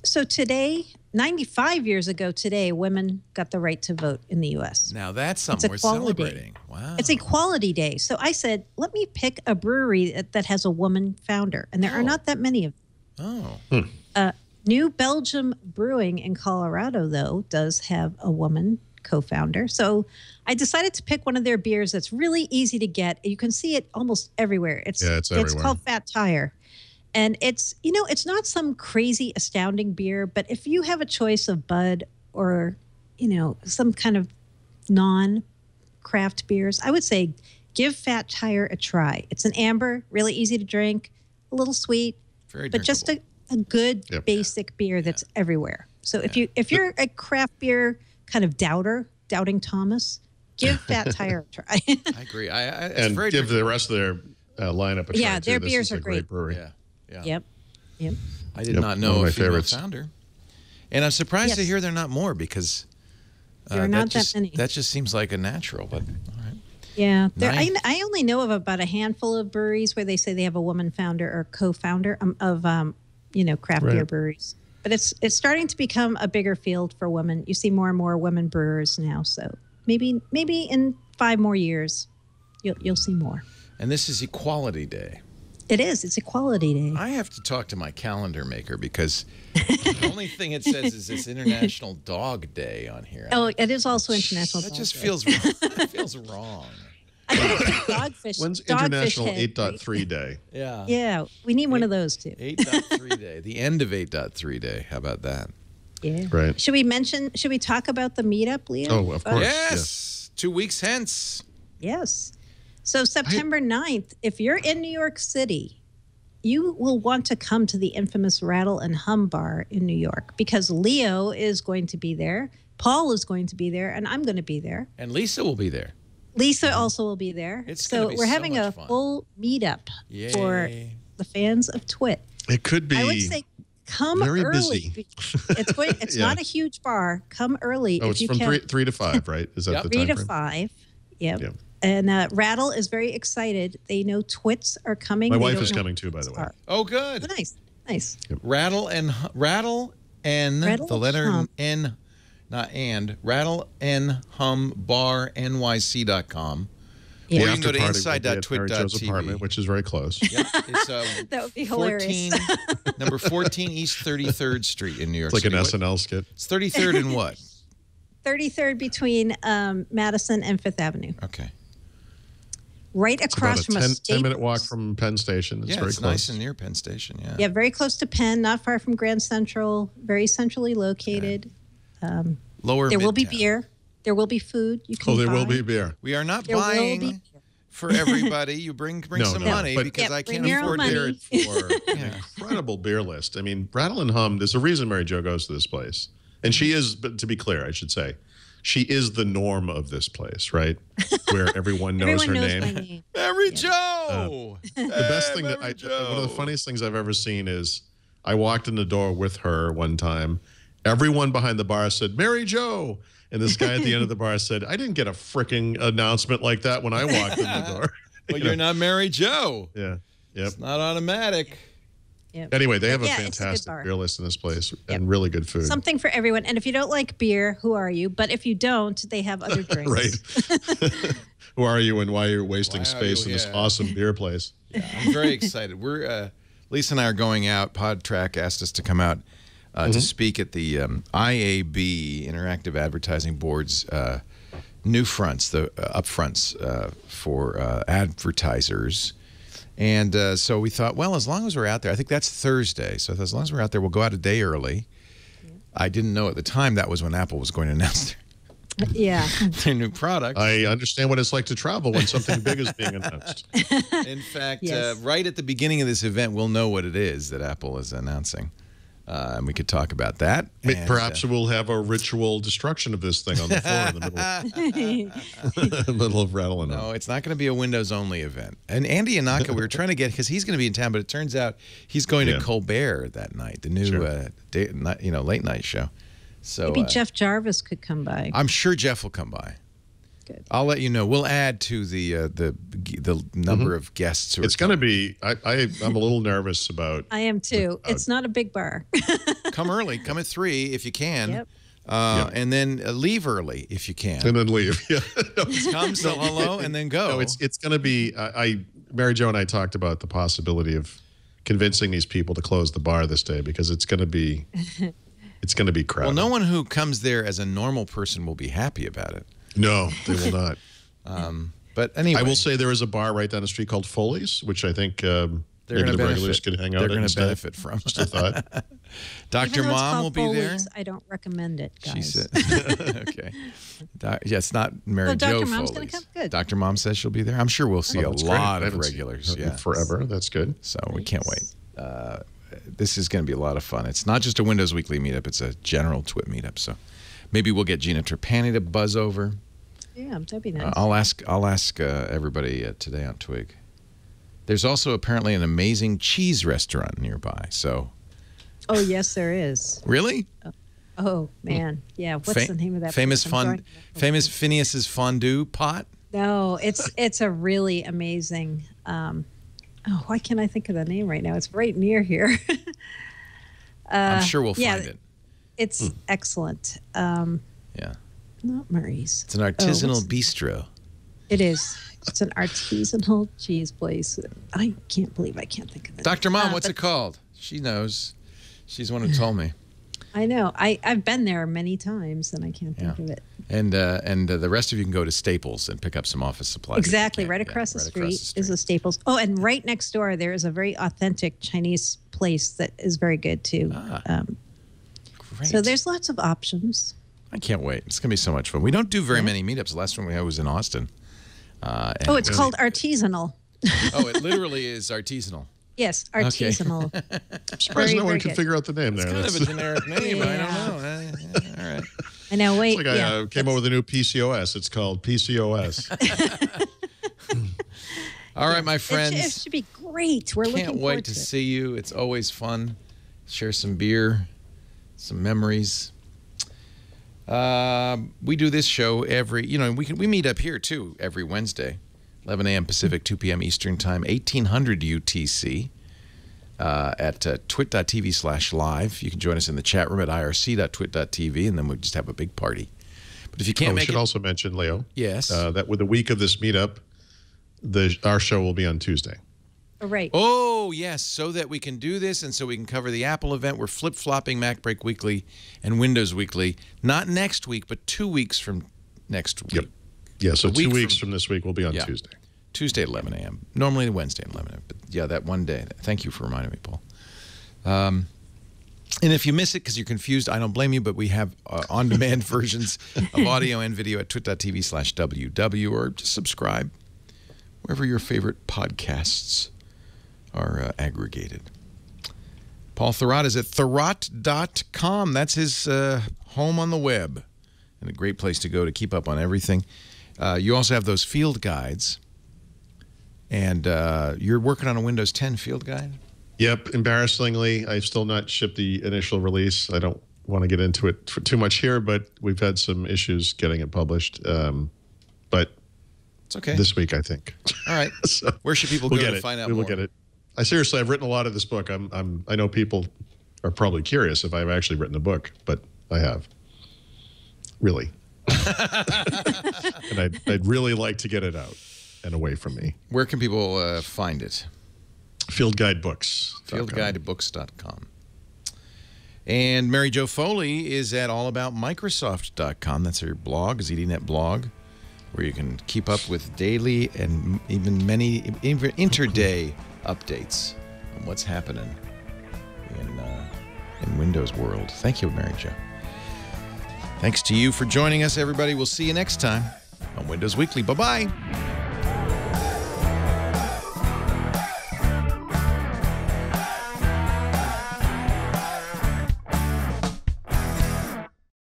So today, 95 years ago today, women got the right to vote in the U.S. Now that's something we're celebrating. Wow. It's Equality Day. So I said, let me pick a brewery that has a woman founder. And there are not that many of them. New Belgium Brewing in Colorado, though, does have a woman co-founder. So I decided to pick one of their beers that's really easy to get. You can see it almost everywhere. It's everywhere. It's called Fat Tire. And it's not some crazy, astounding beer, but if you have a choice of Bud or, some kind of non-craft beers, I would say give Fat Tire a try. It's an amber, really easy to drink, a little sweet, but just a good basic beer that's everywhere. So if you're a craft beer kind of doubting Thomas, give Fat Tire a try. I agree. And give the rest of their lineup a try. Yeah, their too. beers are great. Great brewery. Yeah. Yep. I did not know my a female favorites. founder. And I'm surprised to hear there are not more because there are not that many. That just seems like a natural, but all right. Yeah. I only know of about a handful of breweries where they say they have a woman founder or co-founder of craft beer breweries. But it's starting to become a bigger field for women. You see more and more women brewers now. So maybe in 5 more years, you'll see more. And this is Equality Day. It is. It's Equality Day. I have to talk to my calendar maker because the only thing it says is it's International Dog Day on here. Oh, it is also International Dog Day. That just feels wrong. That feels wrong. I think it's Dogfish. When's Dogfish International Head, 8.3 Day? Yeah. Yeah, we need one of those too. 8.3 Day. The end of 8.3 Day. How about that? Yeah. Right. Should we talk about the meetup, Leo? Oh, of course. Yes. 2 weeks hence. Yes. So September 9th, if you're in New York City, you will want to come to the infamous Rattle and Hum Bar in New York because Leo is going to be there, Paul is going to be there, and I'm going to be there. And Lisa will be there. Lisa also will be there. We're having a full meetup for the fans of Twit. It could be. I would say come very early. Busy. It's not a huge bar. Come early. Oh, it's from 3 to 5, right? Is that the time 3 to frame? 5. Yep. And Rattle is very excited. They know Twits are coming. My wife is coming too, by the way. Oh, good. Oh, nice. Yep. Rattle and the letter Hum. N, not and. Rattle and Hum Bar NYC.com. Yeah. Or you can go to inside.twit.tv. apartment, which is very close. Yep. It's That would be hilarious. number 14 East 33rd Street in New York It's like City. an SNL skit. It's 33rd and what? 33rd between Madison and Fifth Avenue. Okay. Right It's across from about a a 10-minute walk from Penn Station. It's very it's close. nice and near Penn Station, yeah. Yeah, very close to Penn, not far from Grand Central, very centrally located. Lower There will be Midtown. beer. There will be food. You can Oh, there buy. will be beer. We are not There will buying be. for everybody. You bring some No, money but- because I can't bring your own afford money. beer. For an incredible beer list. I mean, Rattle and Hum, there's a reason Mary Jo goes to this place. And she is, but to be clear, I should say, she is the norm of this place, right? Where everyone knows Everyone her knows name. my name. Mary Jo! The best thing that one of the funniest things I've ever seen is I walked in the door with her one time. Everyone behind the bar said, Mary Jo. And this guy at the end of the bar said, I didn't get a freaking announcement like that when I walked in the door. Well, you're not Mary Jo. Yeah. Yep. It's not automatic. Yep. Anyway, they have a Yeah, it's a good fantastic bar. beer list in this place and really good food. Something for everyone. And if you don't like beer, who are you? But if you don't, they have other drinks. Right. Who are you and why you're wasting Why are space you in this here? awesome beer place? I'm very excited. We're Lisa and I are going out. PodTrack asked us to come out to speak at the IAB Interactive Advertising Board's new fronts, the upfronts for advertisers. And so we thought, well, as long as we're out there, I think that's Thursday. So as long as we're out there, we'll go out a day early. I didn't know at the time that was when Apple was going to announce Yeah. their new product. I understand what it's like to travel when something big is being announced. In fact, Yes. right at the beginning of this event, we'll know what it is that Apple is announcing. And we could talk about that. And, Perhaps we'll have a ritual destruction of this thing on the floor in the middle of Rattle and Hum. no, it's not going to be a Windows-only event. And Andy Anaka, we were trying to get, because he's going to be in town, but it turns out he's going to Colbert that night, the new late night show. So Maybe Jeff Jarvis could come by. I'm sure Jeff will come by. Good. I'll let you know. We'll add to the number of guests. Who It's going to be, I'm a little nervous about. I am too. It's not a big bar. come early. Come at 3 if you can. Yep. And then leave early if you can. And then leave. Yeah. No, Come, say hello, and then go. no, it's going to be, Mary Jo and I talked about the possibility of convincing these people to close the bar this day because it's going to be, crowded. Well, no one who comes there as a normal person will be happy about it. No, they will not. But anyway, I will say there is a bar right down the street called Foley's, which I think maybe gonna the regulars benefit. could hang out They're at going to instead. benefit from. Just a thought. Dr. Even though it's Mom called will be there. Foley's, I don't recommend it, guys. She said, okay. Yeah, it's not Mary Oh, Jo Dr. Mom's Foley's. gonna come? Good. Dr. Mom says she'll be there. I'm sure we'll see a That's great. lot I of haven't seen regulars. her Yeah. forever. That's good. So we can't wait. This is going to be a lot of fun. It's not just a Windows Weekly meetup. It's a general TWIP meetup. So maybe we'll get Gina Trapani to buzz over. Yeah, that'd be nice. I'll ask everybody today on Twig. There's also apparently an amazing cheese restaurant nearby. So Oh, yes, there is. really, Oh, man. Yeah. What's the name of that? famous place? I'm drawing- famous Phineas's fondue pot? No, it's a really amazing. Why can't I think of the name right now? It's right near here. I'm sure we'll yeah, find it. It's excellent. Yeah, Not Murray's. it's an artisanal what's- bistro. It is. It's an artisanal cheese place. I can't believe I can't think of it. Dr. Mom, what's but it called? She knows. She's the one who told me. I know. I've been there many times and I can't think of it. And the rest of you can go to Staples and pick up some office supplies. if you Exactly. can. Right Yeah, across the right street is a Staples. Oh, and right next door there is a very authentic Chinese place that is very good too. Great. So there's lots of options. I can't wait. It's going to be so much fun. We don't do very many meetups. The last one we had was in Austin. And Oh, it's called artisanal. Oh, it literally is artisanal. Yes, artisanal. Surprised no one very could good. figure out the name there. Kind of That's a generic name. I Yeah. don't know. All right. I know. Wait. like I yeah. came up with a new PCOS. It's called PCOS. All right, my It friends. should be great. We're looking Can't forward wait to it. see you. It's always fun. Share some beer, some memories. We do this show we meet up here too every Wednesday, 11 a.m. Pacific, 2 p.m. Eastern Time, 1800 UTC at twit.tv/live. You can join us in the chat room at irc.twit.tv, and then we'll just have a big party. But if you can't we make should it, also mention, Leo, yes. that with the week of this meetup, our show will be on Tuesday. Oh, right. Oh, yes, so that we can do this and so we can cover the Apple event. We're flip-flopping Mac Break Weekly and Windows Weekly. Not next week, but 2 weeks from next week. Yep. Yeah, so A week 2 weeks from- from this week will be on Yeah. Tuesday. Tuesday at 11 a.m. Normally Wednesday at 11 a.m. But yeah, that one day. Thank you for reminding me, Paul. And if you miss it because you're confused, I don't blame you, but we have on-demand versions of audio and video at twit.tv/WW, or just subscribe wherever your favorite podcasts are aggregated. Paul Thurrott is at thurrott.com. That's his home on the web, and a great place to go to keep up on everything. You also have those field guides, and you're working on a Windows 10 field guide? Yep. Embarrassingly, I've still not shipped the initial release. I don't want to get into it too much here, but we've had some issues getting it published. But it's okay. This week, I think. All right. So where should people go to find out more? We will get it. I've written a lot of this book. I know people are probably curious if I've actually written a book, but I have. Really. And I'd really like to get it out and away from me. Where can people find it? Fieldguidebooks. Fieldguidebooks.com. And Mary Jo Foley is at allaboutmicrosoft.com. That's her blog, ZDNet blog, where you can keep up with daily and even many inter-day updates on what's happening in Windows world. Thank you, Mary Jo. Thanks to you for joining us, everybody. We'll see you next time on Windows Weekly. Bye-bye.